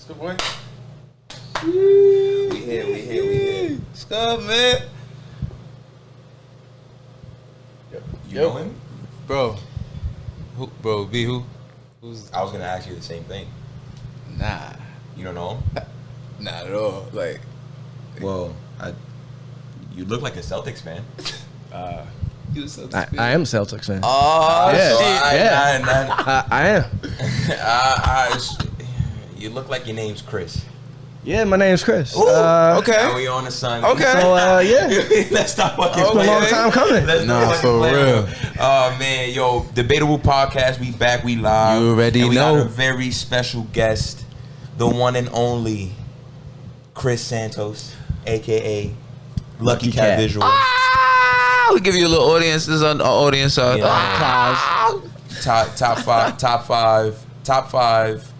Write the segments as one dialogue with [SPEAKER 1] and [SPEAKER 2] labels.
[SPEAKER 1] good, boy.
[SPEAKER 2] We here.
[SPEAKER 1] What's good, man?
[SPEAKER 2] You know him?
[SPEAKER 1] Bro. Who, bro, B, who?
[SPEAKER 2] I was going to ask you the same thing.
[SPEAKER 1] Nah.
[SPEAKER 2] You don't know him?
[SPEAKER 1] Not at all. Like,
[SPEAKER 2] Well, you look like a Celtics fan.
[SPEAKER 1] you a Celtics fan?
[SPEAKER 3] I am a Celtics fan.
[SPEAKER 1] Oh,
[SPEAKER 3] Yeah.
[SPEAKER 1] shit.
[SPEAKER 3] I am.
[SPEAKER 2] You look like your name's Chris.
[SPEAKER 3] Yeah, my name's Chris.
[SPEAKER 1] Ooh,
[SPEAKER 2] Now
[SPEAKER 1] okay.
[SPEAKER 2] we on the sun.
[SPEAKER 1] Okay.
[SPEAKER 3] So, yeah.
[SPEAKER 2] Let's stop fucking
[SPEAKER 3] It's been a long time coming.
[SPEAKER 2] Let's
[SPEAKER 1] Nah,
[SPEAKER 2] not
[SPEAKER 1] for
[SPEAKER 2] fucking
[SPEAKER 1] real.
[SPEAKER 2] Oh, man. Yo, Debatable Podcast. We back. We live.
[SPEAKER 1] You already
[SPEAKER 2] and we
[SPEAKER 1] know.
[SPEAKER 2] got a very special guest. The one and only Chris Santos, a.k.a. Lucky Cat Visuals.
[SPEAKER 1] Ah, we give you a little audience. This is our audience.
[SPEAKER 2] Top five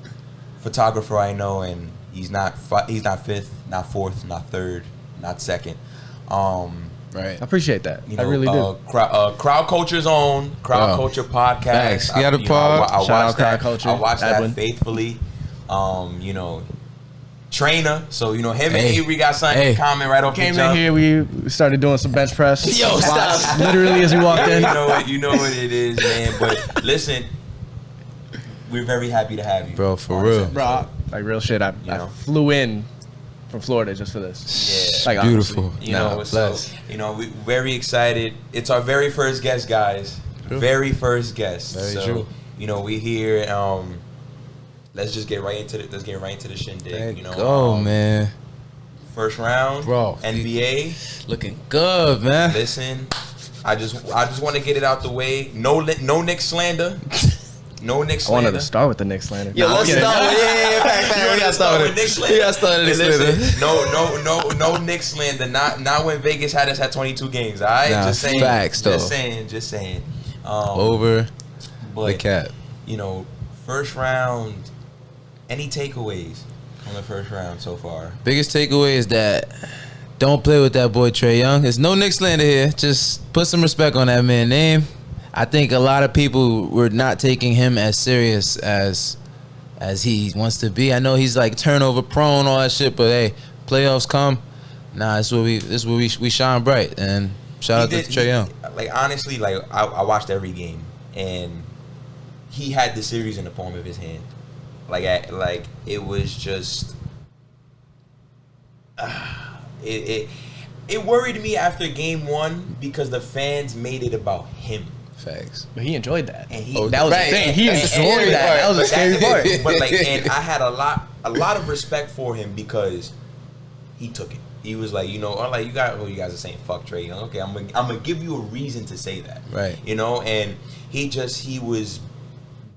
[SPEAKER 2] photographer I know, and he's not fifth, not fourth, not third, not second.
[SPEAKER 1] Right.
[SPEAKER 3] I appreciate that.
[SPEAKER 2] You know,
[SPEAKER 3] I really do.
[SPEAKER 2] Crowd Culture's own Crowd Culture podcast.
[SPEAKER 1] Facts. You got a pod?
[SPEAKER 2] I
[SPEAKER 3] Shout out
[SPEAKER 2] watched that.
[SPEAKER 3] Crowd Culture.
[SPEAKER 2] I watched that
[SPEAKER 3] Edwin.
[SPEAKER 2] faithfully. You know, trainer. So you know him
[SPEAKER 1] Hey.
[SPEAKER 2] and Avery got something in common right off the
[SPEAKER 3] Came
[SPEAKER 2] jump.
[SPEAKER 3] in here, we started doing some bench press.
[SPEAKER 1] Yo, stop.
[SPEAKER 3] Literally as we walked in.
[SPEAKER 2] You know what it is, man. But listen, we're very happy to have you,
[SPEAKER 1] Bro, for
[SPEAKER 2] on
[SPEAKER 1] real.
[SPEAKER 2] this
[SPEAKER 3] Bro,
[SPEAKER 2] episode.
[SPEAKER 3] like real shit. I
[SPEAKER 2] know?
[SPEAKER 3] flew in from Florida just for this.
[SPEAKER 2] Yeah.
[SPEAKER 3] Like,
[SPEAKER 1] Beautiful.
[SPEAKER 3] honestly.
[SPEAKER 2] You know, so we're very excited. It's our very first guest, guys.
[SPEAKER 1] True.
[SPEAKER 2] Very first guest.
[SPEAKER 1] Very
[SPEAKER 2] so,
[SPEAKER 1] true.
[SPEAKER 2] You know, we here. Let's just get right into Let's get right into the shindig.
[SPEAKER 1] There
[SPEAKER 2] you know,
[SPEAKER 1] go, man.
[SPEAKER 2] First round,
[SPEAKER 1] Bro.
[SPEAKER 2] NBA.
[SPEAKER 1] Looking good, man.
[SPEAKER 2] Listen, I just want to get it out the way. No Knicks slander. No Knicks
[SPEAKER 3] I wanted
[SPEAKER 2] slander.
[SPEAKER 3] to start with the Knicks slander.
[SPEAKER 1] Yo, let's
[SPEAKER 2] Okay.
[SPEAKER 1] start. Yeah. We got started.
[SPEAKER 2] Knicks slander.
[SPEAKER 1] We got started.
[SPEAKER 2] Hey, listen, no Knicks slander. Not when Vegas had us at 22 games. All right,
[SPEAKER 1] Nah,
[SPEAKER 2] just saying.
[SPEAKER 1] facts, though.
[SPEAKER 2] Just saying.
[SPEAKER 1] Over
[SPEAKER 2] but,
[SPEAKER 1] the cap.
[SPEAKER 2] You know, first round. Any takeaways from the first round so far?
[SPEAKER 1] Biggest takeaway is that don't play with that boy Trae Young. There's no Knicks slander here. Just put some respect on that man's name. I think a lot of people were not taking him as serious as he wants to be. I know he's like turnover prone, all that shit, but hey, playoffs come. Nah, this is where we shine bright. And shout out to Trae Young.
[SPEAKER 2] Like honestly, like I watched every game, and he had the series in the palm of his hand. Like it was just it worried me after game one because the fans made it about him.
[SPEAKER 1] Facts.
[SPEAKER 3] But he enjoyed that.
[SPEAKER 2] And
[SPEAKER 3] that was the thing. He enjoyed that. That was a scary part.
[SPEAKER 2] But like, and I had a lot of respect for him because he took it. He was like, you know, like you guys are saying fuck Trae Young. Okay, I'm gonna give you a reason to say that.
[SPEAKER 1] Right.
[SPEAKER 2] You know, and he was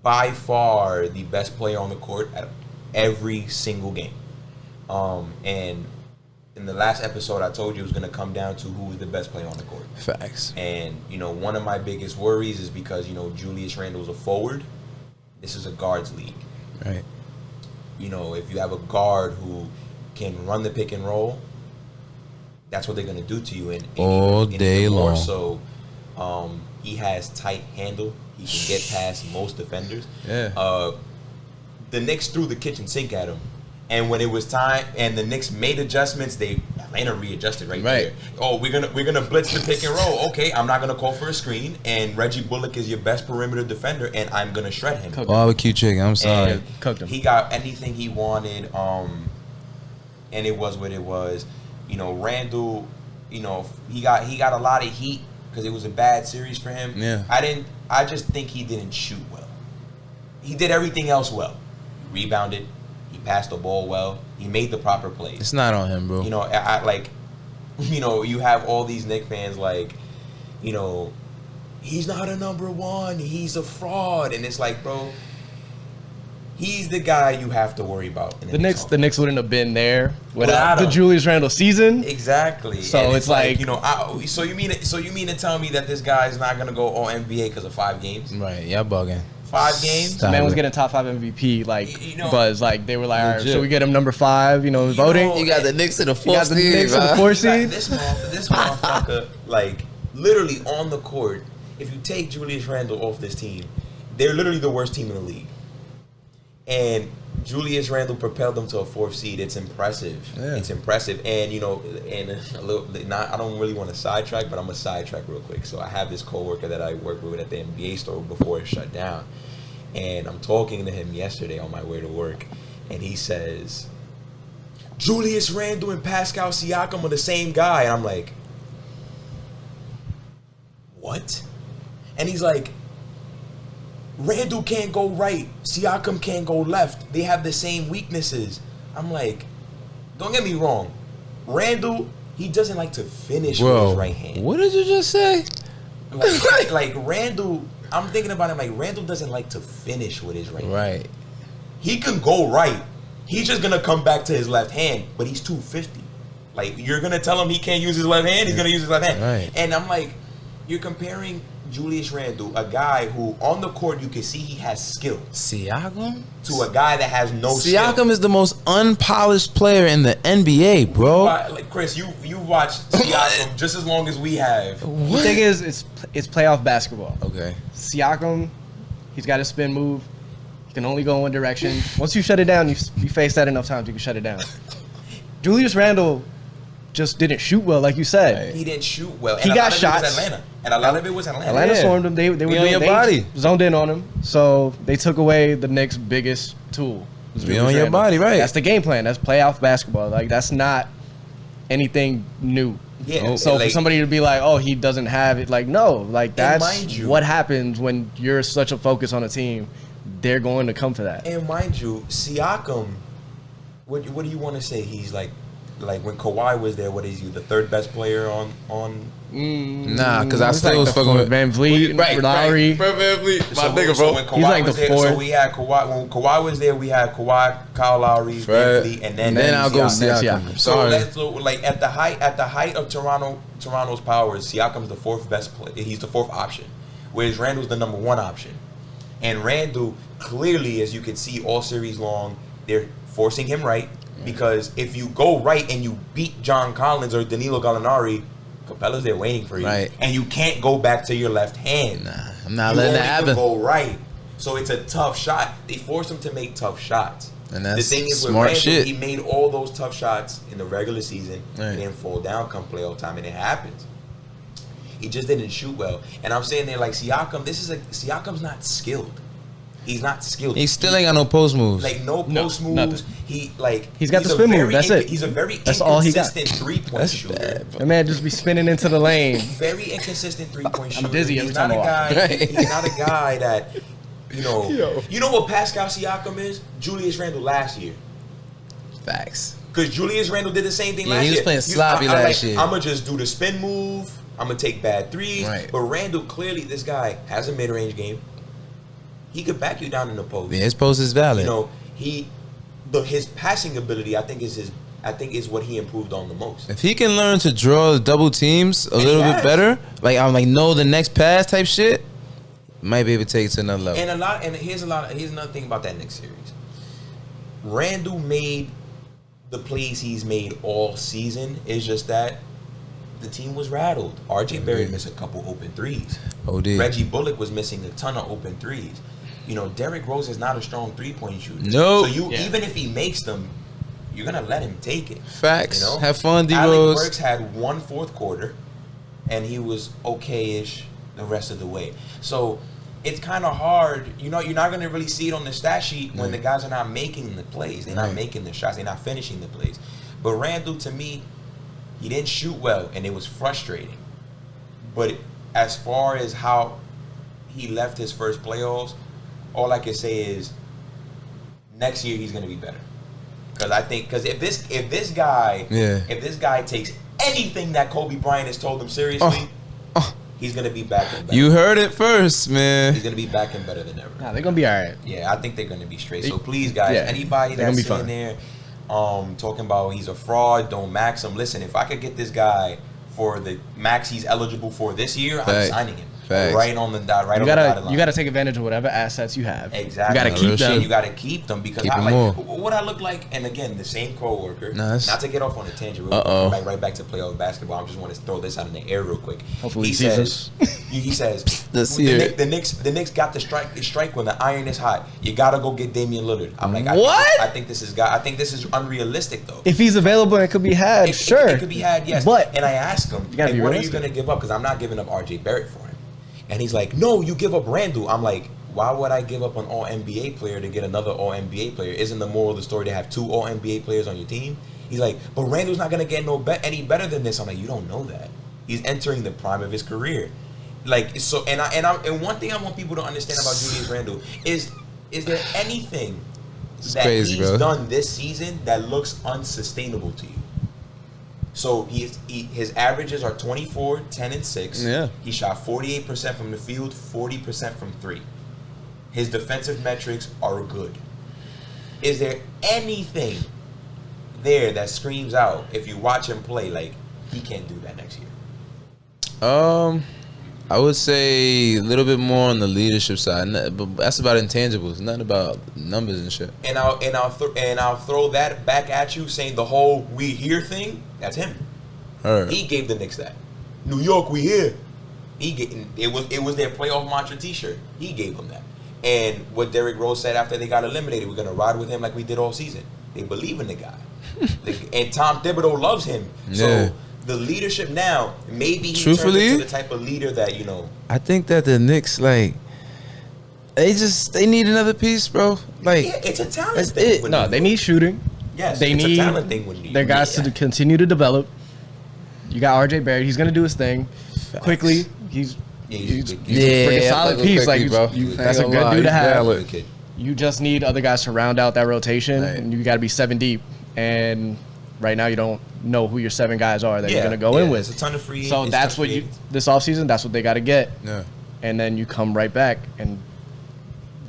[SPEAKER 2] by far the best player on the court at every single game. And in the last episode, I told you it was going to come down to who was the best player on the court.
[SPEAKER 1] Facts.
[SPEAKER 2] And, you know, one of my biggest worries is because, you know, Julius Randle's a forward. This is a guards league.
[SPEAKER 1] Right.
[SPEAKER 2] You know, if you have a guard who can run the pick and roll, that's what they're going to do to you. And
[SPEAKER 1] All day long.
[SPEAKER 2] So he has tight handle. He can get past most defenders.
[SPEAKER 1] Yeah.
[SPEAKER 2] The Knicks threw the kitchen sink at him. And when it was time, and the Knicks made adjustments, Atlanta readjusted right there. Oh, we're gonna blitz the pick and roll. Okay, I'm not gonna call for a screen, and Reggie Bullock is your best perimeter defender, and I'm gonna shred him.
[SPEAKER 1] Barbecue chicken. I'm sorry.
[SPEAKER 2] And
[SPEAKER 3] Cooked him.
[SPEAKER 2] He got anything he wanted, and it was what it was. You know, Randall, you know, he got a lot of heat because it was a bad series for him.
[SPEAKER 1] Yeah.
[SPEAKER 2] I just think he didn't shoot well. He did everything else well. He rebounded. He passed the ball well. He made the proper plays.
[SPEAKER 1] It's not on him, bro.
[SPEAKER 2] You know, I like, you know, you have all these Knicks fans like, you know, he's not a number one. He's a fraud. And it's like, bro, he's the guy you have to worry about. In
[SPEAKER 3] The Knicks wouldn't have been there without the
[SPEAKER 2] him.
[SPEAKER 3] Julius Randle season.
[SPEAKER 2] Exactly.
[SPEAKER 3] So
[SPEAKER 2] and
[SPEAKER 3] it's like
[SPEAKER 2] you know, so you mean to tell me that this guy is not gonna go all NBA because of 5 games?
[SPEAKER 1] Right. Y'all bugging.
[SPEAKER 2] 5 games.
[SPEAKER 1] Stop.
[SPEAKER 3] Man was getting top 5 MVP, like,
[SPEAKER 2] You know,
[SPEAKER 3] buzz. Like, they were like, all right,
[SPEAKER 1] legit.
[SPEAKER 3] should we get him number 5,
[SPEAKER 2] You
[SPEAKER 3] voting?
[SPEAKER 2] know,
[SPEAKER 1] You got the Knicks in the
[SPEAKER 3] You got
[SPEAKER 1] fourth
[SPEAKER 3] the
[SPEAKER 1] seed,
[SPEAKER 3] Knicks in the
[SPEAKER 1] bro.
[SPEAKER 3] 4th seed.
[SPEAKER 2] This motherfucker, like, literally on the court, if you take Julius Randle off this team, they're literally the worst team in the league. And Julius Randle propelled them to a 4th seed. It's impressive.
[SPEAKER 1] Yeah.
[SPEAKER 2] It's impressive. And, you know, and a little, not, I don't really want to sidetrack, but I'm going to sidetrack real quick. So I have this coworker that I work with at the NBA store before it shut down. And I'm talking to him yesterday on my way to work. And he says, Julius Randle and Pascal Siakam are the same guy. And I'm like, what? And he's like, Randle can't go right. Siakam can't go left. They have the same weaknesses. I'm like, don't get me wrong. Randle, he doesn't like to finish with his right hand.
[SPEAKER 1] What did you just say?
[SPEAKER 2] Like Randle, I'm thinking about him like Randle doesn't like to finish with his right hand.
[SPEAKER 1] Right.
[SPEAKER 2] He can go right. He's just going to come back to his left hand, but he's 250. Like, you're going to tell him he can't use his left hand? He's going to use his left hand.
[SPEAKER 1] Right.
[SPEAKER 2] And I'm like, you're comparing Julius Randle, a guy who on the court you can see he has skill,
[SPEAKER 1] Siakam?
[SPEAKER 2] to a guy that has no skill.
[SPEAKER 1] Siakam is the most unpolished player in the NBA, bro.
[SPEAKER 2] Like Chris, you watched Siakam just as long as we have.
[SPEAKER 3] The thing is, it's playoff basketball.
[SPEAKER 1] Okay.
[SPEAKER 3] Siakam, he's got a spin move. He can only go one direction. Once you shut it down, you face that enough times, you can shut it down. Julius Randle just didn't shoot well, like you said.
[SPEAKER 2] He didn't shoot well. And
[SPEAKER 3] He
[SPEAKER 2] a
[SPEAKER 3] got
[SPEAKER 2] lot of it
[SPEAKER 3] shots.
[SPEAKER 2] was Atlanta. And a lot of it was Atlanta.
[SPEAKER 3] Atlanta
[SPEAKER 1] Yeah.
[SPEAKER 3] swarmed him. They were
[SPEAKER 1] Be on
[SPEAKER 3] doing,
[SPEAKER 1] your
[SPEAKER 3] they
[SPEAKER 1] body.
[SPEAKER 3] zoned in on him. So they took away the Knicks' biggest tool. was
[SPEAKER 1] Be
[SPEAKER 3] Julius
[SPEAKER 1] on your
[SPEAKER 3] Randle.
[SPEAKER 1] body, right.
[SPEAKER 3] That's the game plan. That's playoff basketball. Like, that's not anything new.
[SPEAKER 2] Yeah,
[SPEAKER 3] So
[SPEAKER 2] like-
[SPEAKER 3] for somebody to be like, oh, he doesn't have it, like, no. Like, that's
[SPEAKER 2] mind you-
[SPEAKER 3] what happens when you're such a focus on a team. They're going to come for that.
[SPEAKER 2] And mind you, Siakam, what do you want to say? He's like when Kawhi was there, what is he, the 3rd best player on
[SPEAKER 1] Nah, because I
[SPEAKER 3] He's
[SPEAKER 1] still
[SPEAKER 3] like
[SPEAKER 1] was
[SPEAKER 3] the
[SPEAKER 1] fucking
[SPEAKER 3] fourth.
[SPEAKER 1] with
[SPEAKER 3] Van Vliet, Lowry.
[SPEAKER 1] Fred VanVleet,
[SPEAKER 2] So when Kawhi
[SPEAKER 3] He's like
[SPEAKER 2] was
[SPEAKER 3] the
[SPEAKER 2] there,
[SPEAKER 3] fourth.
[SPEAKER 2] so we had Kawhi. When Kawhi was there, we had Kawhi, Kyle Lowry,
[SPEAKER 1] Fred,
[SPEAKER 2] VanVleet, and then
[SPEAKER 1] I'll go
[SPEAKER 3] Siakam.
[SPEAKER 1] Siakam.
[SPEAKER 2] So,
[SPEAKER 1] Sorry.
[SPEAKER 2] so like at the height of Toronto's powers, Siakam's the 4th best player. He's the 4th option, whereas Randle's the number 1 option. And Randle, clearly, as you can see all series long, they're forcing him right. Because if you go right and you beat John Collins or Danilo Gallinari, Capella's there waiting for you.
[SPEAKER 1] Right.
[SPEAKER 2] And you can't go back to your left hand.
[SPEAKER 1] Nah, I'm not
[SPEAKER 2] You
[SPEAKER 1] letting
[SPEAKER 2] only
[SPEAKER 1] that
[SPEAKER 2] can
[SPEAKER 1] happen.
[SPEAKER 2] go right. So it's a tough shot. They force him to make tough shots.
[SPEAKER 1] And that's
[SPEAKER 2] the thing is, with
[SPEAKER 1] smart
[SPEAKER 2] Randle,
[SPEAKER 1] shit.
[SPEAKER 2] he made all those tough shots in the regular season.
[SPEAKER 1] Right.
[SPEAKER 2] He didn't fall down come playoff time, and it happens. He just didn't shoot well. And I'm saying there, like, Siakam, Siakam's not skilled. He's not skilled.
[SPEAKER 1] He still ain't got no post moves.
[SPEAKER 2] Like, no
[SPEAKER 3] No,
[SPEAKER 2] post moves.
[SPEAKER 3] nothing.
[SPEAKER 2] He's
[SPEAKER 3] got the spin move. That's it.
[SPEAKER 2] He's a very
[SPEAKER 3] That's all he got.
[SPEAKER 2] inconsistent three-point
[SPEAKER 1] That's
[SPEAKER 2] shooter.
[SPEAKER 1] bad, bro.
[SPEAKER 3] That man just be spinning into the lane.
[SPEAKER 2] Very inconsistent three-point shooter.
[SPEAKER 3] dizzy every
[SPEAKER 2] He's
[SPEAKER 3] time
[SPEAKER 2] not
[SPEAKER 3] I
[SPEAKER 2] a
[SPEAKER 3] watch.
[SPEAKER 2] guy.
[SPEAKER 1] Right.
[SPEAKER 2] He's not a guy that, you know what Pascal Siakam is? Julius Randle last year.
[SPEAKER 1] Facts.
[SPEAKER 2] Because Julius Randle did the same thing
[SPEAKER 1] Yeah,
[SPEAKER 2] last year.
[SPEAKER 1] he was playing sloppy last year.
[SPEAKER 2] I'm going to just do the spin move. I'm going to take bad threes.
[SPEAKER 1] Right.
[SPEAKER 2] But Randle, clearly, this guy has a mid-range game. He could back you down in the post.
[SPEAKER 1] Yeah, his post is valid.
[SPEAKER 2] You know, his passing ability, I think is what he improved on the most.
[SPEAKER 1] If he can learn to draw double teams a little bit
[SPEAKER 2] has.
[SPEAKER 1] better, like I'm like know the next pass type shit, might be able to take it to another level.
[SPEAKER 2] And here's another thing about that next series. Randle made the plays he's made all season. It's just that the team was rattled. RJ Barrett missed a couple open threes.
[SPEAKER 1] OD.
[SPEAKER 2] Reggie Bullock was missing a ton of open threes. You know, Derrick Rose is not a strong 3-point shooter.
[SPEAKER 1] No.
[SPEAKER 2] So even if he makes them, you're gonna let him take it.
[SPEAKER 1] Facts.
[SPEAKER 2] You know?
[SPEAKER 1] Have fun, D
[SPEAKER 2] Alec
[SPEAKER 1] Rose.
[SPEAKER 2] Burks had 1 fourth quarter, and he was okay-ish the rest of the way. So it's kind of hard. You know, you're not gonna really see it on the stat sheet when the guys are not making the plays. They're not making the shots. They're not finishing the plays. But Randle, to me, he didn't shoot well, and it was frustrating. But as far as how he left his first playoffs, all I can say is next year he's going to be better. Because if this guy takes anything that Kobe Bryant has told him seriously, he's going to be back and better.
[SPEAKER 1] You heard it first, man.
[SPEAKER 2] He's going to be back and better than ever.
[SPEAKER 3] Nah, they're gonna be all right.
[SPEAKER 2] Yeah, I think they're going to be straight. So please, guys,
[SPEAKER 3] Yeah,
[SPEAKER 2] anybody
[SPEAKER 3] they're gonna
[SPEAKER 2] that's
[SPEAKER 3] be
[SPEAKER 2] in
[SPEAKER 3] fine.
[SPEAKER 2] there talking about he's a fraud, don't max him. Listen, if I could get this guy for the max he's eligible for this year, I'm
[SPEAKER 1] Right.
[SPEAKER 2] signing him.
[SPEAKER 1] Facts.
[SPEAKER 2] right on the dot, right
[SPEAKER 3] You
[SPEAKER 2] on the dotted line.
[SPEAKER 3] gotta, you gotta take advantage of whatever assets you have.
[SPEAKER 2] Exactly.
[SPEAKER 3] You gotta keep them.
[SPEAKER 2] You gotta keep them because
[SPEAKER 1] Keep
[SPEAKER 2] I,
[SPEAKER 1] them
[SPEAKER 2] like
[SPEAKER 1] more.
[SPEAKER 2] what I look like. And again, the same coworker.
[SPEAKER 1] Nice.
[SPEAKER 2] Not to get off on a tangent. Right back to playoff basketball. I just want to throw this out in the air real quick.
[SPEAKER 3] Hopefully
[SPEAKER 2] he
[SPEAKER 3] he sees
[SPEAKER 2] says.
[SPEAKER 3] us.
[SPEAKER 2] He says
[SPEAKER 1] Let's hear it.
[SPEAKER 2] the Knicks got to strike when the iron is hot. You gotta go get Damian Lillard. I'm like,
[SPEAKER 1] What?
[SPEAKER 2] I think this is unrealistic though.
[SPEAKER 3] If he's available and it could be had, sure.
[SPEAKER 2] It could be had, yes.
[SPEAKER 3] But
[SPEAKER 2] and I asked him,
[SPEAKER 3] gotta
[SPEAKER 2] like,
[SPEAKER 3] be
[SPEAKER 2] what are you
[SPEAKER 3] realistic.
[SPEAKER 2] going to give up? Because I'm not giving up RJ Barrett for him. And he's like, no, you give up Randall. I'm like, why would I give up an All-NBA player to get another All-NBA player? Isn't the moral of the story to have 2 All-NBA players on your team? He's like, but Randall's not going to get any better than this. I'm like, you don't know that. He's entering the prime of his career. Like, so, and one thing I want people to understand about Julius Randle is there anything that
[SPEAKER 1] crazy,
[SPEAKER 2] he's
[SPEAKER 1] bro.
[SPEAKER 2] done this season that looks unsustainable to you? So his averages are 24, 10, and 6.
[SPEAKER 1] Yeah.
[SPEAKER 2] He shot 48% from the field, 40% from 3. His defensive metrics are good. Is there anything there that screams out if you watch him play like he can't do that next year?
[SPEAKER 1] I would say a little bit more on the leadership side, but that's about intangibles, not about numbers and shit.
[SPEAKER 2] And I'll throw that back at you, saying the whole "we here" thing. That's him.
[SPEAKER 1] Heard.
[SPEAKER 2] He gave the Knicks that. New York, we here. It was their playoff mantra T-shirt. He gave them that. And what Derrick Rose said after they got eliminated, we're gonna ride with him like we did all season. They believe in the guy, and Tom Thibodeau loves him.
[SPEAKER 1] Yeah.
[SPEAKER 2] So the leadership now, maybe he
[SPEAKER 1] Truthfully,
[SPEAKER 2] turns into the type of leader that
[SPEAKER 1] I think that the Knicks, like, they need another piece, bro. Like,
[SPEAKER 2] Yeah, it's a talent
[SPEAKER 1] that's
[SPEAKER 2] thing.
[SPEAKER 1] it.
[SPEAKER 2] with
[SPEAKER 3] No,
[SPEAKER 2] New
[SPEAKER 3] they
[SPEAKER 2] York.
[SPEAKER 3] need shooting.
[SPEAKER 2] Yes,
[SPEAKER 3] they
[SPEAKER 2] it's
[SPEAKER 3] need
[SPEAKER 2] a talent thing with New
[SPEAKER 3] their
[SPEAKER 2] York.
[SPEAKER 3] guys to continue to develop. You got RJ Barrett. He's gonna do his thing quickly. He's
[SPEAKER 2] he's
[SPEAKER 3] a
[SPEAKER 1] Yeah,
[SPEAKER 3] freaking solid
[SPEAKER 1] fuck
[SPEAKER 3] piece.
[SPEAKER 1] with
[SPEAKER 3] Like
[SPEAKER 1] quickly, bro.
[SPEAKER 3] that's a
[SPEAKER 1] Ain't
[SPEAKER 3] good
[SPEAKER 1] gonna
[SPEAKER 3] dude to
[SPEAKER 1] lie,
[SPEAKER 3] have.
[SPEAKER 1] he's
[SPEAKER 2] Good kid.
[SPEAKER 3] You just need other guys to round out that rotation,
[SPEAKER 1] Right.
[SPEAKER 3] and you got to be 7 deep. And right now, you don't know who your 7 guys are that you're gonna go in with.
[SPEAKER 2] There's a ton of free.
[SPEAKER 3] So
[SPEAKER 2] it's
[SPEAKER 3] that's
[SPEAKER 2] tough
[SPEAKER 3] what
[SPEAKER 2] free
[SPEAKER 3] you
[SPEAKER 2] agents.
[SPEAKER 3] this offseason. That's what they got to get,
[SPEAKER 1] Yeah.
[SPEAKER 3] and then you come right back and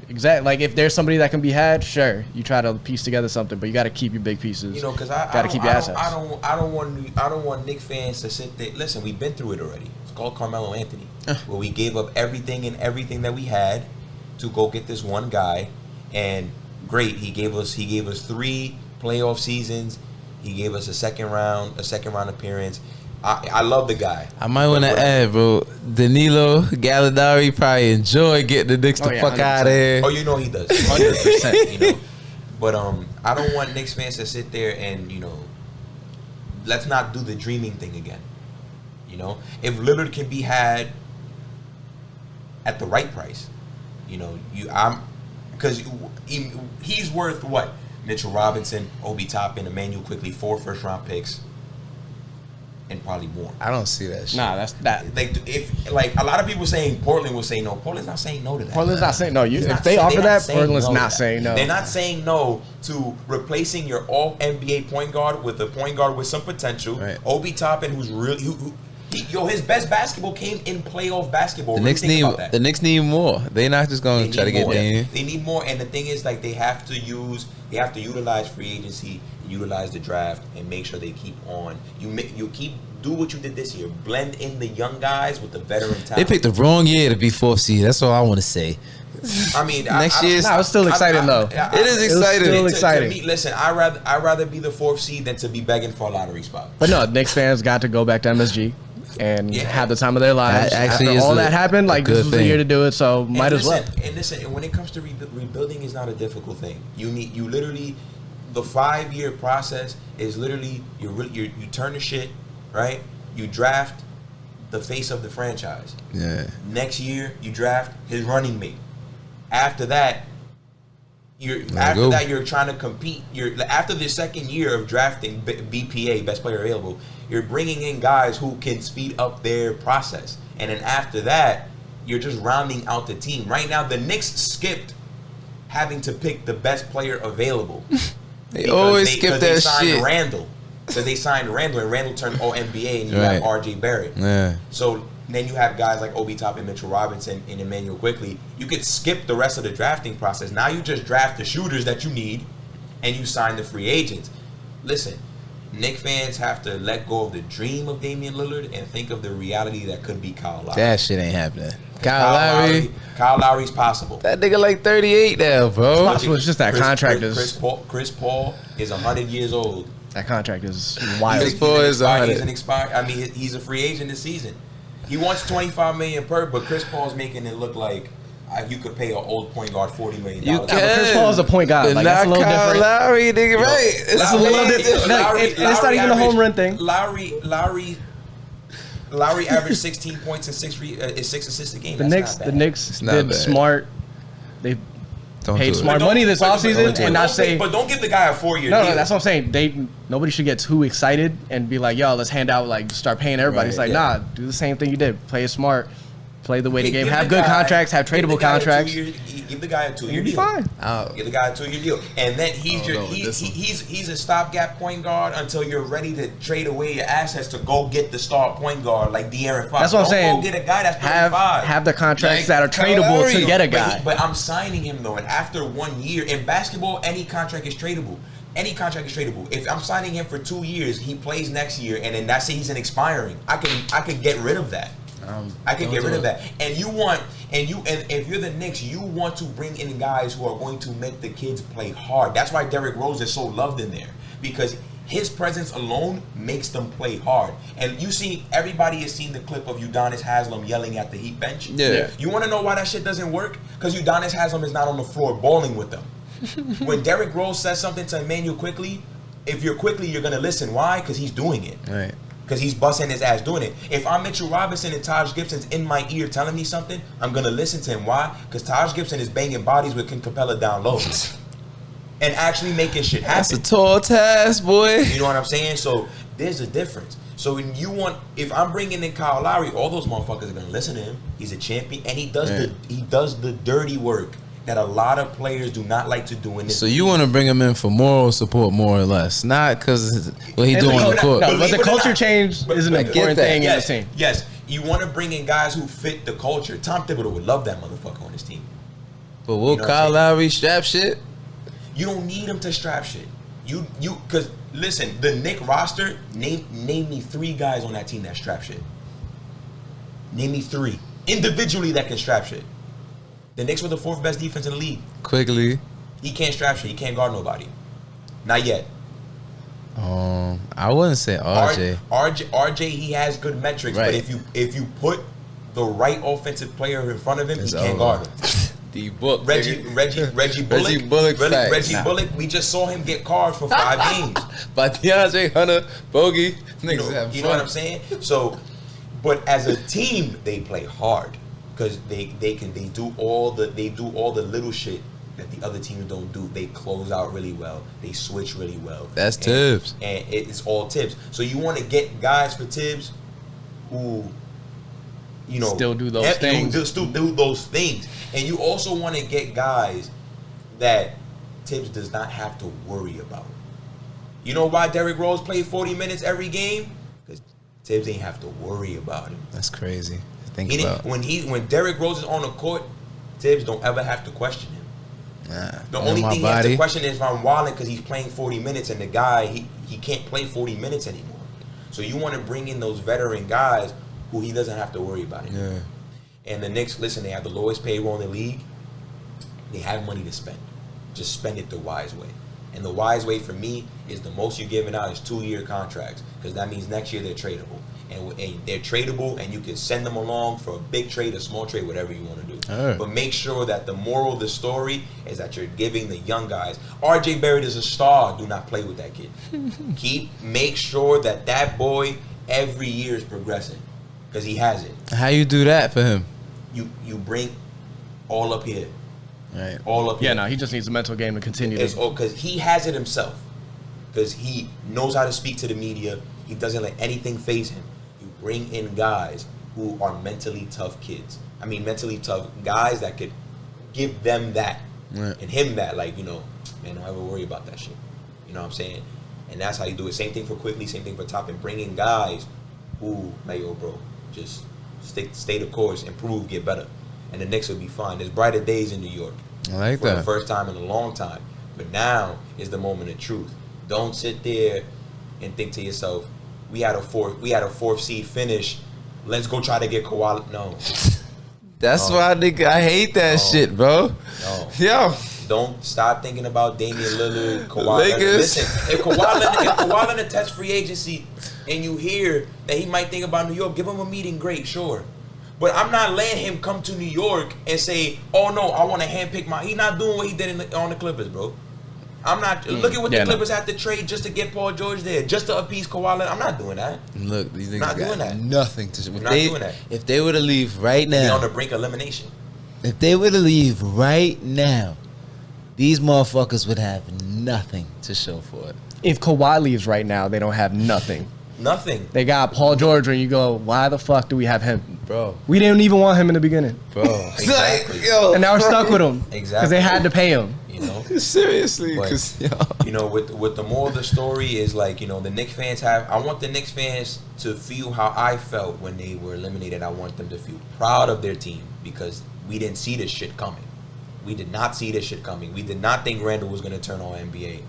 [SPEAKER 3] exactly like if there's somebody that can be had, sure, you try to piece together something, but you got to keep your big pieces.
[SPEAKER 2] You know, because
[SPEAKER 3] Gotta keep your assets.
[SPEAKER 2] I don't want Knicks fans to sit there. Listen, we've been through it already. It's called Carmelo Anthony, where we gave up everything that we had to go get this one guy, and great, he gave us 3 playoff seasons. He gave us a second round appearance. I love the guy.
[SPEAKER 1] I might want to add, bro, Danilo Gallinari probably enjoy getting the Knicks the
[SPEAKER 3] yeah,
[SPEAKER 1] fuck
[SPEAKER 3] 100%.
[SPEAKER 1] out of here.
[SPEAKER 2] Oh, you know he does.
[SPEAKER 3] 100%.
[SPEAKER 2] You know, but I don't want Knicks fans to sit there and let's not do the dreaming thing again. You know, if Lillard can be had at the right price, because he's worth what? Mitchell Robinson, Obi Toppin, Emmanuel Quickly, 4 first-round picks, and probably more.
[SPEAKER 1] I don't see that shit.
[SPEAKER 3] Nah, that's that.
[SPEAKER 2] If a lot of people saying Portland will say no, Portland's not saying no to that.
[SPEAKER 3] Portland's not saying no.
[SPEAKER 2] It's
[SPEAKER 3] If
[SPEAKER 2] not
[SPEAKER 3] they
[SPEAKER 2] saying-
[SPEAKER 3] offer
[SPEAKER 2] they're not
[SPEAKER 3] that,
[SPEAKER 2] saying
[SPEAKER 3] Portland's
[SPEAKER 2] no to
[SPEAKER 3] not
[SPEAKER 2] that.
[SPEAKER 3] saying no.
[SPEAKER 2] They're not saying no to replacing your all NBA point guard with a point guard with some potential.
[SPEAKER 1] Right.
[SPEAKER 2] Obi Toppin, who's really his best basketball came in playoff basketball.
[SPEAKER 1] The
[SPEAKER 2] Really
[SPEAKER 1] Knicks
[SPEAKER 2] think
[SPEAKER 1] need
[SPEAKER 2] about that.
[SPEAKER 1] the Knicks need more. They're not just going
[SPEAKER 2] They
[SPEAKER 1] to try to
[SPEAKER 2] need
[SPEAKER 1] get
[SPEAKER 2] more.
[SPEAKER 1] Dame.
[SPEAKER 2] They need more, and the thing is, like, they have to utilize free agency, utilize the draft, and make sure they keep on. Do what you did this year. Blend in the young guys with the veteran talent.
[SPEAKER 1] They picked the wrong year to be 4th seed. That's all I want to say.
[SPEAKER 2] I mean,
[SPEAKER 1] Next year's-
[SPEAKER 3] Nah, I was still excited though.
[SPEAKER 1] It is exciting.
[SPEAKER 3] still
[SPEAKER 2] To
[SPEAKER 3] exciting.
[SPEAKER 2] me, listen, I'd rather be the 4th seed than to be begging for a lottery spot.
[SPEAKER 3] But no, Knicks fans got to go back to MSG and
[SPEAKER 2] Yeah.
[SPEAKER 3] have the time of their lives.
[SPEAKER 1] That actually
[SPEAKER 3] After
[SPEAKER 1] is
[SPEAKER 3] all
[SPEAKER 1] a-
[SPEAKER 3] that happened,
[SPEAKER 1] a
[SPEAKER 3] like
[SPEAKER 1] good
[SPEAKER 3] this was the
[SPEAKER 1] thing.
[SPEAKER 3] year to do it, so might as well.
[SPEAKER 2] And when it comes to rebuilding, is not a difficult thing. You literally, the 5-year process is literally you turn the shit, right? You draft the face of the franchise.
[SPEAKER 1] Yeah.
[SPEAKER 2] Next year, you draft his running mate. After that, you're trying to compete. After the second year of drafting BPA, best player available, you're bringing in guys who can speed up their process. And then after that, you're just rounding out the team. Right now, the Knicks skipped having to pick the best player available.
[SPEAKER 1] They always skip
[SPEAKER 2] because they
[SPEAKER 1] that
[SPEAKER 2] signed
[SPEAKER 1] shit.
[SPEAKER 2] Randall. So they signed Randall, and Randall turned All NBA, and you
[SPEAKER 1] Right.
[SPEAKER 2] have RJ Barrett.
[SPEAKER 1] Yeah.
[SPEAKER 2] So then you have guys like Obi Toppin, Mitchell Robinson, and Emmanuel Quickly. You could skip the rest of the drafting process. Now you just draft the shooters that you need, and you sign the free agents. Listen, Knick fans have to let go of the dream of Damian Lillard and think of the reality that could be Kyle Lowry.
[SPEAKER 1] That shit ain't happening. Kyle
[SPEAKER 2] Lowry's possible.
[SPEAKER 1] That nigga like 38 now, bro.
[SPEAKER 3] Possible. It's just that contract
[SPEAKER 2] Chris Paul is 100 years old.
[SPEAKER 3] That contract is wild.
[SPEAKER 1] Chris Paul is 100.
[SPEAKER 2] He's an expired. I mean, he's a free agent this season. He wants $25 million per, but Chris Paul's making it look like you could pay an old point guard $40 million.
[SPEAKER 1] You
[SPEAKER 3] But Chris Paul is a point guard. Like, that's a little
[SPEAKER 1] Kyle
[SPEAKER 3] different.
[SPEAKER 1] Lowry, nigga, right?
[SPEAKER 3] It's a little different. It's not even a home run thing.
[SPEAKER 2] Lowry averaged 16 points and 6 assists a game.
[SPEAKER 3] The Knicks did smart. They
[SPEAKER 1] Don't
[SPEAKER 3] paid
[SPEAKER 1] do it.
[SPEAKER 3] smart money this offseason and not say.
[SPEAKER 2] But don't give the guy a 4-year deal.
[SPEAKER 3] No, that's what I'm saying. Nobody should get too excited and be like, yo, let's hand out, like, start paying everybody.
[SPEAKER 1] Right,
[SPEAKER 3] It's like, nah, do the same thing you did. Play it smart. Play the way the game.
[SPEAKER 2] Give
[SPEAKER 3] Have
[SPEAKER 2] the
[SPEAKER 3] good
[SPEAKER 2] guy-
[SPEAKER 3] contracts. Have
[SPEAKER 2] give the
[SPEAKER 3] tradable
[SPEAKER 2] guy a
[SPEAKER 3] contracts.
[SPEAKER 2] Give the guy a 2-year
[SPEAKER 3] You'll be
[SPEAKER 2] deal.
[SPEAKER 3] fine.
[SPEAKER 2] Give the guy a 2-year deal, and then he's
[SPEAKER 1] Oh, no, this one.
[SPEAKER 2] he's a stopgap point guard until you're ready to trade away your assets to go get the star point guard like De'Aaron Fox.
[SPEAKER 3] That's what I'm
[SPEAKER 2] Don't
[SPEAKER 3] saying.
[SPEAKER 2] Go get a guy that's 35.
[SPEAKER 3] Have the contracts
[SPEAKER 1] Like
[SPEAKER 3] that are
[SPEAKER 1] Kyle
[SPEAKER 3] tradable
[SPEAKER 1] Lowry.
[SPEAKER 3] to get a guy.
[SPEAKER 2] But I'm signing him though, and after 1 year in basketball, any contract is tradable. Any contract is tradable. If I'm signing him for 2 years, he plays next year, and then that season expiring, I can get rid of that. I can get rid of that. And if you're the Knicks, you want to bring in guys who are going to make the kids play hard. That's why Derrick Rose is so loved in there, because his presence alone makes them play hard. And you see, everybody has seen the clip of Udonis Haslem yelling at the Heat bench.
[SPEAKER 1] Yeah.
[SPEAKER 2] You want to know why that shit doesn't work? Because Udonis Haslem is not on the floor balling with them. When Derrick Rose says something to Emmanuel Quickly, if you're Quickly, you're gonna listen. Why? Because he's doing it.
[SPEAKER 1] Right.
[SPEAKER 2] Because he's busting his ass doing it. If I'm Mitchell Robinson and Taj Gibson's in my ear telling me something, I'm going to listen to him. Why? Because Taj Gibson is banging bodies with King Capella down low. And actually making shit happen.
[SPEAKER 1] That's a tall task, boy.
[SPEAKER 2] You know what I'm saying? So there's a difference. So when if I'm bringing in Kyle Lowry, all those motherfuckers are going to listen to him. He's a champion. And he does the dirty work that a lot of players do not like to do in this.
[SPEAKER 1] So you want to bring him in for moral support, more or less, not because what he doing on the court.
[SPEAKER 3] No, but the culture change is an important thing in the team.
[SPEAKER 2] Yes, you want to bring in guys who fit the culture. Tom Thibodeau would love that motherfucker on his team.
[SPEAKER 1] But will Kyle Lowry strap shit?
[SPEAKER 2] You don't need him to strap shit. Because listen, the Knick roster, name me 3 guys on that team that strap shit. Name me 3 individually that can strap shit. The Knicks were the 4th best defense in the league.
[SPEAKER 1] Quickly.
[SPEAKER 2] He can't strap shit. He can't guard nobody. Not yet.
[SPEAKER 1] I wouldn't say RJ.
[SPEAKER 2] RJ, he has good metrics,
[SPEAKER 1] Right.
[SPEAKER 2] but if you put the right offensive player in front of him,
[SPEAKER 1] It's
[SPEAKER 2] he can't
[SPEAKER 1] over.
[SPEAKER 2] guard him.
[SPEAKER 1] D Book.
[SPEAKER 2] Reggie Bullock.
[SPEAKER 1] Facts.
[SPEAKER 2] Reggie Bullock. We just saw him get cards for 5 games.
[SPEAKER 1] By DeAndre Hunter, Bogey.
[SPEAKER 2] You
[SPEAKER 1] Niggas have
[SPEAKER 2] know what I'm saying? So, but as a team, they play hard because they do all the little shit that the other teams don't do. They close out really well. They switch really well.
[SPEAKER 1] That's Tibbs.
[SPEAKER 2] And it's all Tibbs. So you want to get guys for Tibbs who,
[SPEAKER 3] Still do those things.
[SPEAKER 2] Still do those things. And you also want to get guys that Tibbs does not have to worry about. You know why Derrick Rose played 40 minutes every game? Because Tibbs ain't have to worry about him.
[SPEAKER 1] That's crazy. Think about.
[SPEAKER 2] When Derrick Rose is on the court, Tibbs don't ever have to question him. The only thing he has to question is if I'm wilding because he's playing 40 minutes and the guy, he can't play 40 minutes anymore. So you want to bring in those veteran guys who he doesn't have to worry about anymore.
[SPEAKER 1] Yeah.
[SPEAKER 2] And the Knicks, listen, they have the lowest payroll in the league. They have money to spend. Just spend it the wise way. And the wise way for me is the most you're giving out is 2-year contracts, because that means next year they're tradable. And they're tradable, and you can send them along for a big trade, a small trade, whatever you want to do.
[SPEAKER 1] Right.
[SPEAKER 2] But make sure that the moral of the story is that you're giving the young guys. RJ Barrett is a star. Do not play with that kid. Make sure that boy every year is progressing, because he has it.
[SPEAKER 1] How you do that for him?
[SPEAKER 2] You bring all up here.
[SPEAKER 1] Right.
[SPEAKER 2] All up here.
[SPEAKER 3] Yeah, no, he just needs a mental game to continue.
[SPEAKER 2] Because he has it himself. Because he knows how to speak to the media. He doesn't let anything faze him. You bring in guys who are mentally tough kids. I mean, mentally tough guys that could give them that.
[SPEAKER 1] Right.
[SPEAKER 2] And him that, man, don't ever worry about that shit. You know what I'm saying? And that's how you do it. Same thing for Quickly, same thing for Top. And bring in guys who, bro, just stay the course, improve, get better. And the Knicks will be fine. There's brighter days in New York.
[SPEAKER 1] I like
[SPEAKER 2] for
[SPEAKER 1] that.
[SPEAKER 2] the first time in a long time. But now is the moment of truth. Don't sit there and think to yourself, we had a fourth seed finish. Let's go try to get Kawhi. No.
[SPEAKER 1] That's why I hate that shit, bro.
[SPEAKER 2] No.
[SPEAKER 1] Yo.
[SPEAKER 2] Don't stop thinking about Damian Lillard, Kawhi
[SPEAKER 1] Lakers.
[SPEAKER 2] Leonard. Listen, if Kawhi Leonard touch free agency and you hear that he might think about New York, give him a meeting, great, sure. But I'm not letting him come to New York and say, oh no, I want to handpick my... He's not doing what he did on the Clippers, bro. I'm not... Look at what the Clippers had to trade just to get Paul George there, just to appease Kawhi Leonard. I'm not doing that.
[SPEAKER 1] Look, these niggas
[SPEAKER 2] not
[SPEAKER 1] got
[SPEAKER 2] doing that.
[SPEAKER 1] nothing to...
[SPEAKER 2] Not doing that.
[SPEAKER 1] If they were to leave right
[SPEAKER 2] They're
[SPEAKER 1] now...
[SPEAKER 2] on the brink of elimination.
[SPEAKER 1] If they were to leave right now, these motherfuckers would have nothing to show for it.
[SPEAKER 3] If Kawhi leaves right now, they don't have nothing.
[SPEAKER 2] Nothing.
[SPEAKER 3] They got Paul George, and you go, why the fuck do we have him?
[SPEAKER 1] Bro.
[SPEAKER 3] We didn't even want him in the beginning.
[SPEAKER 1] Bro.
[SPEAKER 2] Exactly.
[SPEAKER 1] Yo,
[SPEAKER 3] And now we're stuck with him.
[SPEAKER 2] Exactly.
[SPEAKER 3] Because they had to pay him.
[SPEAKER 2] You know?
[SPEAKER 1] Seriously.
[SPEAKER 2] But,
[SPEAKER 1] 'Cause, yo.
[SPEAKER 2] you know, with the moral of the story is like, you know, the Knicks fans I want the Knicks fans to feel how I felt when they were eliminated. I want them to feel proud of their team because we didn't see this shit coming. We did not see this shit coming. We did not think Randall was going to turn on NBA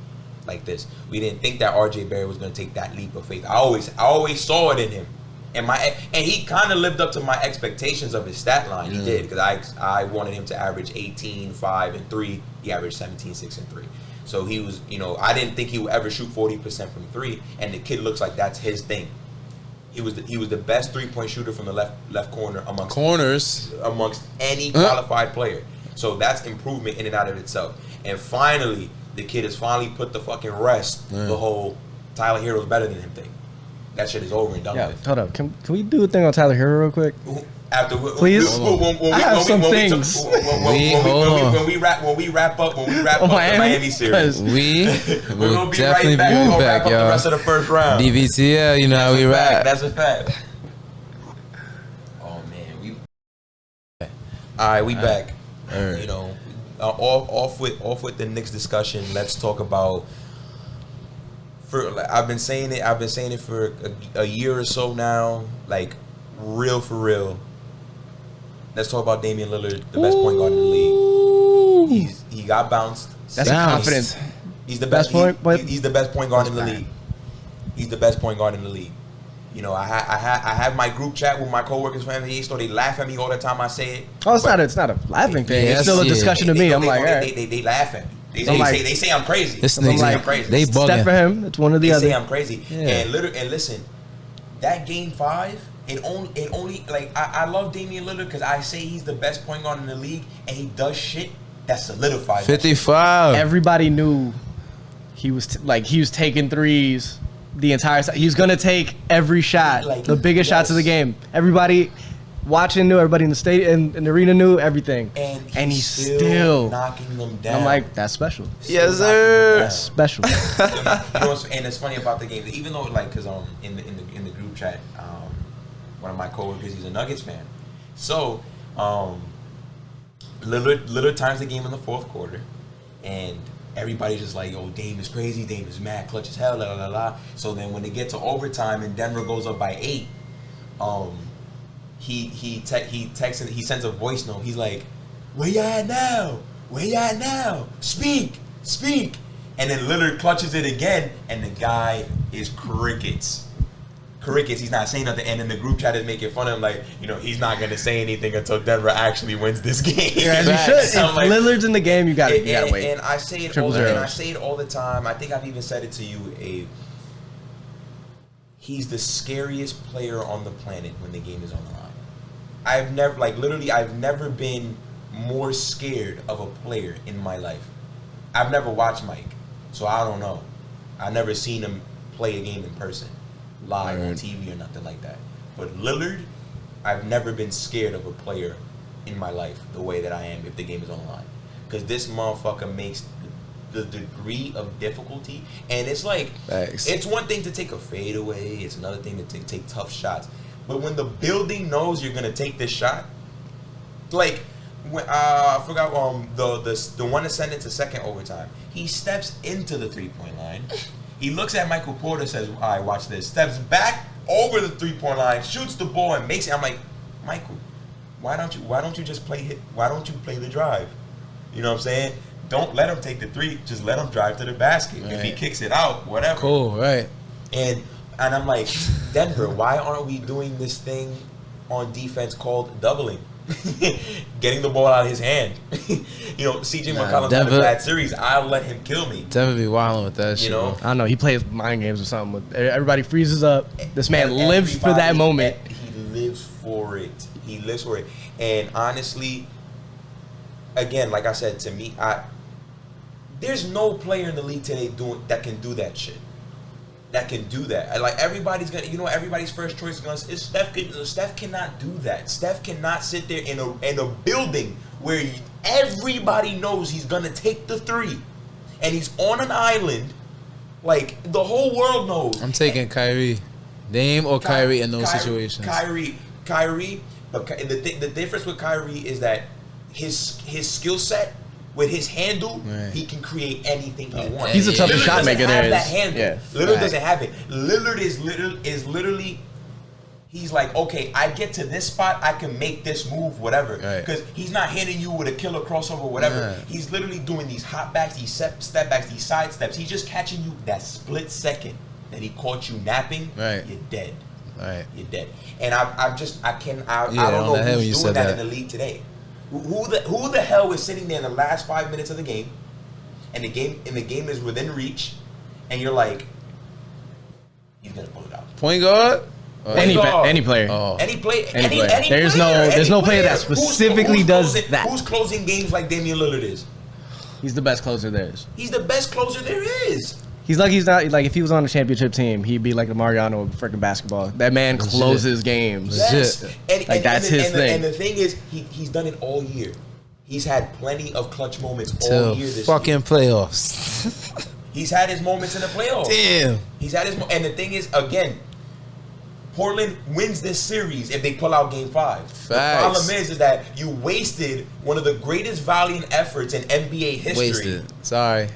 [SPEAKER 2] like this. We didn't think that RJ Barrett was going to take that leap of faith. I always saw it in him. And he kind of lived up to my expectations of his stat line. He did, because I wanted him to average 18, 5, and 3. He averaged 17, 6, and 3. So he was, you know, I didn't think he would ever shoot 40% from 3, and the kid looks like that's his thing. He was the best 3-point shooter from the left corner amongst any qualified player. So that's improvement in and out of itself. And finally, the kid has finally put the fucking rest the whole Tyler Hero's better than him thing. That shit is over and done with.
[SPEAKER 3] Hold up. Can we do a thing on Tyler Hero real quick?
[SPEAKER 2] After
[SPEAKER 3] please, I have some things.
[SPEAKER 2] When we wrap up the Miami series,
[SPEAKER 1] we
[SPEAKER 2] we're gonna be right back.
[SPEAKER 1] We'll
[SPEAKER 2] We're gonna wrap up the
[SPEAKER 1] y'all.
[SPEAKER 2] rest of the first round.
[SPEAKER 1] DVTL, you know how we rap.
[SPEAKER 2] That's a fact. Oh man, all right, we back. You know, off with the Knicks discussion. Let's talk about. I've been saying it for a year or so now. Like, real for real. Let's talk about Damian Lillard, the best point guard in the league. He got bounced.
[SPEAKER 3] That's confidence.
[SPEAKER 2] He's the best he's the best point guard in the league. He's the best point guard in the league. You know, I have my group chat with my coworkers from NBA store. They laugh at me all the time I say it.
[SPEAKER 3] Oh, it's not a laughing thing. It's still a discussion to me. I'm like, all right.
[SPEAKER 2] They laugh at me. They say I'm crazy.
[SPEAKER 1] This nigga,
[SPEAKER 2] I'm crazy.
[SPEAKER 1] They bugging.
[SPEAKER 3] Step for him. It's one or the other.
[SPEAKER 2] They say I'm crazy. Yeah. And listen, that game 5, it only like I love Damian Lillard because I say he's the best point guard in the league, and he does shit that solidifies
[SPEAKER 1] 55.
[SPEAKER 3] Everybody knew he was he was taking threes the entire time. He was gonna take every shot, the biggest shots of the game. Everybody watching knew, everybody in the stadium in the arena knew everything, and he's still
[SPEAKER 2] knocking them down.
[SPEAKER 3] I'm like, that's special.
[SPEAKER 1] Yes, sir.
[SPEAKER 3] That's special.
[SPEAKER 2] And it's funny about the game, even though because in the group chat, one of my coworkers, he's a Nuggets fan, so Lillard times the game in the fourth quarter, and everybody's just like, "Yo, Dame is crazy. Dame is mad, clutch as hell." La la la. So then when they get to overtime and Denver goes up by 8, he texts, he sends a voice note. He's like, "Where you at now? Where you at now? Speak." And then Lillard clutches it again, and the guy is crickets. He's not saying nothing, and then the group chat is making fun of him, like, you know, he's not gonna say anything until Denver actually wins this game.
[SPEAKER 3] Yeah, as you should.
[SPEAKER 2] So
[SPEAKER 3] if Lillard's in the game, you gotta wait.
[SPEAKER 2] And I say it all the time. I think I've even said it to you, Abe. He's the scariest player on the planet when the game is on the line. I've never been more scared of a player in my life. I've never watched Mike, so I don't know. I've never seen him play a game in person, live on TV or nothing like that. But Lillard, I've never been scared of a player in my life the way that I am if the game is on the line. Because this motherfucker makes the degree of difficulty, and it's like, it's one thing to take a fadeaway, it's another thing to take tough shots. But when the building knows you're gonna take this shot, like when I forgot the one that sent it to second overtime, he steps into the 3-point line. He looks at Michael Porter, says, "All right, watch this." Steps back over the 3-point line, shoots the ball, and makes it. I'm like, Michael, why don't you just play hit? Why don't you play the drive? You know what I'm saying? Don't let him take the 3. Just let him drive to the basket. Right. If he kicks it out, whatever.
[SPEAKER 1] Cool, right?
[SPEAKER 2] And I'm like, Denver, why aren't we doing this thing on defense called doubling? Getting the ball out of his hand. CJ McCollum's had a bad series. I'll let him kill me.
[SPEAKER 1] Denver be wilding with that shit.
[SPEAKER 3] I don't know. He plays mind games or something. Everybody freezes up. This man lives for that moment.
[SPEAKER 2] He lives for it. And honestly, again, like I said, to me, there's no player in the league today that can do that shit. That can do that. Like everybody's gonna, everybody's first choice is Steph. Steph cannot do that. Steph cannot sit there in a building where everybody knows he's gonna take the three, and he's on an island. Like the whole world knows.
[SPEAKER 1] I'm taking Kyrie, Dame or Kyrie in those situations.
[SPEAKER 2] Kyrie. But the difference with Kyrie is that his skill set. With his handle, he can create anything he wants.
[SPEAKER 3] He's a tough shot maker.
[SPEAKER 2] That handle. Yeah. Lillard doesn't have it. Lillard is literally. He's like, okay, I get to this spot, I can make this move, whatever. Because he's not hitting you with a killer crossover, whatever. Right. He's literally doing these hop backs, these step backs, these side steps. He's just catching you that split second that he caught you napping.
[SPEAKER 1] Right.
[SPEAKER 2] You're dead.
[SPEAKER 1] Right.
[SPEAKER 2] You're dead. And I don't know who's doing that in the league today. Who the hell is sitting there in the last 5 minutes of the game, and the game is within reach, and you're like, he's gonna pull it out.
[SPEAKER 1] Point guard?
[SPEAKER 3] Any player.
[SPEAKER 2] Oh. Any player.
[SPEAKER 3] There's no player that specifically does that.
[SPEAKER 2] Who's closing games like Damian Lillard is?
[SPEAKER 3] He's the best closer there is.
[SPEAKER 2] He's the best closer there is.
[SPEAKER 3] He's not like if he was on a championship team, he'd be like the Mariano of freaking basketball. That man closes games.
[SPEAKER 2] Yes.
[SPEAKER 3] That's his thing.
[SPEAKER 2] And the thing is, he's done it all year. He's had plenty of clutch moments all year this
[SPEAKER 1] fucking
[SPEAKER 2] year.
[SPEAKER 1] Playoffs.
[SPEAKER 2] He's had his moments in the playoffs.
[SPEAKER 1] Damn.
[SPEAKER 2] He's had his and the thing is, again, Portland wins this series if they pull out Game 5. Facts. The problem is that you wasted one of the greatest valiant efforts in NBA history.
[SPEAKER 1] Wasted. Sorry.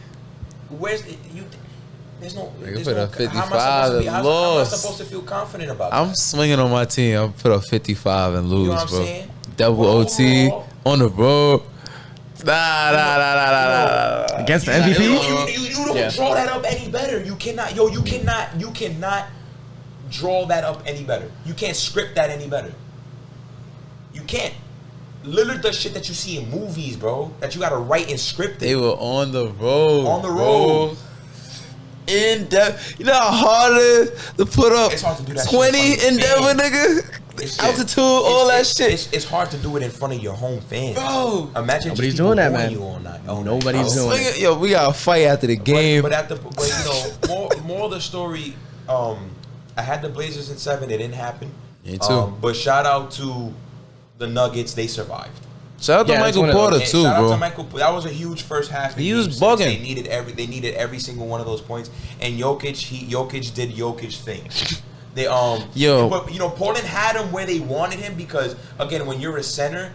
[SPEAKER 2] There's no.
[SPEAKER 1] Put up 55
[SPEAKER 2] and
[SPEAKER 1] lost.
[SPEAKER 2] How am I supposed to feel confident about that?
[SPEAKER 1] I'm swinging on my team. I'm put up 55 and lose,
[SPEAKER 2] you know what
[SPEAKER 1] bro.
[SPEAKER 2] I'm saying?
[SPEAKER 1] Double OT on the road. Nah.
[SPEAKER 3] Against the MVP?
[SPEAKER 2] You don't draw that up any better. You cannot. You cannot draw that up any better. You can't script that any better. You can't. Lillard does shit that you see in movies, bro. That you gotta write and script it.
[SPEAKER 1] They were on the road.
[SPEAKER 2] On the road.
[SPEAKER 1] In depth. You know how hard it is to put up 20 in Denver, nigga? Altitude, all that shit.
[SPEAKER 2] It's hard to do it in front of your home fans.
[SPEAKER 1] Bro.
[SPEAKER 2] Imagine
[SPEAKER 3] nobody's doing that, man. Nobody's doing it.
[SPEAKER 1] Yo, we got to fight after the game.
[SPEAKER 2] But more of the story, I had the Blazers in 7. It didn't happen.
[SPEAKER 1] Me too.
[SPEAKER 2] But shout out to the Nuggets. They survived.
[SPEAKER 1] Shout out to Michael Porter too,
[SPEAKER 2] shout
[SPEAKER 1] bro.
[SPEAKER 2] Out to Michael. That was a huge first half.
[SPEAKER 1] He was bugging.
[SPEAKER 2] They needed every single one of those points. And Jokic did Jokic things. They but Portland had him where they wanted him because again, when you're a center,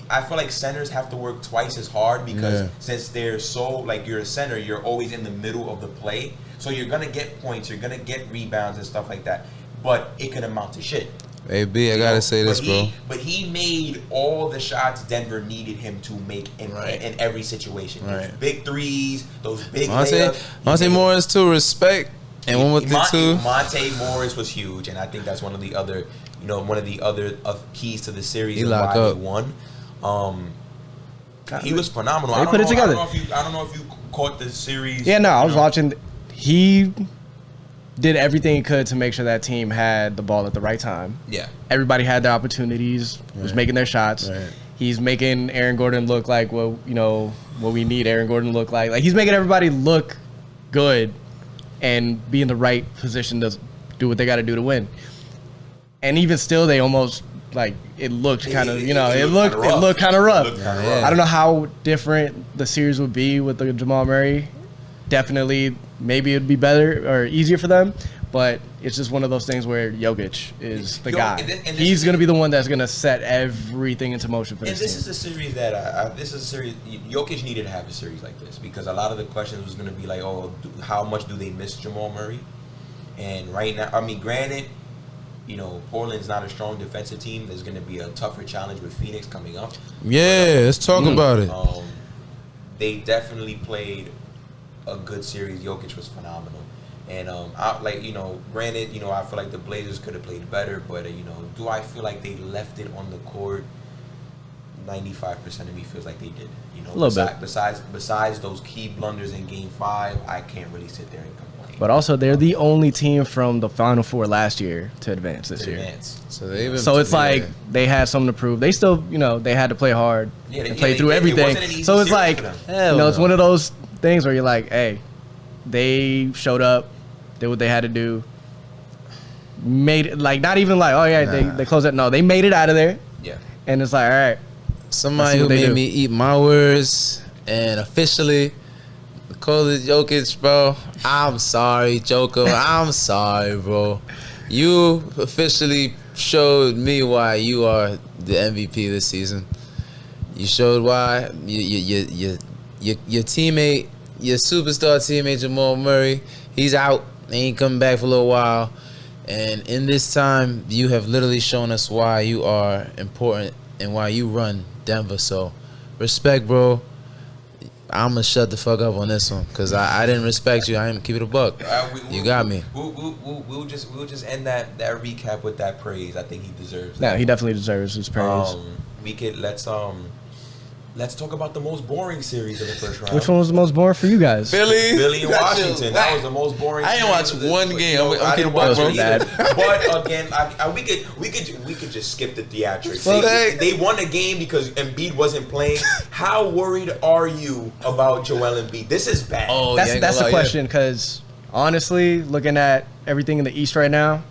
[SPEAKER 2] I feel like centers have to work twice as hard because since they're so you're a center, you're always in the middle of the play. So you're gonna get points, you're gonna get rebounds and stuff like that. But it can amount to shit.
[SPEAKER 1] Hey B, I gotta say this, bro.
[SPEAKER 2] But he made all the shots Denver needed him to make in every situation. Right. Those big threes, those big layups.
[SPEAKER 1] Monte Morris too, respect. And one with the two.
[SPEAKER 2] Monte Morris was huge, and I think that's one of the other keys to the series
[SPEAKER 1] he
[SPEAKER 2] and
[SPEAKER 1] why
[SPEAKER 2] they won. He was phenomenal.
[SPEAKER 3] They put it together.
[SPEAKER 2] I don't know if you caught the series.
[SPEAKER 3] Yeah, no, I was watching. He did everything he could to make sure that team had the ball at the right time.
[SPEAKER 2] Yeah.
[SPEAKER 3] Everybody had their opportunities, was making their shots. Right. He's making Aaron Gordon look like what we need Aaron Gordon to look like. Like he's making everybody look good and be in the right position to do what they got to do to win. And even still, they almost it looked kind of it looked kind of rough. I don't know how different the series would be with the Jamal Murray. Definitely, maybe it'd be better or easier for them, but it's just one of those things where Jokic is the guy. He's going to be the one that's going to set everything into motion for this team.
[SPEAKER 2] And this is a series that Jokic needed to have a series like this because a lot of the questions was going to be like, how much do they miss Jamal Murray? And right now, I mean, granted, Portland's not a strong defensive team. There's going to be a tougher challenge with Phoenix coming up.
[SPEAKER 1] Yeah, let's talk about it.
[SPEAKER 2] They definitely played a good series. Jokic was phenomenal. And granted, I feel like the Blazers could have played better, but do I feel like they left it on the court? 95% of me feels like they did.
[SPEAKER 3] A little bit.
[SPEAKER 2] Besides those key blunders in Game 5, I can't really sit there and complain.
[SPEAKER 3] But also, they're the only team from the Final Four last year to advance this year. So it's like they had something to prove. They still, they had to play hard and play through everything. So it's like, it's one of those things where you're like, hey, they showed up, did what they had to do, made it, like, not even like, oh yeah, they closed it. No, they made it out of there.
[SPEAKER 2] Yeah.
[SPEAKER 3] And it's like, all right.
[SPEAKER 1] Somebody who made me eat my words, and officially, Nikola Jokic, bro. I'm sorry, Joker. I'm sorry, bro. You officially showed me why you are the MVP this season. You showed why your teammate, your superstar teammate Jamal Murray, he's out. He ain't coming back for a little while. And in this time, you have literally shown us why you are important and why you run Denver. So, respect, bro. I'm going to shut the fuck up on this one because I didn't respect you. I didn't keep it a buck. You got me.
[SPEAKER 2] We'll just end that recap with that praise. I think he deserves
[SPEAKER 3] that.
[SPEAKER 2] No,
[SPEAKER 3] he definitely deserves his praise.
[SPEAKER 2] Let's talk about the most boring series of the first round.
[SPEAKER 3] Which one was the most boring for you guys?
[SPEAKER 2] Philly and Washington. That was the most boring.
[SPEAKER 1] I didn't watch one game.
[SPEAKER 2] I didn't watch
[SPEAKER 3] it either.
[SPEAKER 2] But again, we could just skip the theatrics.
[SPEAKER 3] Well,
[SPEAKER 2] they won the game because Embiid wasn't playing. How worried are you about Joel Embiid? This is bad.
[SPEAKER 1] Oh,
[SPEAKER 3] that's the question. Because honestly, looking at everything in the East right now,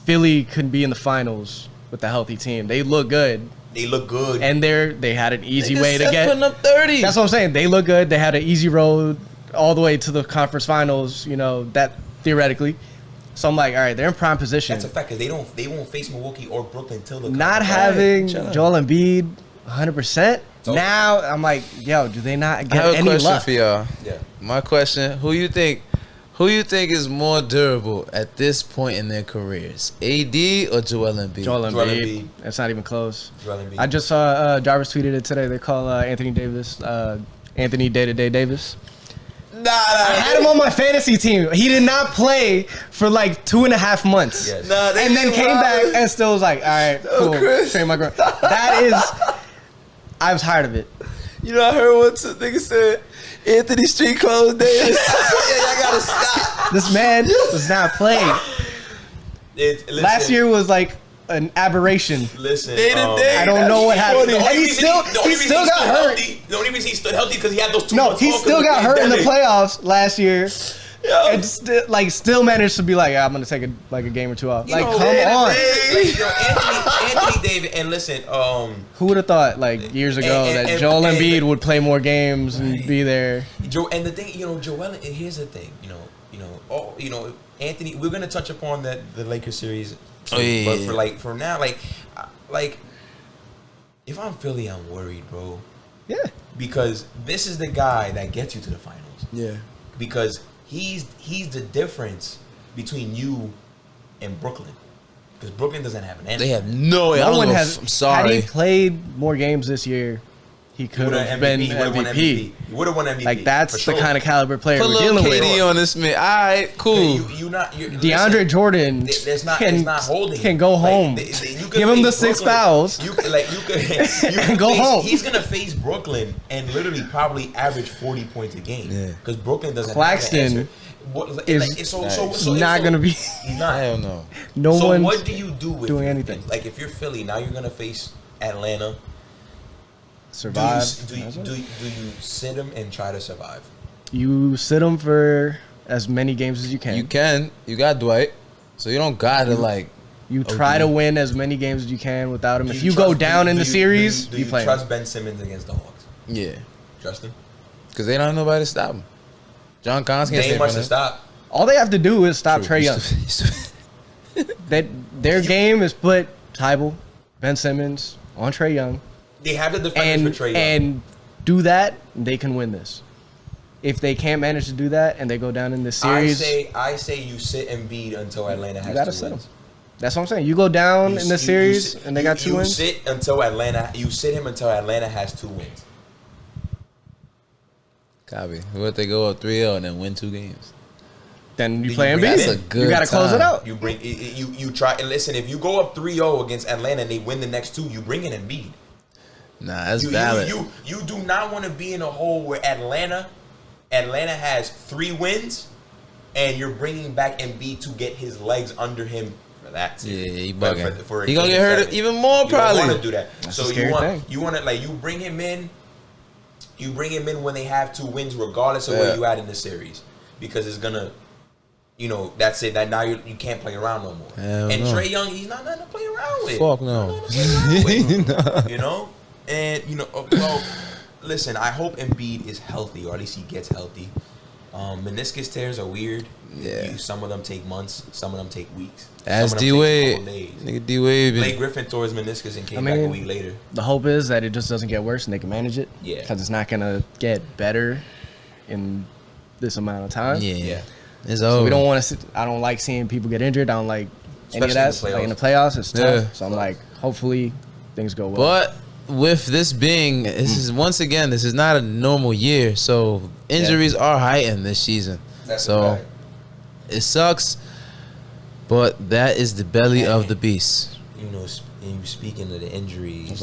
[SPEAKER 3] Philly could be in the finals with a healthy team. They look good.
[SPEAKER 2] They look good.
[SPEAKER 3] And they had an easy way to get.
[SPEAKER 1] Putting up 30.
[SPEAKER 3] That's what I'm saying. They look good. They had an easy road all the way to the conference finals, that theoretically. So I'm like, all right, they're in prime position.
[SPEAKER 2] That's a fact because they won't face Milwaukee or Brooklyn until the
[SPEAKER 3] not having Joel Embiid 100%. Now I'm like, yo, do they not get any luck?
[SPEAKER 1] I have a question for y'all.
[SPEAKER 2] Yeah.
[SPEAKER 1] My question, who you think is more durable at this point in their careers? AD or Joel Embiid?
[SPEAKER 3] Joel Embiid. That's not even close.
[SPEAKER 2] Joel Embiid.
[SPEAKER 3] I just saw Jarvis tweeted it today. They call Anthony Davis Anthony Day-to-Day Davis. I had him on my fantasy team. He did not play for like 2.5 months.
[SPEAKER 2] Yes.
[SPEAKER 3] And then came back and still was like, all right, cool. Trade my girl. I was tired of it.
[SPEAKER 1] I heard what some nigga said. Anthony Street Clothes Davis. I gotta stop.
[SPEAKER 3] This man does not play. Last year was like an aberration.
[SPEAKER 2] Listen,
[SPEAKER 3] I don't know what happened. He still got hurt.
[SPEAKER 2] The only reason he stood healthy because he had those 2
[SPEAKER 3] No,
[SPEAKER 2] months
[SPEAKER 3] he
[SPEAKER 2] off
[SPEAKER 3] still got hurt in the
[SPEAKER 2] pandemic.
[SPEAKER 3] playoffs last year. And still managed to be like, I'm gonna take a game or two off. Like, come on.
[SPEAKER 2] Anthony Davis, and listen,
[SPEAKER 3] who would have thought like years ago that Joel Embiid would play more games and be there?
[SPEAKER 2] And the thing, Joel. And here's the thing, Anthony. We're gonna touch upon the Lakers series.
[SPEAKER 1] Oh yeah.
[SPEAKER 2] But for now, if I'm Philly, I'm worried, bro.
[SPEAKER 3] Yeah.
[SPEAKER 2] Because this is the guy that gets you to the finals.
[SPEAKER 1] Yeah.
[SPEAKER 2] Because he's the difference between you and Brooklyn. Because Brooklyn doesn't have an answer.
[SPEAKER 1] They have no
[SPEAKER 3] one has.
[SPEAKER 1] I'm sorry.
[SPEAKER 3] Had he played more games this year, he could have been MVP.
[SPEAKER 2] He would have won MVP.
[SPEAKER 3] Like, that's the kind of caliber player
[SPEAKER 1] Put
[SPEAKER 3] we're
[SPEAKER 1] little
[SPEAKER 3] dealing with.
[SPEAKER 1] KD on this man. All right, cool.
[SPEAKER 3] DeAndre Jordan can go home. Give him the 6 fouls.
[SPEAKER 2] You can
[SPEAKER 3] go home.
[SPEAKER 2] He's gonna face Brooklyn and literally probably average 40 points a game. Yeah. Because Brooklyn doesn't
[SPEAKER 3] Claxton
[SPEAKER 2] have an answer.
[SPEAKER 3] Not gonna be.
[SPEAKER 2] He's not.
[SPEAKER 1] Hell no.
[SPEAKER 2] So
[SPEAKER 3] one's
[SPEAKER 2] what do you do with
[SPEAKER 3] doing anything?
[SPEAKER 2] Like, if you're Philly, now you're gonna face Atlanta.
[SPEAKER 3] Survive.
[SPEAKER 2] Do you sit him and try to survive?
[SPEAKER 3] You sit him for as many games as you can.
[SPEAKER 1] You can. You got Dwight. So you don't got to
[SPEAKER 3] You try to win as many games as you can without him. If you go down in the series,
[SPEAKER 2] do you
[SPEAKER 3] play
[SPEAKER 2] trust
[SPEAKER 3] him.
[SPEAKER 2] Ben Simmons against the Hawks?
[SPEAKER 1] Yeah.
[SPEAKER 2] Trust him?
[SPEAKER 1] Because they don't have nobody to stop him. John Collins can't
[SPEAKER 2] They
[SPEAKER 1] stay
[SPEAKER 2] ain't much
[SPEAKER 1] from
[SPEAKER 2] to
[SPEAKER 1] him.
[SPEAKER 2] stop.
[SPEAKER 3] All they have to do is stop Trae Young. Their game is put Tybal, Ben Simmons on Trae Young.
[SPEAKER 2] They have the defenders for Trae Young.
[SPEAKER 3] And do that, they can win this. If they can't manage to do that and they go down in this series,
[SPEAKER 2] I say you sit Embiid until Atlanta has 2 wins.
[SPEAKER 3] That's what I'm saying. You go down in the series and they got 2 wins.
[SPEAKER 2] You sit him until Atlanta has 2 wins.
[SPEAKER 1] Copy. What if they go up 3-0 and then win 2 games?
[SPEAKER 3] then you
[SPEAKER 2] Then
[SPEAKER 3] play
[SPEAKER 2] you
[SPEAKER 3] Embiid.
[SPEAKER 2] bring
[SPEAKER 1] That's a good
[SPEAKER 3] You got to close it
[SPEAKER 1] time.
[SPEAKER 3] out.
[SPEAKER 2] You bring you try and listen. If you go up 3-0 against Atlanta and they win the next 2, you bring in Embiid.
[SPEAKER 1] Nah, that's
[SPEAKER 2] You
[SPEAKER 1] valid.
[SPEAKER 2] you do not want to be in a hole where Atlanta has 3 wins, and you're bringing back Embiid to get his legs under him for that series.
[SPEAKER 1] Yeah, he
[SPEAKER 2] But
[SPEAKER 1] bugging.
[SPEAKER 2] for a
[SPEAKER 1] He gonna
[SPEAKER 2] game
[SPEAKER 1] get hurt
[SPEAKER 2] 7.
[SPEAKER 1] even more
[SPEAKER 2] You
[SPEAKER 1] probably.
[SPEAKER 2] don't want to do that.
[SPEAKER 3] That's
[SPEAKER 2] So
[SPEAKER 3] a scary thing.
[SPEAKER 2] you want to like you bring him in. You bring him in when they have 2 wins, regardless of
[SPEAKER 1] Yeah.
[SPEAKER 2] where you at in the series, because it's gonna, that's it. That now you can't play around no more.
[SPEAKER 1] Hell
[SPEAKER 2] And
[SPEAKER 1] no.
[SPEAKER 2] Trae Young, he's not nothing to play around with.
[SPEAKER 1] Fuck no.
[SPEAKER 2] You know, and well, listen. I hope Embiid is healthy, or at least he gets healthy. Meniscus tears are weird.
[SPEAKER 1] Yeah.
[SPEAKER 2] Some of them take months. Some of them take weeks.
[SPEAKER 1] As
[SPEAKER 2] some of them
[SPEAKER 1] D
[SPEAKER 2] take a
[SPEAKER 1] Wade,
[SPEAKER 2] couple days.
[SPEAKER 1] nigga D Wade.
[SPEAKER 2] Blake Griffin tore his meniscus and came back a week later.
[SPEAKER 3] The hope is that it just doesn't get worse and they can manage it.
[SPEAKER 2] Yeah.
[SPEAKER 3] Because it's not going to get better in this amount of time.
[SPEAKER 1] Yeah, it's
[SPEAKER 3] So
[SPEAKER 1] over.
[SPEAKER 3] we don't want to. I don't like seeing people get injured. I don't like any of
[SPEAKER 2] Especially
[SPEAKER 3] that.
[SPEAKER 2] in the
[SPEAKER 3] Like in the playoffs, it's tough.
[SPEAKER 1] Yeah.
[SPEAKER 3] So I'm like, hopefully things go well.
[SPEAKER 1] But with this being, this is once again, this is not a normal year, so injuries are heightened this season.
[SPEAKER 2] That's a
[SPEAKER 1] so
[SPEAKER 2] fact.
[SPEAKER 1] it sucks, but that is the belly of the beast.
[SPEAKER 2] Speaking of the injuries,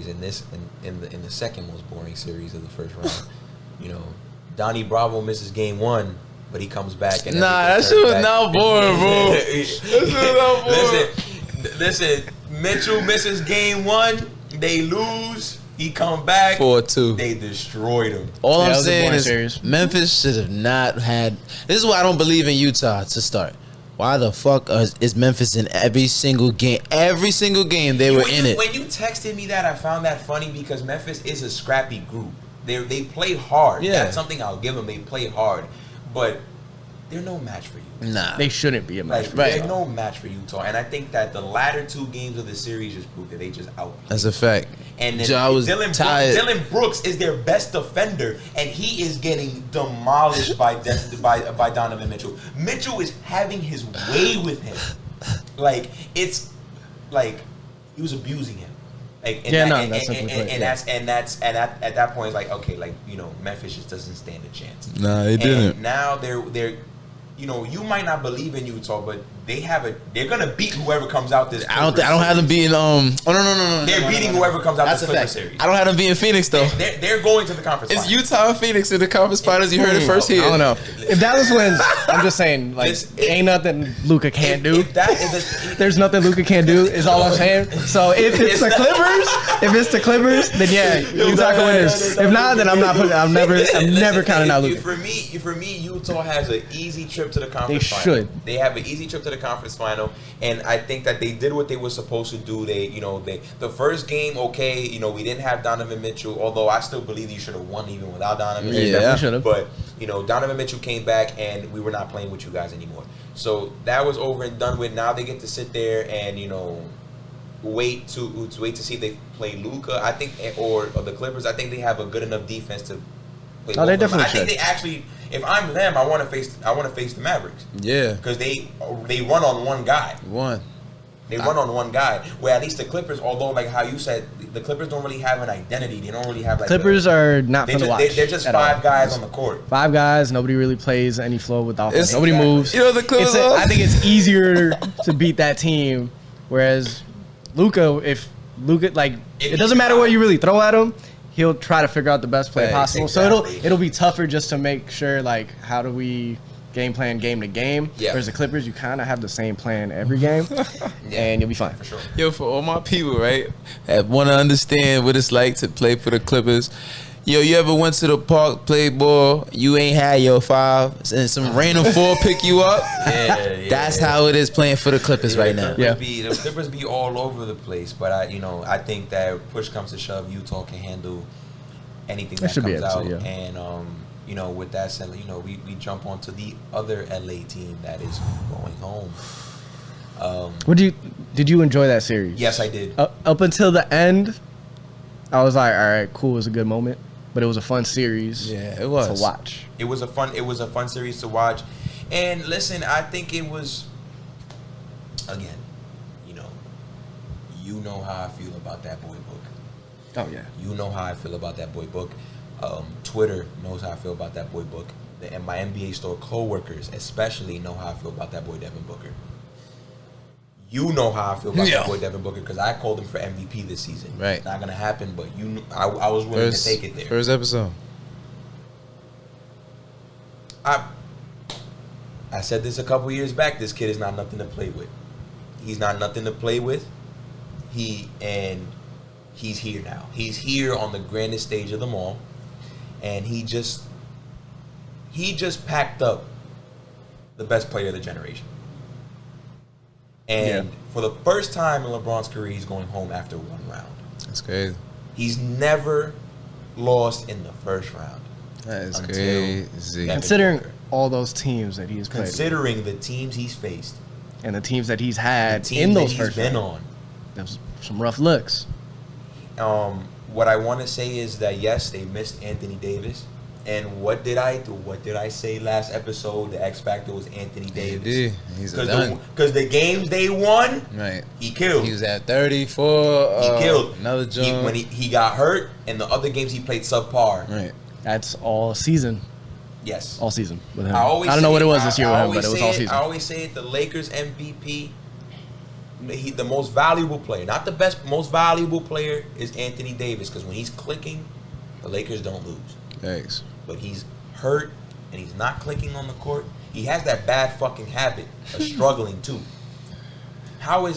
[SPEAKER 2] and this in the second most boring series of the first round, Donnie Bravo misses game 1, but he comes back and
[SPEAKER 1] Nah, that
[SPEAKER 2] everything
[SPEAKER 1] shit was
[SPEAKER 2] turns
[SPEAKER 1] not
[SPEAKER 2] back.
[SPEAKER 1] boring, bro. That shit was not boring.
[SPEAKER 2] Listen, Mitchell misses game 1, they lose, he come back,
[SPEAKER 1] 4-2.
[SPEAKER 2] they destroyed him.
[SPEAKER 1] All
[SPEAKER 3] Yeah,
[SPEAKER 1] I'm
[SPEAKER 3] that was a
[SPEAKER 1] saying
[SPEAKER 3] boring
[SPEAKER 1] is
[SPEAKER 3] series.
[SPEAKER 1] Memphis should have not had. This is why I don't believe in Utah to start. Why the fuck is Memphis in every single game? Every single game they were in it.
[SPEAKER 2] When you texted me that, I found that funny because Memphis is a scrappy group. They play hard.
[SPEAKER 1] Yeah.
[SPEAKER 2] That's something I'll give them. They play hard, but they're no match for you.
[SPEAKER 1] Nah,
[SPEAKER 3] they shouldn't be a match.
[SPEAKER 2] Like,
[SPEAKER 3] for
[SPEAKER 1] Right.
[SPEAKER 2] they're
[SPEAKER 3] Utah.
[SPEAKER 2] no match for Utah. And I think that the latter 2 games of the series just proved that they just outplayed.
[SPEAKER 1] that's a fact.
[SPEAKER 2] And then
[SPEAKER 1] I was tired.
[SPEAKER 2] Dylan Brooks is their best defender, and he is getting demolished by Donovan Mitchell. Mitchell is having his way with him. Like, it's like he was abusing him. Like,
[SPEAKER 3] that's simply put,
[SPEAKER 2] and at that point it's like, okay, like, Memphis just doesn't stand a chance.
[SPEAKER 1] Nah, they
[SPEAKER 2] And
[SPEAKER 1] didn't.
[SPEAKER 2] now they're you might not believe in Utah, but they're gonna beat whoever comes out this.
[SPEAKER 1] I don't have them beating. Oh no.
[SPEAKER 2] They're beating whoever comes out
[SPEAKER 1] That's
[SPEAKER 2] this
[SPEAKER 1] a
[SPEAKER 2] Clipper
[SPEAKER 1] fact.
[SPEAKER 2] series.
[SPEAKER 1] I don't have them beating Phoenix though.
[SPEAKER 2] They're going to the conference.
[SPEAKER 1] It's
[SPEAKER 2] finals.
[SPEAKER 1] Utah and Phoenix in the conference finals. You heard it first here.
[SPEAKER 3] I don't know. If Dallas wins, I'm just saying, like,
[SPEAKER 2] This-
[SPEAKER 3] ain't nothing Luka can't do.
[SPEAKER 2] If that is
[SPEAKER 3] There's nothing Luka can't do. Is all I'm saying. So if it's the Clippers, then yeah, Utah can win this. If not, then I'm not putting. I'm never counting out Luka.
[SPEAKER 2] For me, Utah has an easy trip to the conference final.
[SPEAKER 3] should.
[SPEAKER 2] They have an easy trip to the conference final, and I think that they did what they were supposed to do. They the first game, okay, we didn't have Donovan Mitchell, although I still believe you should have won even without Donovan
[SPEAKER 1] Yeah.
[SPEAKER 2] Mitchell.
[SPEAKER 3] Definitely should have.
[SPEAKER 2] But Donovan Mitchell came back, and we were not playing with you guys anymore. So that was over and done with. Now they get to sit there and wait to see if they play Luka. I think, or the Clippers. I think they have a good enough defense to play.
[SPEAKER 3] Oh, they
[SPEAKER 2] both of them.
[SPEAKER 3] definitely
[SPEAKER 2] I think
[SPEAKER 3] should.
[SPEAKER 2] they actually. If I'm them, I want to face the Mavericks
[SPEAKER 1] Yeah,
[SPEAKER 2] because they run on one guy.
[SPEAKER 1] one.
[SPEAKER 2] They run on one guy. Where at least the Clippers, although like how you said, the Clippers don't really have an identity. They don't really have like
[SPEAKER 3] Clippers are not fun to watch.
[SPEAKER 2] They're just
[SPEAKER 3] at
[SPEAKER 2] 5
[SPEAKER 3] all.
[SPEAKER 2] guys on the court.
[SPEAKER 3] 5 guys. Nobody really plays any flow with offense.
[SPEAKER 1] It's-
[SPEAKER 3] Nobody
[SPEAKER 2] Exactly.
[SPEAKER 3] moves.
[SPEAKER 1] You know the Clippers.
[SPEAKER 3] I think it's easier to beat that team. Whereas Luka, if Luka, like,
[SPEAKER 2] If
[SPEAKER 3] it doesn't
[SPEAKER 2] he's
[SPEAKER 3] matter
[SPEAKER 2] not-
[SPEAKER 3] what you really throw at him, he'll try to figure out the best play
[SPEAKER 1] Right,
[SPEAKER 3] possible.
[SPEAKER 2] exactly.
[SPEAKER 3] So it'll be tougher just to make sure, like, how do we game plan game to game?
[SPEAKER 2] Yeah.
[SPEAKER 3] Whereas the Clippers, you kind of have the same plan every game, and you'll be fine.
[SPEAKER 2] For sure.
[SPEAKER 1] Yo, for all my people, right, that want to understand what it's like to play for the Clippers. Yo, you ever went to the park, played ball, you ain't had your 5, and some random 4 pick you up?
[SPEAKER 2] Yeah,
[SPEAKER 1] That's how it is playing for the Clippers right now.
[SPEAKER 3] Yeah.
[SPEAKER 2] The Clippers be all over the place, but I think that push comes to shove, Utah can handle anything that
[SPEAKER 3] should be
[SPEAKER 2] comes
[SPEAKER 3] able
[SPEAKER 2] out.
[SPEAKER 3] to, yeah.
[SPEAKER 2] And with that said, we jump onto the other LA team that is going home.
[SPEAKER 3] Did you enjoy that series?
[SPEAKER 2] Yes, I did.
[SPEAKER 3] Up until the end, I was like, all right, cool, it was a good moment, but it was a fun series.
[SPEAKER 1] Yeah, it was.
[SPEAKER 3] to watch.
[SPEAKER 2] It was a fun series to watch. And listen, I think it was, again, you know how I feel about that boy book.
[SPEAKER 3] Oh yeah.
[SPEAKER 2] You know how I feel about that boy book. Twitter knows how I feel about that boy book. and my NBA store coworkers especially know how I feel about that boy Devin Booker. You know how I feel about that boy Devin Booker because I called him for MVP this season.
[SPEAKER 1] Right.
[SPEAKER 2] It's not gonna happen, but I was willing to take it there.
[SPEAKER 1] First episode.
[SPEAKER 2] I said this a couple years back. This kid is not nothing to play with. He's not nothing to play with. He's here now. He's here on the grandest stage of them all, and he just packed up the best player of the generation. And for the first time in LeBron's career, he's going home after one round.
[SPEAKER 1] That's crazy.
[SPEAKER 2] He's never lost in the first round.
[SPEAKER 1] That is crazy.
[SPEAKER 3] Considering all those teams that he's played with.
[SPEAKER 2] Considering the teams he's faced.
[SPEAKER 3] And the teams that he's had
[SPEAKER 2] the teams
[SPEAKER 3] in those
[SPEAKER 2] that
[SPEAKER 3] first
[SPEAKER 2] he's been
[SPEAKER 3] rounds.
[SPEAKER 2] on.
[SPEAKER 3] There's some rough looks.
[SPEAKER 2] What I want to say is that, yes, they missed Anthony Davis. And what did I do? What did I say last episode? The X Factor was Anthony Davis.
[SPEAKER 1] He's done.
[SPEAKER 2] Because the games they won,
[SPEAKER 1] right,
[SPEAKER 2] he killed.
[SPEAKER 1] He was at 34.
[SPEAKER 2] He killed.
[SPEAKER 1] Another job.
[SPEAKER 2] When he got hurt, and the other games he played subpar.
[SPEAKER 1] Right.
[SPEAKER 3] That's all season.
[SPEAKER 2] Yes.
[SPEAKER 3] All season with him.
[SPEAKER 2] I
[SPEAKER 3] don't know what it was this year with him, but it was all season.
[SPEAKER 2] I always say it, the Lakers MVP, the most valuable player, not the best, most valuable player is Anthony Davis, because when he's clicking, the Lakers don't lose.
[SPEAKER 1] Thanks.
[SPEAKER 2] But he's hurt, and he's not clicking on the court. He has that bad fucking habit of struggling, too.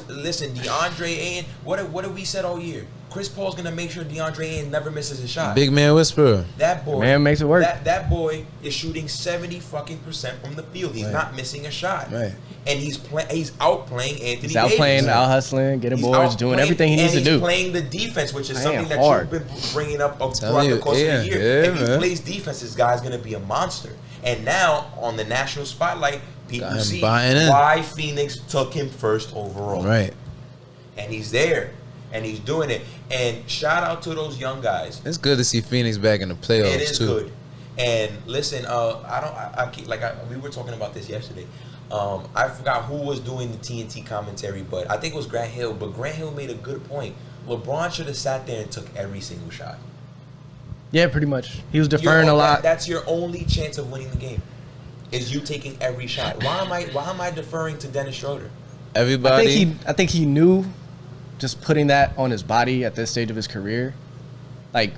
[SPEAKER 2] Listen, DeAndre Ayton, what have we said all year? Chris Paul's going to make sure DeAndre Ayton never misses a shot.
[SPEAKER 1] Big man whisperer.
[SPEAKER 2] That boy.
[SPEAKER 3] Man makes it work.
[SPEAKER 2] That boy is shooting 70% from the field. He's not missing a shot.
[SPEAKER 1] Right.
[SPEAKER 2] And he's outplaying Anthony
[SPEAKER 3] He's
[SPEAKER 2] Davis.
[SPEAKER 3] outplaying, out-hustling, getting boards, doing everything he needs to do.
[SPEAKER 2] He's playing the defense, which is something that
[SPEAKER 3] hard.
[SPEAKER 2] you've been bringing up throughout the course of the year. If he plays defense, this guy's going to be a monster. And now, on the national spotlight, people see why Phoenix took him first overall.
[SPEAKER 1] Right.
[SPEAKER 2] And he's there. And he's doing it. And shout out to those young guys.
[SPEAKER 1] It's good to see Phoenix back in the playoffs,
[SPEAKER 2] It is
[SPEAKER 1] too.
[SPEAKER 2] good. And listen, we were talking about this yesterday. I forgot who was doing the TNT commentary, but I think it was Grant Hill. But Grant Hill made a good point. LeBron should have sat there and took every single shot.
[SPEAKER 3] Yeah, pretty much. He was deferring a lot.
[SPEAKER 2] That's your only chance of winning the game, is you taking every shot. Why am I deferring to Dennis Schroeder?
[SPEAKER 1] Everybody.
[SPEAKER 3] I think he knew, just putting that on his body at this stage of his career, like,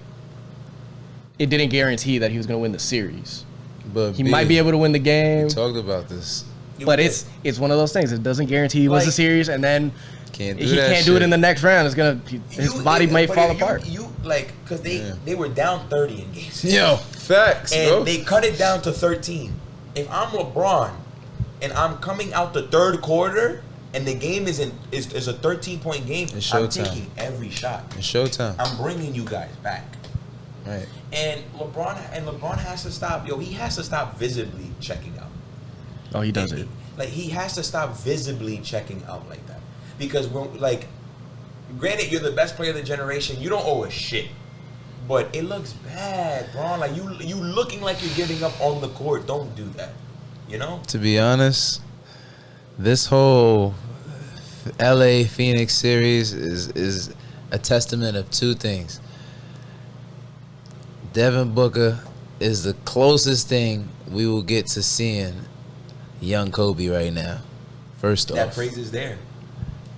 [SPEAKER 3] it didn't guarantee that he was going to win the series.
[SPEAKER 1] But
[SPEAKER 3] he might be able to win the game.
[SPEAKER 1] We talked about this.
[SPEAKER 3] But it's one of those things. It doesn't guarantee he wins the series, and then he can't do it in the next round. It's his body might fall apart.
[SPEAKER 2] Because they were down 30 in games.
[SPEAKER 1] Yo, facts,
[SPEAKER 2] and
[SPEAKER 1] bro.
[SPEAKER 2] they cut it down to 13. If I'm LeBron and I'm coming out the third quarter and the game is a 13-point game, I'm taking every shot.
[SPEAKER 1] It's showtime.
[SPEAKER 2] I'm bringing you guys back.
[SPEAKER 1] Right.
[SPEAKER 2] And LeBron has to stop. He has to stop visibly checking out.
[SPEAKER 3] Oh, he does it.
[SPEAKER 2] Like, he has to stop visibly checking out like that. Because granted, you're the best player of the generation. You don't owe a shit. But it looks bad, bro. Like, you looking like you're giving up on the court. Don't do that. You know?
[SPEAKER 1] To be honest, this whole LA Phoenix series is a testament of two things. Devin Booker is the closest thing we will get to seeing young Kobe right now. First off,
[SPEAKER 2] that praise is there.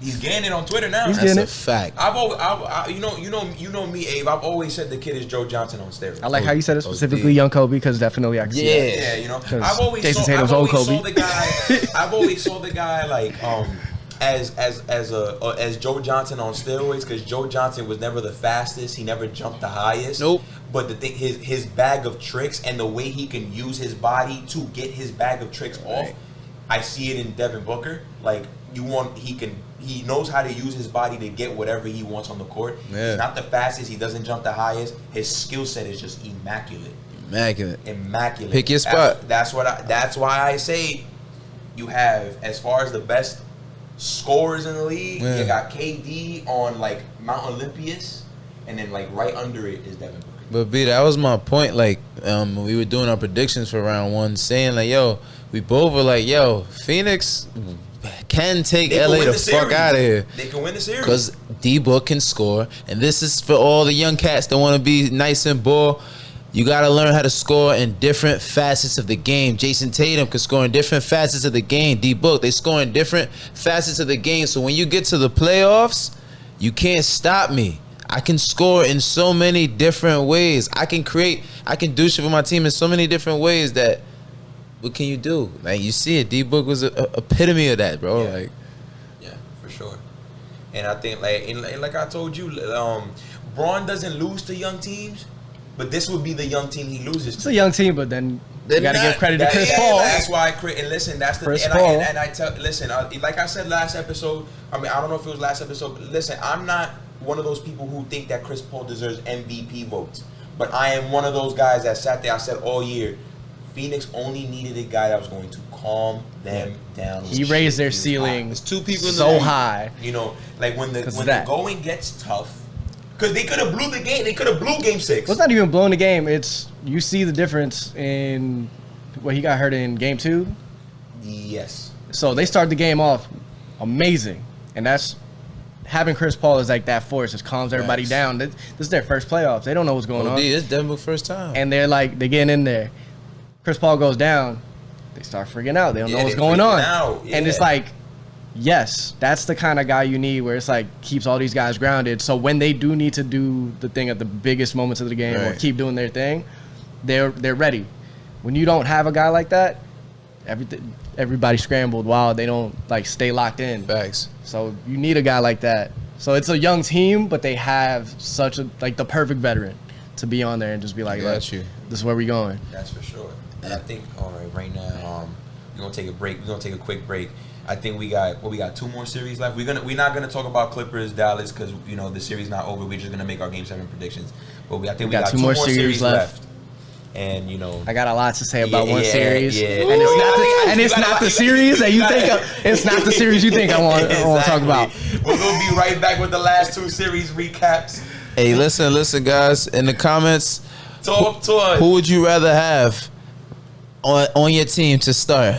[SPEAKER 2] He's getting it on Twitter now.
[SPEAKER 1] That's a fact.
[SPEAKER 2] You know me, Abe. I've always said the kid is Joe Johnson on steroids.
[SPEAKER 3] I like how you said it specifically, young Kobe, because definitely I can see that.
[SPEAKER 2] Yeah, you know.
[SPEAKER 3] I've always saw
[SPEAKER 2] the guy like as Joe Johnson on steroids, because Joe Johnson was never the fastest. He never jumped the highest.
[SPEAKER 1] Nope.
[SPEAKER 2] But the thing, his bag of tricks and the way he can use his body to get his bag of tricks off, I see it in Devin Booker. Like, he knows how to use his body to get whatever he wants on the court.
[SPEAKER 1] Yeah.
[SPEAKER 2] He's not the fastest. He doesn't jump the highest. His skill set is just immaculate. Immaculate.
[SPEAKER 1] Pick your spot.
[SPEAKER 2] That's why I say you have, as far as the best scorers in the league, you got KD on like Mount Olympus, and then like right under it is Devin Booker.
[SPEAKER 1] But B, that was my point. Like, we were doing our predictions for round one, saying like, yo, we both were like, yo, Phoenix can take LA the fuck out of here.
[SPEAKER 2] They can win the series
[SPEAKER 1] because D-Book can score, and this is for all the young cats that want to be nice and ball. You got to learn how to score in different facets of the game. Jason Tatum can score in different facets of the game. D-Book, they score in different facets of the game. So when you get to the playoffs, you can't stop me. I can score in so many different ways. I can do shit for my team in so many different ways that what can you do? Like, you see it. D-Book was a epitome of that, bro.
[SPEAKER 2] Yeah.
[SPEAKER 1] Like,
[SPEAKER 2] yeah, for sure. And I think, like I told you, Braun doesn't lose to young teams, but this would be the young team he loses to.
[SPEAKER 3] It's a young team, but then you got to give credit to Chris
[SPEAKER 2] yeah,
[SPEAKER 3] Paul.
[SPEAKER 2] That's why, and listen, that's the
[SPEAKER 3] Chris
[SPEAKER 2] and
[SPEAKER 3] Paul.
[SPEAKER 2] I tell, listen, like I said last episode, I mean, I don't know if it was last episode, but listen, I'm not one of those people who think that Chris Paul deserves MVP votes, but I am one of those guys that sat there, I said all year, Phoenix only needed a guy that was going to calm them down.
[SPEAKER 3] He raised their ceiling.
[SPEAKER 1] there's two people in the
[SPEAKER 3] so
[SPEAKER 1] league.
[SPEAKER 3] high.
[SPEAKER 2] You know, like when the going gets tough, because they could have blew the game. They could have blew Game 6.
[SPEAKER 3] Well, it's not even blowing the game. It's you see the difference in he got hurt in Game 2.
[SPEAKER 2] Yes.
[SPEAKER 3] So they start the game off amazing, and that's having Chris Paul is like that force. Just calms everybody
[SPEAKER 1] Facts.
[SPEAKER 3] down. This is their first playoffs. They don't know what's going on,
[SPEAKER 1] It's Denver's first time.
[SPEAKER 3] and they're getting in there. Chris Paul goes down, they start freaking out. They don't know what's
[SPEAKER 2] they
[SPEAKER 3] going
[SPEAKER 2] freaking
[SPEAKER 3] on,
[SPEAKER 2] out.
[SPEAKER 3] and it's
[SPEAKER 2] Yeah.
[SPEAKER 3] like, yes, that's the kind of guy you need, where it's like keeps all these guys grounded. So when they do need to do the thing at the biggest moments of the game or
[SPEAKER 1] Right.
[SPEAKER 3] keep doing their thing, they're ready. When you don't have a guy like that, everybody scrambled while they don't stay locked in.
[SPEAKER 1] Facts.
[SPEAKER 3] So you need a guy like that. So it's a young team, but they have such a the perfect veteran to be on there and just be like,
[SPEAKER 1] Got you.
[SPEAKER 3] this is where we going.
[SPEAKER 2] That's for sure. And I think, all right now, we're gonna take a break. We're gonna take a quick break. I think we got 2 more series left. We're not gonna talk about Clippers, Dallas, because the series not over. We're just gonna make our Game 7 predictions. But I think we got 2 more series left. And
[SPEAKER 3] I got a lot to say about one
[SPEAKER 2] yeah,
[SPEAKER 3] series,
[SPEAKER 2] yeah.
[SPEAKER 3] and it's not the series that you think. It's not the series you think I want to talk about.
[SPEAKER 2] We're gonna be right back with the last 2 series recaps.
[SPEAKER 1] Hey, listen, guys. In the comments,
[SPEAKER 2] Talk to us.
[SPEAKER 1] who would you rather have on your team to start?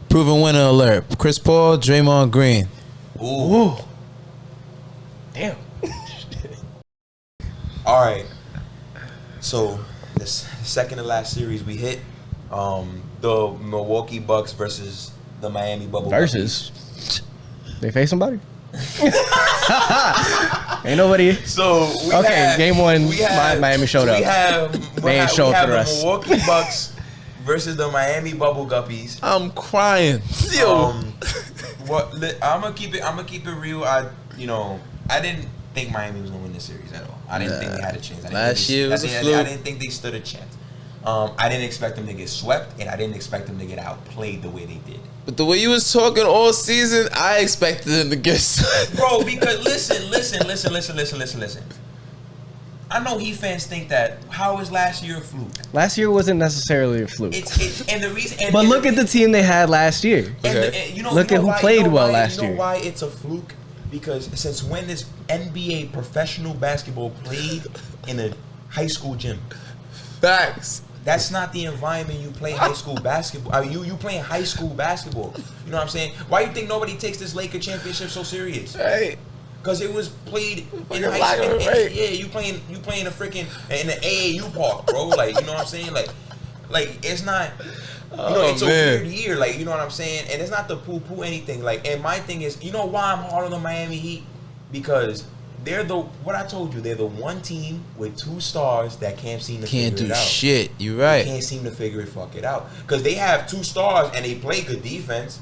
[SPEAKER 1] Proven winner alert. Chris Paul, Draymond Green.
[SPEAKER 2] Ooh.
[SPEAKER 3] Damn.
[SPEAKER 2] All right. So this second to last series we hit, the Milwaukee Bucks versus the Miami Bubble.
[SPEAKER 3] Versus. They face somebody? Ain't nobody.
[SPEAKER 2] So
[SPEAKER 3] Game 1, Miami showed up. They ain't show up for the rest.
[SPEAKER 2] The Milwaukee Bucks versus the Miami Bubble Guppies.
[SPEAKER 1] I'm crying.
[SPEAKER 2] I'm gonna keep it real. I didn't think Miami was gonna win this series at all. I didn't think they had a chance.
[SPEAKER 1] Last year was a fluke.
[SPEAKER 2] I didn't think they stood a chance. I didn't expect them to get swept, and I didn't expect them to get outplayed the way they did.
[SPEAKER 1] But the way you was talking all season, I expected them to get swept.
[SPEAKER 2] Bro, because listen. I know Heat fans think that how was last year a fluke?
[SPEAKER 3] Last year wasn't necessarily a fluke.
[SPEAKER 2] And the reason.
[SPEAKER 3] But look at the team they had last year. Look at who played well last year.
[SPEAKER 2] You know why it's a fluke? Because since when this NBA professional basketball played in a high school gym?
[SPEAKER 1] Facts.
[SPEAKER 2] That's not the environment you play high school basketball. You playing high school basketball. You know what I'm saying? Why you think nobody takes this Laker championship so serious?
[SPEAKER 1] Right.
[SPEAKER 2] Because it was played in
[SPEAKER 1] Fucking
[SPEAKER 2] high school.
[SPEAKER 1] right.
[SPEAKER 2] Yeah, you playing a freaking in the AAU park, bro. Like, you know what I'm saying? Like it's not. It's a weird year. Like, you know what I'm saying? And it's not to poo-poo anything. Like, and my thing is, you know why I'm hard on the Miami Heat? Because they're what I told you. They're the one team with 2 stars that can't seem to figure it out.
[SPEAKER 1] Shit. You right.
[SPEAKER 2] They can't seem to figure it out. Because they have 2 stars and they play good defense.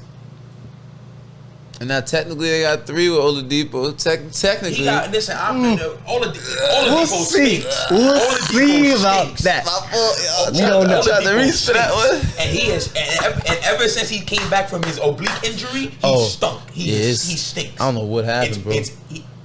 [SPEAKER 1] And now technically they got 3 with Oladipo. Technically,
[SPEAKER 2] He got, listen,
[SPEAKER 3] We'll see. We'll see about that. We don't know.
[SPEAKER 1] Tried to reach for that one.
[SPEAKER 2] And he is, and ever since he came back from his oblique injury, he stunk. He stinks.
[SPEAKER 1] I don't know what happened, bro.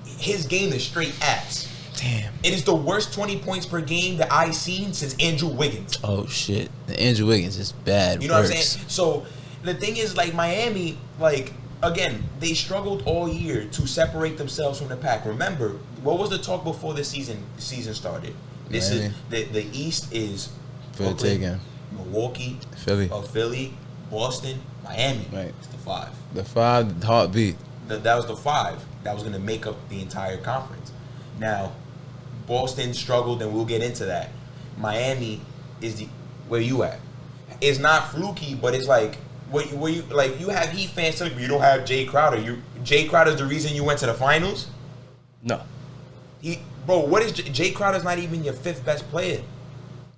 [SPEAKER 2] His game is straight ass.
[SPEAKER 1] Damn.
[SPEAKER 2] It is the worst 20 points per game that I've seen since Andrew Wiggins.
[SPEAKER 1] Oh shit. The Andrew Wiggins is bad.
[SPEAKER 2] You know what I'm saying? So the thing is, like, Miami, like, again, they struggled all year to separate themselves from the pack. Remember, what was the talk before the season started? This
[SPEAKER 1] Miami.
[SPEAKER 2] is the East is
[SPEAKER 1] For the taking.
[SPEAKER 2] Milwaukee,
[SPEAKER 1] Philly.
[SPEAKER 2] Boston, Miami.
[SPEAKER 1] Right.
[SPEAKER 2] It's the 5.
[SPEAKER 1] The 5 heartbeat.
[SPEAKER 2] That was the 5 that was going to make up the entire conference. Now, Boston struggled, and we'll get into that. Miami where you at. It's not fluky, but it's like where you like you have Heat fans telling you don't have Jay Crowder. Jay Crowder's the reason you went to the finals.
[SPEAKER 3] No.
[SPEAKER 2] Bro, what is Jay Crowder's not even your 5th best player?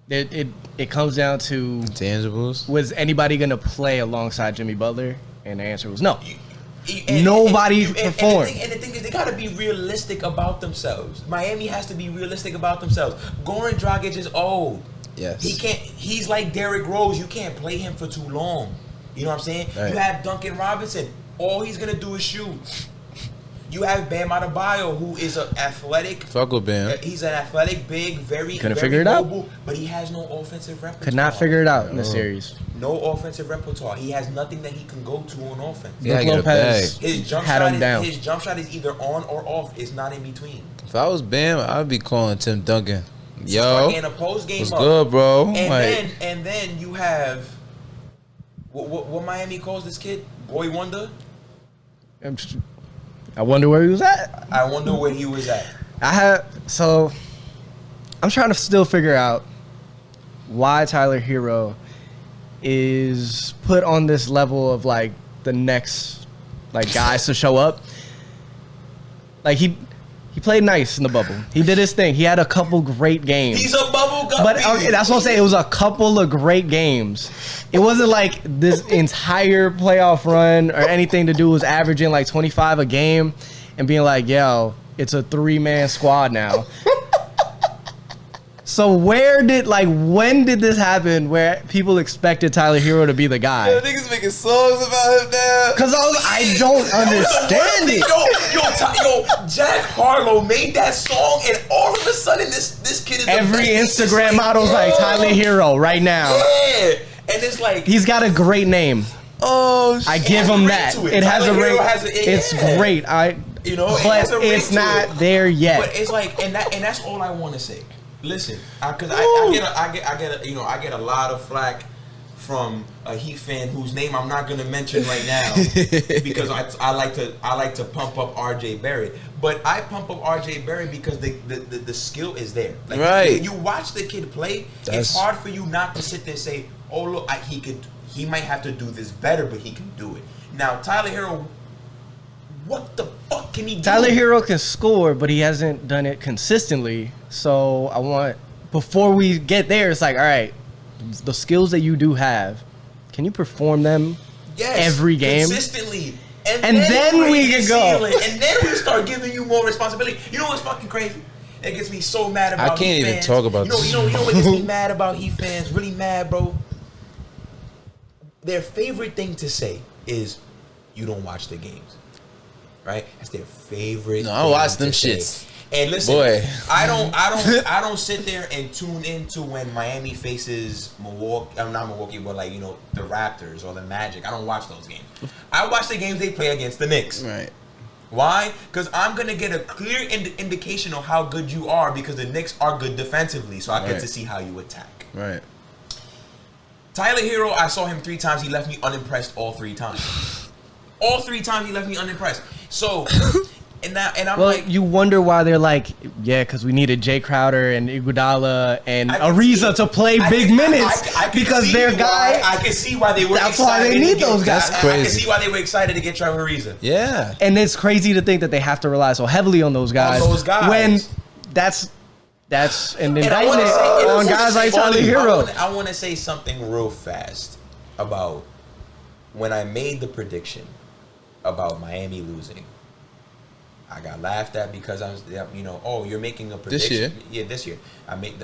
[SPEAKER 3] It comes down to
[SPEAKER 1] Intangibles.
[SPEAKER 3] Was anybody gonna play alongside Jimmy Butler? And the answer was no.
[SPEAKER 2] Nobody
[SPEAKER 3] performed.
[SPEAKER 2] And the thing is, they gotta be realistic about themselves. Miami has to be realistic about themselves. Goran Dragic is old.
[SPEAKER 1] Yes.
[SPEAKER 2] He can't. He's like Derrick Rose. You can't play him for too long. You know what I'm saying?
[SPEAKER 1] Right.
[SPEAKER 2] You have Duncan Robinson. All he's gonna do is shoot. You have Bam Adebayo, who is an athletic.
[SPEAKER 1] Fuck with Bam.
[SPEAKER 2] He's an athletic, big, very
[SPEAKER 3] figure it out.
[SPEAKER 2] mobile, but he has no offensive repertoire.
[SPEAKER 3] Could not figure it out in the series.
[SPEAKER 2] No offensive repertoire. He has nothing that he can go to on offense.
[SPEAKER 1] Yeah,
[SPEAKER 3] Brook
[SPEAKER 1] get a
[SPEAKER 3] Lopez
[SPEAKER 1] bag.
[SPEAKER 2] His jump
[SPEAKER 3] had
[SPEAKER 2] shot
[SPEAKER 3] him down.
[SPEAKER 2] His jump shot is either on or off. It's not in between.
[SPEAKER 1] If I was Bam, I'd be calling Tim Duncan.
[SPEAKER 2] Start
[SPEAKER 1] Yo,
[SPEAKER 2] getting a post game
[SPEAKER 1] what's
[SPEAKER 2] up.
[SPEAKER 1] good, bro?
[SPEAKER 2] And then you have what Miami calls this kid? Boy Wonder.
[SPEAKER 3] I wonder where he was at.
[SPEAKER 2] I wonder where he was at.
[SPEAKER 3] I'm trying to still figure out why Tyler Hero is put on this level of like the next like guys to show up. Like he played nice in the bubble. He did his thing. He had a couple great games.
[SPEAKER 2] He's a bubble guy.
[SPEAKER 3] But that's what I'm saying. It was a couple of great games. It wasn't like this entire playoff run or anything to do with averaging like 25 a game and being like, yo, it's a 3-man squad now. So when did this happen where people expected Tyler Hero to be the guy?
[SPEAKER 1] Yo, niggas making songs about him now.
[SPEAKER 3] Because I don't understand it.
[SPEAKER 2] Yo, Jack Harlow made that song, and all of a sudden, this kid is
[SPEAKER 3] Every
[SPEAKER 2] the best.
[SPEAKER 3] Instagram model's like Tyler Hero right now.
[SPEAKER 2] Yeah, and it's like
[SPEAKER 3] He's got a great name.
[SPEAKER 1] Oh, shit.
[SPEAKER 3] I give him that. It has a ring. It's great. But it's not there yet.
[SPEAKER 2] But it's like, and that's all I want to say. Listen, because I get a lot of flack from a Heat fan whose name I'm not gonna mention right now because I like to pump up RJ Barrett. But I pump up RJ Barrett because the skill is there. Like,
[SPEAKER 1] right.
[SPEAKER 2] You watch the kid play. It's hard for you not to sit there and say, "Oh look, he might have to do this better, but he can do it." Now Tyler Hero, what the fuck can he do?
[SPEAKER 3] Tyler Hero can score, but he hasn't done it consistently. So before we get there, it's like, all right, the skills that you do have, can you perform them every game?
[SPEAKER 2] Consistently.
[SPEAKER 3] And then we can go.
[SPEAKER 2] And then we start giving you more responsibility. You know what's fucking crazy? It gets me so mad about
[SPEAKER 1] I can't
[SPEAKER 2] Heat
[SPEAKER 1] even
[SPEAKER 2] fans.
[SPEAKER 1] talk about this.
[SPEAKER 2] You know what gets me mad about Heat fans? Really mad, bro. Their favorite thing to say is, you don't watch the games. Right? That's their favorite.
[SPEAKER 1] No, I watch them
[SPEAKER 2] say.
[SPEAKER 1] shits.
[SPEAKER 2] And listen,
[SPEAKER 1] Boy.
[SPEAKER 2] I don't sit there and tune into when Miami faces Milwaukee. I'm not Milwaukee, but like, the Raptors or the Magic. I don't watch those games. I watch the games they play against the Knicks.
[SPEAKER 1] Right.
[SPEAKER 2] Why? Because I'm gonna get a clear indication of how good you are because the Knicks are good defensively, so I get to see how you attack.
[SPEAKER 1] Right.
[SPEAKER 2] Tyler Hero, I saw him 3 times. He left me unimpressed all 3 times. All 3 times he left me unimpressed. So. And I'm like,
[SPEAKER 3] you wonder why they're like, yeah, because we needed Jay Crowder and Iguodala and Ariza to play big minutes because their guy.
[SPEAKER 2] I can see why they were.
[SPEAKER 3] That's why they need those guys.
[SPEAKER 1] That's crazy.
[SPEAKER 2] I can see why they were excited to get Trevor Ariza.
[SPEAKER 1] Yeah,
[SPEAKER 3] and it's crazy to think that they have to rely so heavily on those guys. When that's an indictment on guys like Tyler Hero.
[SPEAKER 2] I want to say something real fast about when I made the prediction about Miami losing. I got laughed at because I was, you're making a prediction.
[SPEAKER 1] This year?
[SPEAKER 2] Yeah, this year.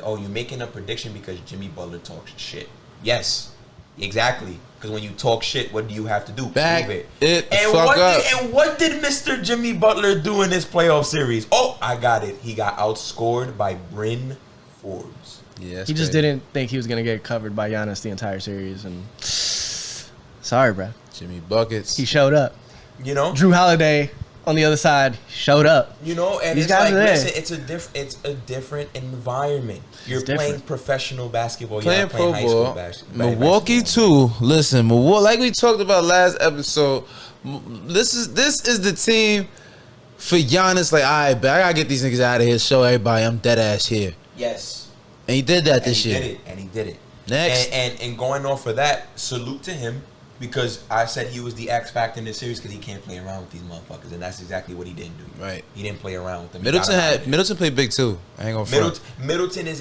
[SPEAKER 2] You're making a prediction because Jimmy Butler talks shit. Yes, exactly. Because when you talk shit, what do you have to do?
[SPEAKER 1] Back
[SPEAKER 2] Prove
[SPEAKER 1] it
[SPEAKER 2] and
[SPEAKER 1] fuck up.
[SPEAKER 2] And what did Mr. Jimmy Butler do in this playoff series? Oh, I got it. He got outscored by Bryn Forbes.
[SPEAKER 1] Yeah,
[SPEAKER 3] he just didn't think he was going to get covered by Giannis the entire series. And sorry, bro.
[SPEAKER 1] Jimmy Buckets.
[SPEAKER 3] He showed up. Drew Holiday on the other side showed up.
[SPEAKER 2] And
[SPEAKER 3] these
[SPEAKER 2] it's
[SPEAKER 3] guys
[SPEAKER 2] like,
[SPEAKER 3] are there.
[SPEAKER 2] listen, it's a different environment. You're playing professional basketball.
[SPEAKER 1] Playing
[SPEAKER 2] You're not playing
[SPEAKER 1] pro
[SPEAKER 2] high school
[SPEAKER 1] ball.
[SPEAKER 2] basketball.
[SPEAKER 1] Milwaukee too. Listen, Milwaukee, like we talked about last episode. This is the team for Giannis. Like, all right, but I gotta get these niggas out of here. Show everybody I'm dead ass here.
[SPEAKER 2] Yes.
[SPEAKER 1] And he did that this year.
[SPEAKER 2] And he did it.
[SPEAKER 1] Next.
[SPEAKER 2] And going off of that, salute to him. Because I said he was the X factor in this series because he can't play around with these motherfuckers, and that's exactly what he didn't do.
[SPEAKER 1] Right.
[SPEAKER 2] He didn't play around with them.
[SPEAKER 1] Middleton played big too. I ain't gonna front.
[SPEAKER 2] Middleton is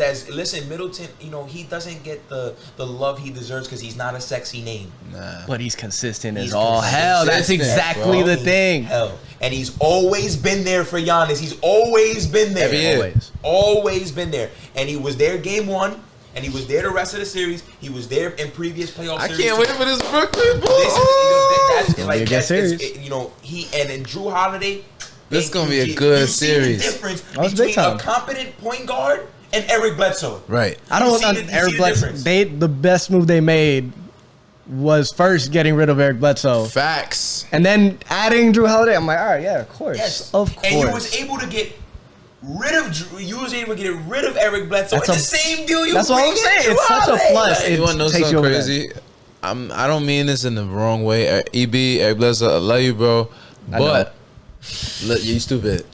[SPEAKER 2] Middleton, he doesn't get the love he deserves because he's not a sexy name.
[SPEAKER 1] Nah.
[SPEAKER 3] But he's consistent
[SPEAKER 2] He's
[SPEAKER 3] as all hell. That's exactly the thing.
[SPEAKER 2] Hell. And he's always been there for Giannis. He's always been there.
[SPEAKER 1] Every year.
[SPEAKER 2] Always been there. And he was there game 1. And he was there the rest of the series. He was there in previous playoff series.
[SPEAKER 1] I can't wait for this Brooklyn Bull.
[SPEAKER 2] And Drew Holiday.
[SPEAKER 1] This is gonna be a good series.
[SPEAKER 2] The difference between a competent point guard and Eric Bledsoe.
[SPEAKER 1] Right.
[SPEAKER 3] I don't want Eric Bledsoe. The best move they made was first getting rid of Eric Bledsoe.
[SPEAKER 1] Facts.
[SPEAKER 3] And then adding Drew Holiday. I'm like, all right, yeah, of course.
[SPEAKER 2] Yes.
[SPEAKER 3] Of course.
[SPEAKER 2] And you was able to get rid of Drew. You was able to get rid of Eric Bledsoe. It's the same deal.
[SPEAKER 3] That's what I'm saying. It's such a plus.
[SPEAKER 1] You want to know something crazy? I don't mean this in the wrong way. Eric Bledsoe, I love you, bro. But look, you stupid.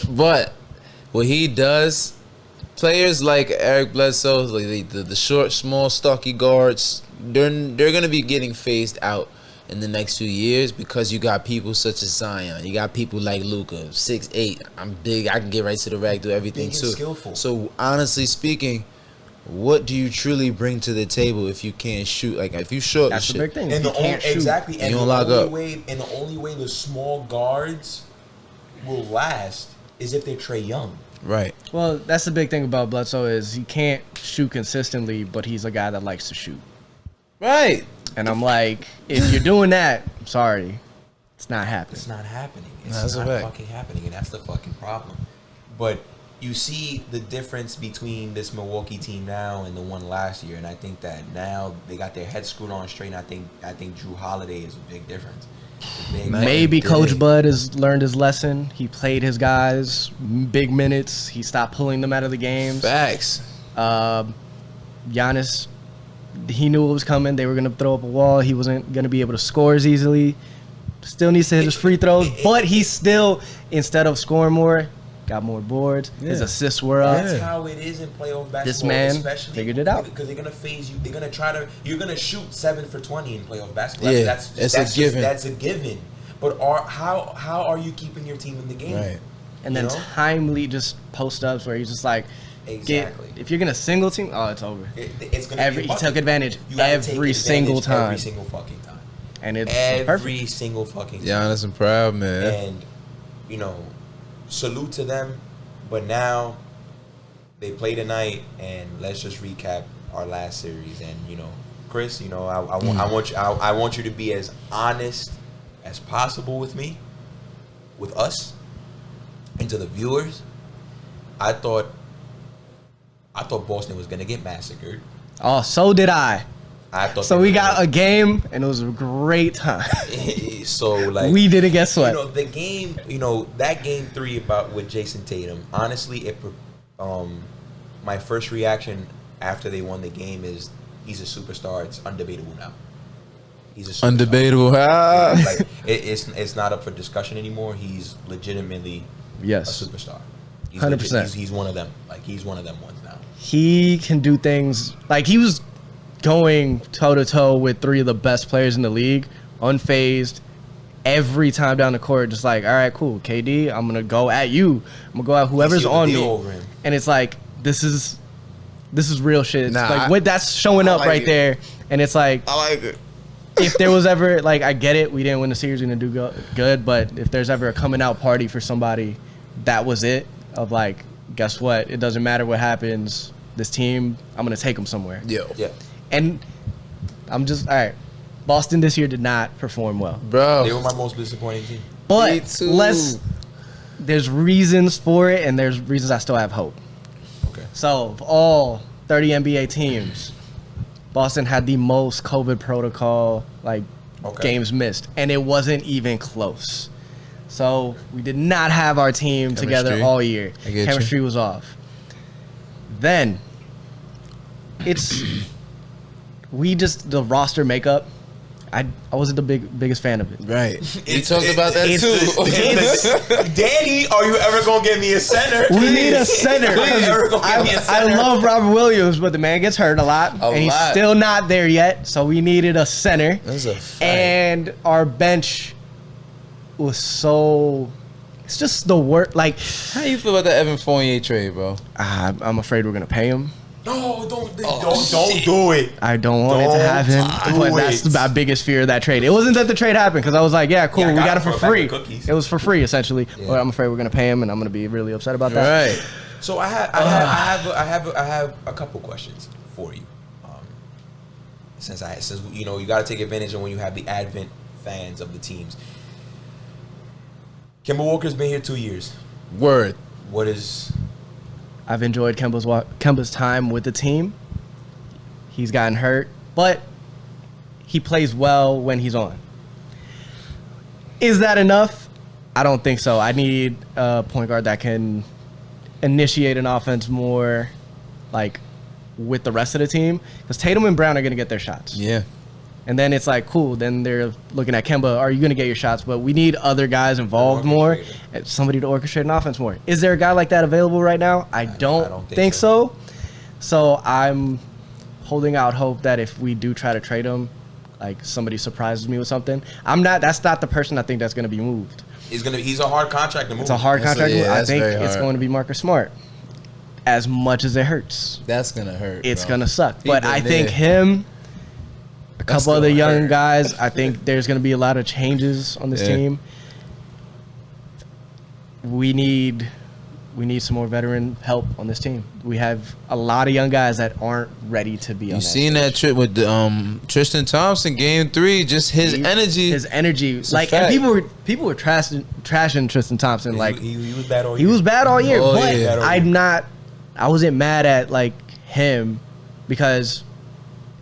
[SPEAKER 1] But what he does, players like Eric Bledsoe, like the short, small, stocky guards, they're gonna be getting phased out in the next few years because you got people such as Zion. You got people like Luka, 6'8". I'm big. I can get right to the rack, do everything too.
[SPEAKER 2] Skillful.
[SPEAKER 1] So honestly speaking, what do you truly bring to the table if you can't shoot? Like if you short,
[SPEAKER 3] that's the big thing.
[SPEAKER 2] And exactly. And
[SPEAKER 1] you don't lock up.
[SPEAKER 2] And the only way the small guards will last is if they're Trae Young.
[SPEAKER 1] Right.
[SPEAKER 3] Well, that's the big thing about Bledsoe is he can't shoot consistently, but he's a guy that likes to shoot.
[SPEAKER 1] Right.
[SPEAKER 3] And I'm like, if you're doing that, I'm sorry, it's not happening.
[SPEAKER 2] It's not happening.
[SPEAKER 1] That's
[SPEAKER 2] not
[SPEAKER 1] a fact.
[SPEAKER 2] fucking happening, and that's the fucking problem. But you see the difference between this Milwaukee team now and the one last year, and I think that now they got their heads screwed on straight. And I think Drew Holiday is a big difference.
[SPEAKER 3] Maybe Coach Bud has learned his lesson. He played his guys big minutes. He stopped pulling them out of the games.
[SPEAKER 1] Facts.
[SPEAKER 3] Giannis, he knew what was coming. They were going to throw up a wall. He wasn't going to be able to score as easily. Still needs to hit his free throws, but he still, instead of scoring more, got more boards. Yeah. His assists were up.
[SPEAKER 2] That's how it is in playoff basketball.
[SPEAKER 3] This man
[SPEAKER 2] especially
[SPEAKER 3] figured it out.
[SPEAKER 2] Because they're going to phase you. They're going to try to. You're going to shoot 7 for 20 in playoff basketball.
[SPEAKER 1] Yeah,
[SPEAKER 2] that's
[SPEAKER 1] a given.
[SPEAKER 2] That's a given. But how are you keeping your team in the game?
[SPEAKER 1] Right.
[SPEAKER 3] And then timely just post ups where he's just like,
[SPEAKER 2] exactly.
[SPEAKER 3] If you're gonna single team, it's over.
[SPEAKER 2] It's gonna be
[SPEAKER 3] he took advantage
[SPEAKER 2] every
[SPEAKER 3] single time.
[SPEAKER 2] Every single fucking time.
[SPEAKER 3] And it's
[SPEAKER 2] every
[SPEAKER 3] perfect.
[SPEAKER 2] single fucking time.
[SPEAKER 1] Giannis, I'm proud, man.
[SPEAKER 2] And salute to them. But now they play tonight, and let's just recap our last series. And Chris, I want you to be as honest as possible with me, with us, and to the viewers. I thought Boston was gonna get massacred.
[SPEAKER 3] Oh, so did I. So we got a game, and it was a great time.
[SPEAKER 2] So
[SPEAKER 3] we didn't get swept.
[SPEAKER 2] The game, that game 3 with Jason Tatum. Honestly, my first reaction after they won the game is he's a superstar. It's undebatable now. He's a superstar.
[SPEAKER 1] Undebatable.
[SPEAKER 2] It's not up for discussion anymore. He's legitimately a superstar.
[SPEAKER 3] 100%.
[SPEAKER 2] He's one of them. He's one of them ones now.
[SPEAKER 3] He can do things he was going toe to toe with 3 of the best players in the league, unfazed, every time down the court, just all right, cool, KD, I'm gonna go at you. I'm gonna go at whoever's on me. And it's this is real shit. It's that's showing up right there. And it's I
[SPEAKER 1] like it.
[SPEAKER 3] If there was ever I get it, we didn't win the series, we're gonna do good, but if there's ever a coming out party for somebody, that was it. Of guess what? It doesn't matter what happens. This team, I'm gonna take them somewhere.
[SPEAKER 2] Yeah.
[SPEAKER 3] And I'm just all right. Boston this year did not perform well,
[SPEAKER 1] bro.
[SPEAKER 2] They were my most disappointing team.
[SPEAKER 3] But there's reasons for it, and there's reasons I still have hope.
[SPEAKER 2] Okay.
[SPEAKER 3] So of all 30 NBA teams, Boston had the most COVID protocol games missed, and it wasn't even close. So we did not have our team together all year. Chemistry was off. Then the roster makeup I wasn't the biggest fan of it.
[SPEAKER 1] Right. You talked about that too.
[SPEAKER 2] Danny, are you ever gonna give me a center?
[SPEAKER 3] We need a center. I love Robert Williams, but the man gets hurt a lot, and he's still not there yet. So we needed a center.
[SPEAKER 1] That's a fact.
[SPEAKER 3] And our bench was so. It's just the work. Like,
[SPEAKER 1] how you feel about the Evan Fournier trade, bro?
[SPEAKER 3] I'm afraid we're gonna pay him.
[SPEAKER 2] No, don't do it.
[SPEAKER 3] I don't want it to happen, but that's my biggest fear of that trade. It wasn't that the trade happened because I was like, yeah, cool, we got it for free. It was for free essentially, but I'm afraid we're gonna pay him, and I'm gonna be really upset about that.
[SPEAKER 1] Right.
[SPEAKER 2] So I have a couple questions for you. Since you know you got to take advantage of when you have the advent fans of the teams. Kemba Walker's been here 2 years.
[SPEAKER 1] Word.
[SPEAKER 2] What is?
[SPEAKER 3] I've enjoyed Kemba's time with the team. He's gotten hurt, but he plays well when he's on. Is that enough? I don't think so. I need a point guard that can initiate an offense more, like, with the rest of the team. Because Tatum and Brown are going to get their shots.
[SPEAKER 1] Yeah.
[SPEAKER 3] And then it's like, cool, then they're looking at Kemba, are you going to get your shots? But we need other guys involved more, somebody to orchestrate an offense more. Is there a guy like that available right now? I don't think so. So I'm holding out hope that if we do try to trade him, like somebody surprises me with something. That's not the person I think that's going to be moved.
[SPEAKER 2] He's a hard contract to move.
[SPEAKER 3] It's a hard contract to move. I think it's
[SPEAKER 1] hard.
[SPEAKER 3] going to be Marcus Smart. As much as it hurts.
[SPEAKER 1] That's going to hurt.
[SPEAKER 3] It's going to suck. But I think him... A couple other young guys. I think there's going to be a lot of changes on this team. We need some more veteran help on this team. We have a lot of young guys that aren't ready to be on that.
[SPEAKER 1] You seen that trip with Tristan Thompson, Game 3? Just his energy.
[SPEAKER 3] His energy. Like, and people were trashing Tristan Thompson. Like,
[SPEAKER 2] he was bad all year.
[SPEAKER 3] He was bad all year. But
[SPEAKER 1] yeah.
[SPEAKER 3] I wasn't mad at like him because.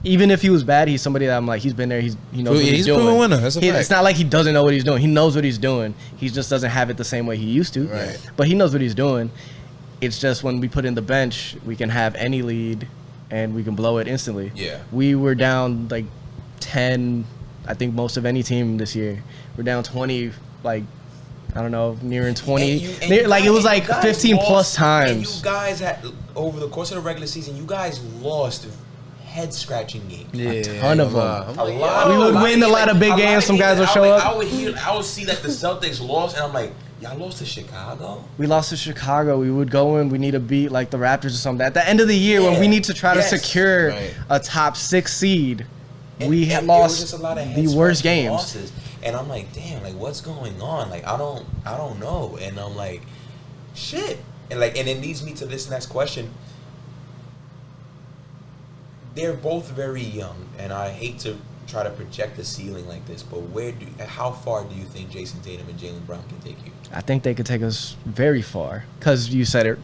[SPEAKER 3] Even if he was bad, he's somebody that I'm like, he's been there. He knows what he's doing.
[SPEAKER 1] He's a proven winner. That's a fact.
[SPEAKER 3] It's not like he doesn't know what he's doing. He knows what he's doing. He just doesn't have it the same way he used to.
[SPEAKER 1] Right.
[SPEAKER 3] But he knows what he's doing. It's just when we put in the bench, we can have any lead and we can blow it instantly.
[SPEAKER 2] Yeah.
[SPEAKER 3] We were down like 10, I think most of any team this year. We're down 20, like, I don't know, nearing 20. It was like 15
[SPEAKER 2] lost,
[SPEAKER 3] plus times.
[SPEAKER 2] And you guys had, over the course of the regular season, you guys lost head-scratching games.
[SPEAKER 3] Yeah, a ton of them.
[SPEAKER 2] A lot.
[SPEAKER 3] We would win a lot of big games. Some guys would show up.
[SPEAKER 2] I would see that the Celtics lost, and I'm like, y'all lost to Chicago?
[SPEAKER 3] We lost to Chicago. We would go in. We need to beat like the Raptors or something. At the end of the year, when we need to try to secure a top 6 seed, we had lost the worst games.
[SPEAKER 2] Losses. And I'm like, damn, like what's going on? Like I don't know. And I'm like, shit. And like, and it leads me to this next question. They're both very young, and I hate to try to project the ceiling like this, but how far do you think Jason Tatum and Jaylen Brown can take you?
[SPEAKER 3] I think they could take us very far, because you said it.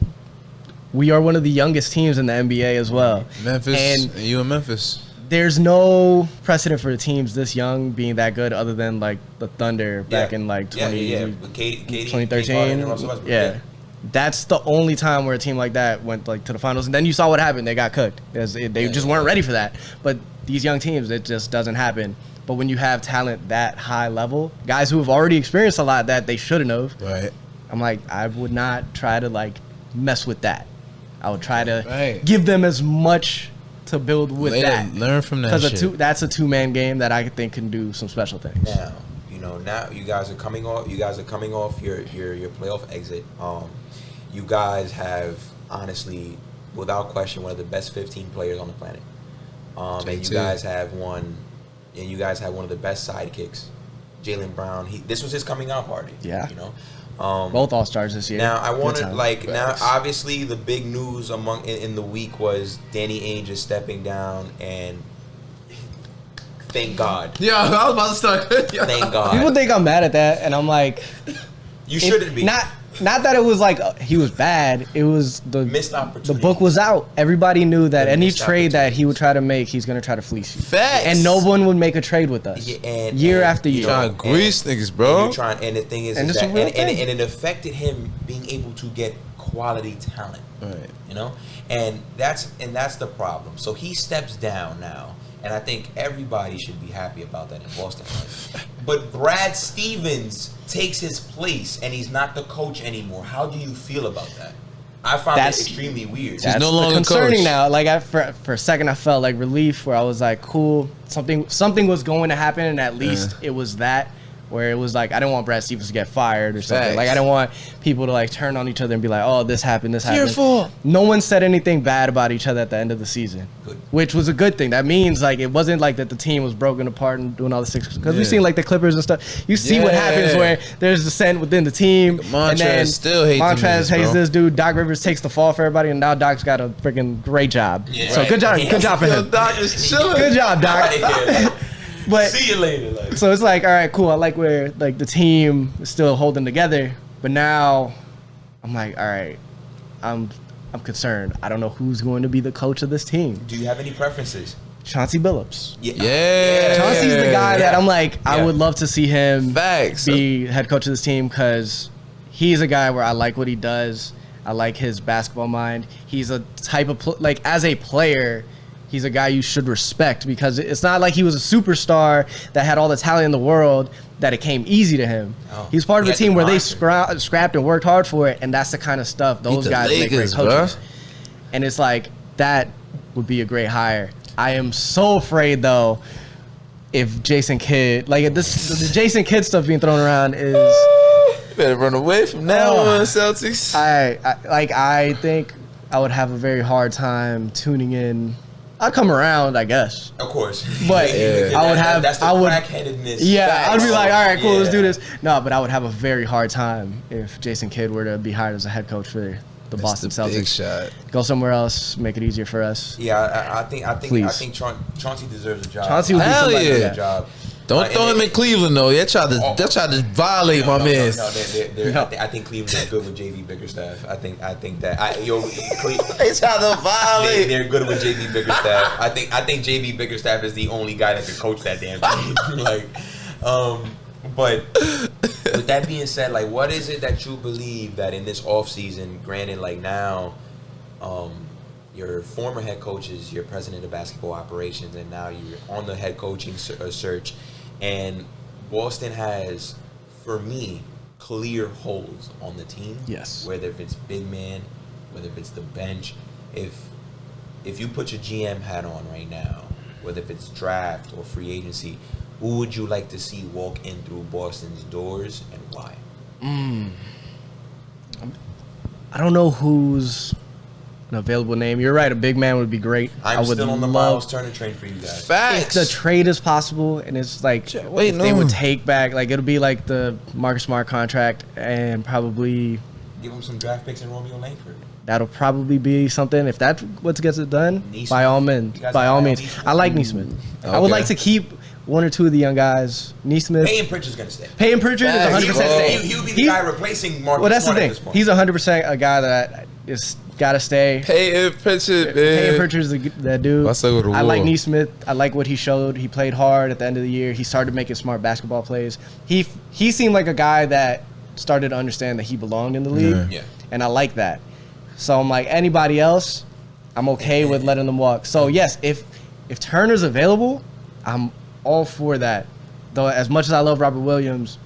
[SPEAKER 3] We are one of the youngest teams in the NBA as well.
[SPEAKER 1] Memphis, and you in Memphis.
[SPEAKER 3] There's no precedent for teams this young being that good, other than like the Thunder back in like 2013. Yeah. That's the only time where a team like that went like to the finals, and then you saw what happened. They got cooked. They just weren't ready for that. But these young teams, it just doesn't happen. But when you have talent that high level, guys who have already experienced a lot that they shouldn't have,
[SPEAKER 1] right? I'm
[SPEAKER 3] like, I would not try to like mess with that. I would try to give them as much to build with that.
[SPEAKER 1] Learn from that.
[SPEAKER 3] Because that's a 2-man game that I think can do some special things.
[SPEAKER 2] Now you guys are coming off. You guys are coming off your playoff exit. You guys have, honestly, without question, one of the best 15 players on the planet. And you guys have one of the best sidekicks, Jaylen Brown. This was his coming out party.
[SPEAKER 3] Yeah. Both All-Stars this year.
[SPEAKER 2] Now I wanted now obviously the big news in the week was Danny Ainge is stepping down, and thank God.
[SPEAKER 1] Yeah, I was about to start.
[SPEAKER 2] Thank God.
[SPEAKER 3] People think I'm mad at that, and I'm like,
[SPEAKER 2] you shouldn't be.
[SPEAKER 3] Not that it was like he was bad. It was the
[SPEAKER 2] missed opportunity.
[SPEAKER 3] The book was out. Everybody knew that any trade that he would try to make, he's gonna try to fleece you.
[SPEAKER 1] Facts.
[SPEAKER 3] And no one would make a trade with us. Year after year.
[SPEAKER 1] Trying to grease niggas, bro.
[SPEAKER 2] And the thing is, and it affected him being able to get quality talent.
[SPEAKER 1] Right.
[SPEAKER 2] You know, and that's the problem. So he steps down now, and I think everybody should be happy about that in Boston. But Brad Stevens takes his place, and he's not the coach anymore. How do you feel about that? I found that extremely weird.
[SPEAKER 3] That's
[SPEAKER 1] no longer
[SPEAKER 3] concerning
[SPEAKER 1] coach.
[SPEAKER 3] now. Like for a second, I felt like relief, where I was like, cool, something was going to happen, and at least it was that. Where it was like, I didn't want Brad Stevens to get fired or something.
[SPEAKER 1] Facts.
[SPEAKER 3] Like, I didn't want people to like turn on each other and be like, oh, this happened, this happened.
[SPEAKER 1] Your fault.
[SPEAKER 3] No one said anything bad about each other at the end of the season,
[SPEAKER 2] Good.
[SPEAKER 3] which was a good thing. That means like it wasn't like that the team was broken apart and doing all this things. Because we've seen like the Clippers and stuff. You see what happens where there's dissent within the team.
[SPEAKER 1] Montrez
[SPEAKER 3] and then
[SPEAKER 1] still hates
[SPEAKER 3] Montrez
[SPEAKER 1] him,
[SPEAKER 3] hates
[SPEAKER 1] bro.
[SPEAKER 3] this dude. Doc Rivers takes the fall for everybody, and now Doc's got a freaking great job.
[SPEAKER 2] Yeah.
[SPEAKER 3] So
[SPEAKER 2] Right.
[SPEAKER 3] good job for
[SPEAKER 1] Yo,
[SPEAKER 3] him.
[SPEAKER 1] Doc is chilling.
[SPEAKER 3] Good job, Doc. But
[SPEAKER 2] See you later. Like.
[SPEAKER 3] so it's like, all right, cool. I like where like the team is still holding together, but now I'm like, all right, I'm concerned. I don't know who's going to be the coach of this team.
[SPEAKER 2] Do you have any preferences?
[SPEAKER 3] Chauncey Billups.
[SPEAKER 1] Yeah.
[SPEAKER 3] Chauncey's the guy that I'm like, I
[SPEAKER 2] Yeah.
[SPEAKER 3] would love to see him
[SPEAKER 1] Facts.
[SPEAKER 3] be head coach of this team, because he's a guy where I like what he does. I like his basketball mind. He's a type of like as a player, he's a guy you should respect, because it's not like he was a superstar that had all the talent in the world that it came easy to him.
[SPEAKER 2] Oh.
[SPEAKER 3] He's part of
[SPEAKER 2] He
[SPEAKER 3] a
[SPEAKER 2] had to
[SPEAKER 3] team where they
[SPEAKER 2] grind.
[SPEAKER 3] scrapped and worked hard for it, and that's the kind of stuff those
[SPEAKER 1] the
[SPEAKER 3] guys make great
[SPEAKER 1] Lakers,
[SPEAKER 3] coaches.
[SPEAKER 1] bruh.
[SPEAKER 3] And it's like, that would be a great hire. I am so afraid though, if Jason Kidd, like if the Jason Kidd stuff being thrown around is,
[SPEAKER 1] You better run away from now
[SPEAKER 3] Oh.
[SPEAKER 1] on, Celtics.
[SPEAKER 3] I think I would have a very hard time tuning in. I'd come around, I guess.
[SPEAKER 2] Of course.
[SPEAKER 3] But I would have,
[SPEAKER 2] That's the
[SPEAKER 3] I would,
[SPEAKER 2] crackheadedness.
[SPEAKER 3] yeah, I'd be like, all right, cool, let's do
[SPEAKER 2] Yeah.
[SPEAKER 3] this. No, but I would have a very hard time if Jason Kidd were to be hired as a head coach for the Boston
[SPEAKER 1] That's the big
[SPEAKER 3] Celtics.
[SPEAKER 1] shot.
[SPEAKER 3] Go somewhere else, make it easier for us.
[SPEAKER 2] Yeah, I think
[SPEAKER 3] Please.
[SPEAKER 2] Chauncey deserves a job.
[SPEAKER 3] Chauncey would be
[SPEAKER 1] Hell
[SPEAKER 3] somebody
[SPEAKER 1] yeah.
[SPEAKER 3] like
[SPEAKER 2] a
[SPEAKER 3] that.
[SPEAKER 2] job.
[SPEAKER 1] Don't throw him in Cleveland though. They tried to violate my man.
[SPEAKER 2] I think Cleveland is good with JV Bickerstaff. I think that
[SPEAKER 1] They tried to violate.
[SPEAKER 2] they're good with JV Bickerstaff. I think JV Bickerstaff is the only guy that can coach that damn team. But with that being said, like, what is it that you believe that in this offseason, granted, like now, your former head coach is your president of basketball operations, and now you're on the head coaching search, and Boston has, for me, clear holes on the team.
[SPEAKER 3] Yes.
[SPEAKER 2] Whether if it's big man, whether if it's the bench, if you put your GM hat on right now, whether if it's draft or free agency, who would you like to see walk in through Boston's doors and why?
[SPEAKER 3] I don't know who's an available name. You're right, a big man would be great. I
[SPEAKER 2] I'm
[SPEAKER 3] would
[SPEAKER 2] still on the
[SPEAKER 3] love
[SPEAKER 2] Miles Turner train for you guys.
[SPEAKER 3] if
[SPEAKER 1] Facts.
[SPEAKER 3] the trade is possible, and it's like
[SPEAKER 1] Wait,
[SPEAKER 3] if they
[SPEAKER 1] no.
[SPEAKER 3] would take back, like it'll be like the Marcus Smart contract, and probably
[SPEAKER 2] Give him some draft picks and Romeo Langford.
[SPEAKER 3] that'll probably be something. If that's what gets it done,
[SPEAKER 2] Neesmith.
[SPEAKER 3] by all means,
[SPEAKER 2] You guys
[SPEAKER 3] by all
[SPEAKER 2] like
[SPEAKER 3] means.
[SPEAKER 2] Neesmith?
[SPEAKER 3] I like Neesmith. I would
[SPEAKER 1] Okay.
[SPEAKER 3] like to keep one or two of the young guys. Neesmith,
[SPEAKER 2] Payton Pritchard's gonna stay.
[SPEAKER 3] Payton Pritchard is
[SPEAKER 1] Facts,
[SPEAKER 3] 100%
[SPEAKER 1] bro.
[SPEAKER 3] staying.
[SPEAKER 2] He would be the
[SPEAKER 3] He-
[SPEAKER 2] guy replacing Marcus
[SPEAKER 3] Well, that's the
[SPEAKER 2] Smart at
[SPEAKER 3] thing.
[SPEAKER 2] this point.
[SPEAKER 3] He's 100% a guy that is gotta stay.
[SPEAKER 1] Hey, Pritchard,
[SPEAKER 3] Payton
[SPEAKER 1] man.
[SPEAKER 3] Pritchard's that dude.
[SPEAKER 1] Let's go to
[SPEAKER 3] I like
[SPEAKER 1] war.
[SPEAKER 3] Neesmith. I like what he showed. He played hard at the end of the year. He started making smart basketball plays. He seemed like a guy that started to understand that he belonged in the league.
[SPEAKER 2] Yeah.
[SPEAKER 3] And I like that. So I'm like, anybody else, I'm okay with letting them walk. So yes, if Turner's available, I'm all for that. Though as much as I love Robert Williams,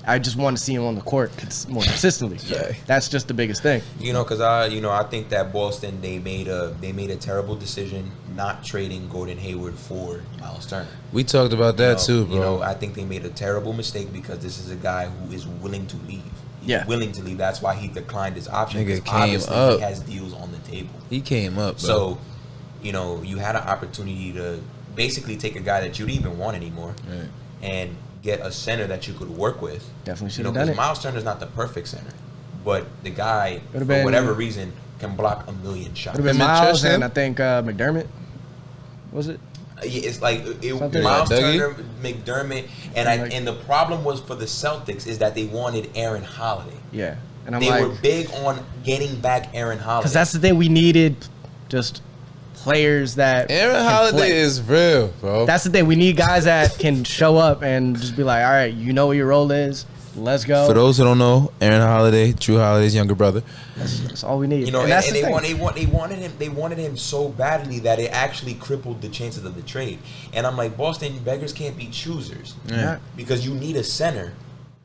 [SPEAKER 3] I just want to see him on the court more consistently.
[SPEAKER 1] Yeah.
[SPEAKER 3] That's just the biggest thing.
[SPEAKER 2] Because I think that Boston they made a terrible decision not trading Gordon Hayward for Miles Turner.
[SPEAKER 1] We talked about that too, bro.
[SPEAKER 2] I think they made a terrible mistake because this is a guy who is willing to leave. He's
[SPEAKER 3] Yeah.
[SPEAKER 2] willing to leave. That's why he declined his option.
[SPEAKER 1] Nigga
[SPEAKER 2] because
[SPEAKER 1] came
[SPEAKER 2] obviously
[SPEAKER 1] up.
[SPEAKER 2] He has deals on the table.
[SPEAKER 1] He came up, bro.
[SPEAKER 2] So, you had an opportunity to basically take a guy that you didn't even want anymore
[SPEAKER 1] Right.
[SPEAKER 2] and get a center that you could work with.
[SPEAKER 3] Definitely should have done
[SPEAKER 2] Because
[SPEAKER 3] it.
[SPEAKER 2] Miles Turner's not the perfect center, but the guy, for
[SPEAKER 3] Would've been-
[SPEAKER 2] whatever reason, can block a million shots.
[SPEAKER 3] Would have been
[SPEAKER 1] Him and
[SPEAKER 3] Miles
[SPEAKER 1] Tristan?
[SPEAKER 3] and I think McDermott. Was it?
[SPEAKER 2] Yeah, it's like
[SPEAKER 3] Something
[SPEAKER 2] Miles
[SPEAKER 1] like Dougie?
[SPEAKER 2] Turner, McDermott,
[SPEAKER 3] Like-
[SPEAKER 2] and the problem was for the Celtics is that they wanted Aaron Holiday.
[SPEAKER 3] Yeah. And I'm
[SPEAKER 2] They
[SPEAKER 3] like,
[SPEAKER 2] were big on getting back Aaron Holiday.
[SPEAKER 3] because that's the thing, we needed just players that
[SPEAKER 1] Aaron
[SPEAKER 3] can
[SPEAKER 1] Holiday
[SPEAKER 3] play.
[SPEAKER 1] is real, bro.
[SPEAKER 3] That's the thing. We need guys that can show up and just be like, all right, you know what your role is. Let's go.
[SPEAKER 1] For those who don't know, Aaron Holiday, Drew Holiday's younger brother.
[SPEAKER 3] That's all we need.
[SPEAKER 2] You know,
[SPEAKER 3] and that's
[SPEAKER 2] and
[SPEAKER 3] the
[SPEAKER 2] they wanted him so badly that it actually crippled the chances of the trade. And I'm like, Boston, beggars can't be choosers.
[SPEAKER 1] Yeah.
[SPEAKER 2] Because you need a center,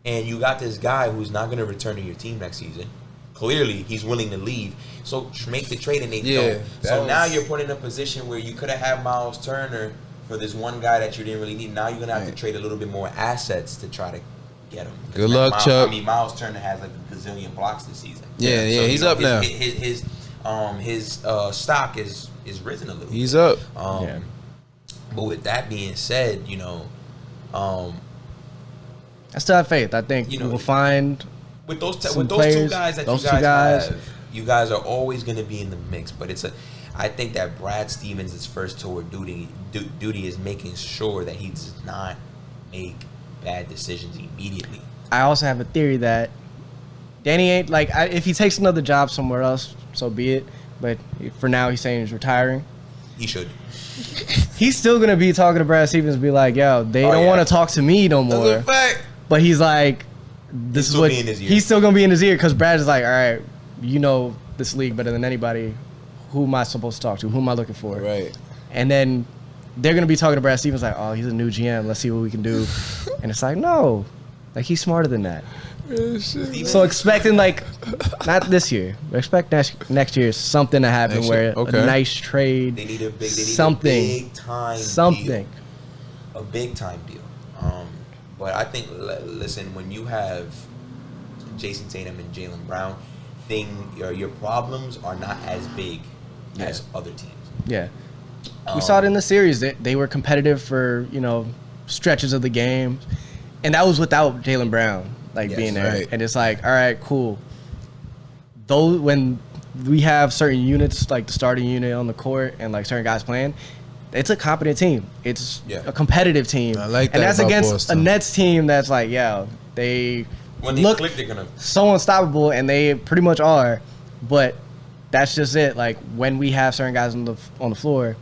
[SPEAKER 2] and you got this guy who's not going to return to your team next season. Clearly, he's willing to leave. So make the trade, and they don't. So now you're put in a position where you could have had Miles Turner for this one guy that you didn't really need. Now you're going to have to trade a little bit more assets to try to get him.
[SPEAKER 1] Good luck, Chuck.
[SPEAKER 2] I mean, Miles Turner has like a gazillion blocks this season.
[SPEAKER 1] Yeah, he's up now.
[SPEAKER 2] His stock is risen a little.
[SPEAKER 1] He's up.
[SPEAKER 2] But with that being said, you know,
[SPEAKER 3] I still have faith. I think
[SPEAKER 2] you know,
[SPEAKER 3] we'll find
[SPEAKER 2] with those
[SPEAKER 3] some
[SPEAKER 2] two
[SPEAKER 3] players,
[SPEAKER 2] guys that
[SPEAKER 3] those
[SPEAKER 2] you guys
[SPEAKER 3] two guys
[SPEAKER 2] have, you guys are always going to be in the mix. But I think that Brad Stevens' first tour duty is making sure that he does not make bad decisions immediately.
[SPEAKER 3] I also have a theory that Danny ain't like if he takes another job somewhere else, so be it. But for now, he's saying he's retiring.
[SPEAKER 2] He should.
[SPEAKER 3] He's still gonna be talking to Brad Stevens and be like, "Yo, they don't want to talk to me no more."
[SPEAKER 1] That's a fact.
[SPEAKER 3] But he's like, "This is what he's still gonna be in his ear," because Brad is like, "All right, you know this league better than anybody. Who am I supposed to talk to? Who am I looking for?"
[SPEAKER 1] Right.
[SPEAKER 3] And then they're gonna be talking to Brad Stevens like, "Oh, he's a new GM. Let's see what we can do." And it's like, no, like he's smarter than that. So expecting like not this year, but expect next year something to happen where a nice trade.
[SPEAKER 2] They need a big time
[SPEAKER 3] something.
[SPEAKER 2] A big time deal. But I think listen, when you have Jason Tatum and Jaylen Brown, your problems are not as big as other teams.
[SPEAKER 3] Yeah. We saw it in the series. They were competitive for, stretches of the game. And that was without Jaylen Brown being there.
[SPEAKER 1] Right.
[SPEAKER 3] And it's like, all right, cool. Though when we have certain units, like the starting unit on the court and like certain guys playing, it's a competent team. It's a competitive team.
[SPEAKER 1] I like that.
[SPEAKER 3] And that's
[SPEAKER 1] about
[SPEAKER 3] against
[SPEAKER 1] Boston.
[SPEAKER 3] a Nets team that's like, they look
[SPEAKER 2] click, they're gonna
[SPEAKER 3] so unstoppable, and they pretty much are. But that's just it. Like when we have certain guys on the floor,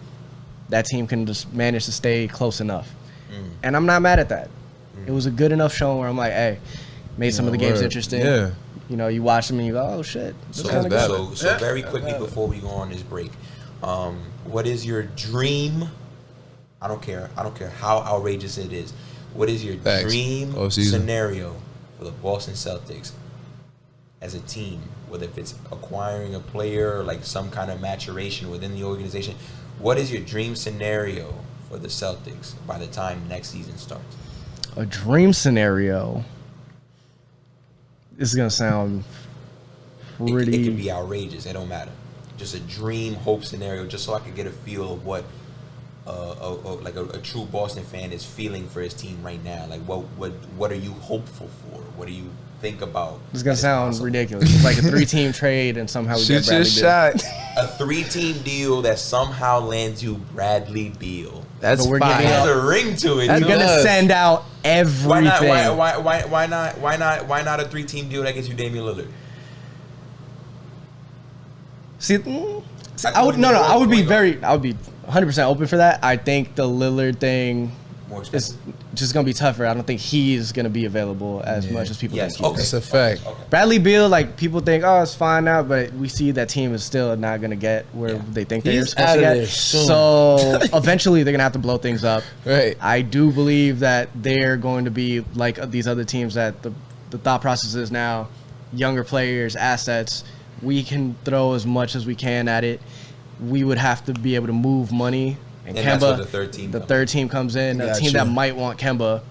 [SPEAKER 3] that team can just manage to stay close enough. And I'm not mad at that. It was a good enough showing where I'm like, hey, made some of the games interesting.
[SPEAKER 1] Yeah.
[SPEAKER 3] You watch them and you go, oh shit.
[SPEAKER 2] So very quickly before we go on this break, what is your dream? I don't care how outrageous it is. What is your dream scenario for the Boston Celtics as a team? Whether if it's acquiring a player or like some kind of maturation within the organization, what is your dream scenario for the Celtics by the time next season starts?
[SPEAKER 3] A dream scenario. This is gonna sound pretty.
[SPEAKER 2] It can be outrageous. It don't matter. Just a dream hope scenario, just so I could get a feel of what a true Boston fan is feeling for his team right now. Like what are you hopeful for? What do you think about?
[SPEAKER 3] It's gonna sound ridiculous. It's like a 3-team trade and somehow we get Bradley Beal.
[SPEAKER 2] A 3-team deal that somehow lands you Bradley Beal.
[SPEAKER 1] That's fine.
[SPEAKER 2] There's a ring to it.
[SPEAKER 3] You're gonna send out everything.
[SPEAKER 2] Why not a 3-team deal that gets you Damian Lillard?
[SPEAKER 3] See, I would be 100% open for that. I think the Lillard thing is just gonna be tougher. I don't think he's gonna be available as much as people think he is.
[SPEAKER 1] That's a fact.
[SPEAKER 2] Okay.
[SPEAKER 3] Bradley Beal, people think, oh, it's fine now, but we see that team is still not gonna get where they think they're supposed to get. So eventually they're gonna have to blow things up.
[SPEAKER 1] Right.
[SPEAKER 3] I do believe that they're going to be like these other teams that the thought process is now younger players, assets. We can throw as much as we can at it. We would have to be able to move money. And Kemba,
[SPEAKER 2] that's where the third team
[SPEAKER 3] comes in, a team that might want Kemba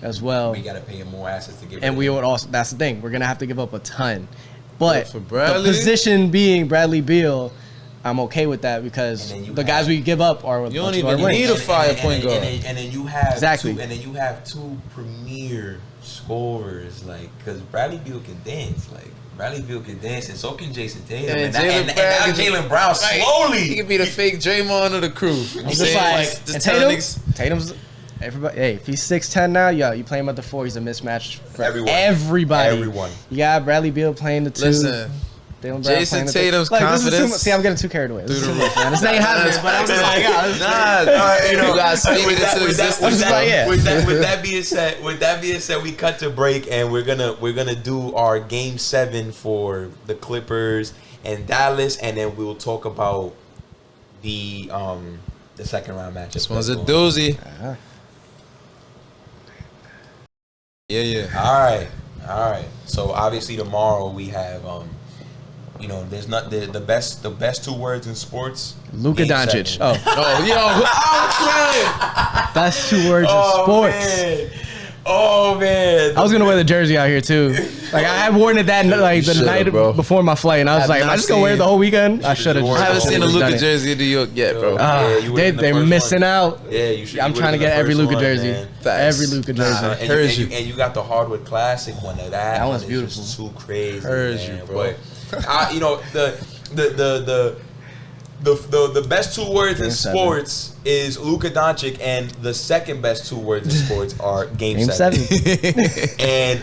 [SPEAKER 3] as well.
[SPEAKER 2] We got to pay him more assets to give.
[SPEAKER 3] And we would also, that's the thing, we're going to have to give up a ton. But
[SPEAKER 1] for
[SPEAKER 3] the position being Bradley Beal, I'm okay with that because the guys we give up are
[SPEAKER 1] you don't even need a fire point guard.
[SPEAKER 2] And then you have two premier scorers, because Bradley Beal can dance, Bradley Beal can dance, and so can Jason Tatum. And Jaylen Brown slowly.
[SPEAKER 1] He could be the fake Draymond of the crew.
[SPEAKER 3] I'm just Tatum's everybody. Hey, if he's 6'10" now, you play him at the 4. He's a mismatch for everybody.
[SPEAKER 2] Everyone.
[SPEAKER 3] You got Bradley Beal playing the 2.
[SPEAKER 1] Listen,
[SPEAKER 3] Brown
[SPEAKER 1] Jason
[SPEAKER 3] playing the
[SPEAKER 1] Tatum's
[SPEAKER 3] thing. Like, this is too
[SPEAKER 1] confidence
[SPEAKER 3] much. See, I'm getting too carried away. This is too much, man. This ain't happening. But I'm just like,
[SPEAKER 1] You gotta speak it into existence.
[SPEAKER 2] With that being said, we cut to break and we're gonna do our game 7 for the Clippers and Dallas, and then we'll talk about the second round match.
[SPEAKER 1] This one's a doozy. Yeah. All right.
[SPEAKER 2] So obviously tomorrow we have there's not the best 2 words in sports.
[SPEAKER 3] Luka Doncic.
[SPEAKER 2] 7.
[SPEAKER 3] Oh, that's 2 words in sports.
[SPEAKER 2] Oh man!
[SPEAKER 3] I was gonna wear the jersey out here too. Like I had worn it the night before my flight, and I was like, am I just gonna wear it the whole weekend? I should have.
[SPEAKER 1] I haven't seen a Luka jersey in New York yet, bro.
[SPEAKER 3] They're missing out.
[SPEAKER 2] Yeah, you should.
[SPEAKER 3] I'm trying to get every Luka jersey. Every Luka jersey.
[SPEAKER 2] And you got the hardwood classic one of that.
[SPEAKER 3] That one's beautiful.
[SPEAKER 2] Just too crazy.
[SPEAKER 1] You, bro.
[SPEAKER 2] But the best 2 words in sports is Luka Doncic, and the second best 2 words in sports are Game 7. And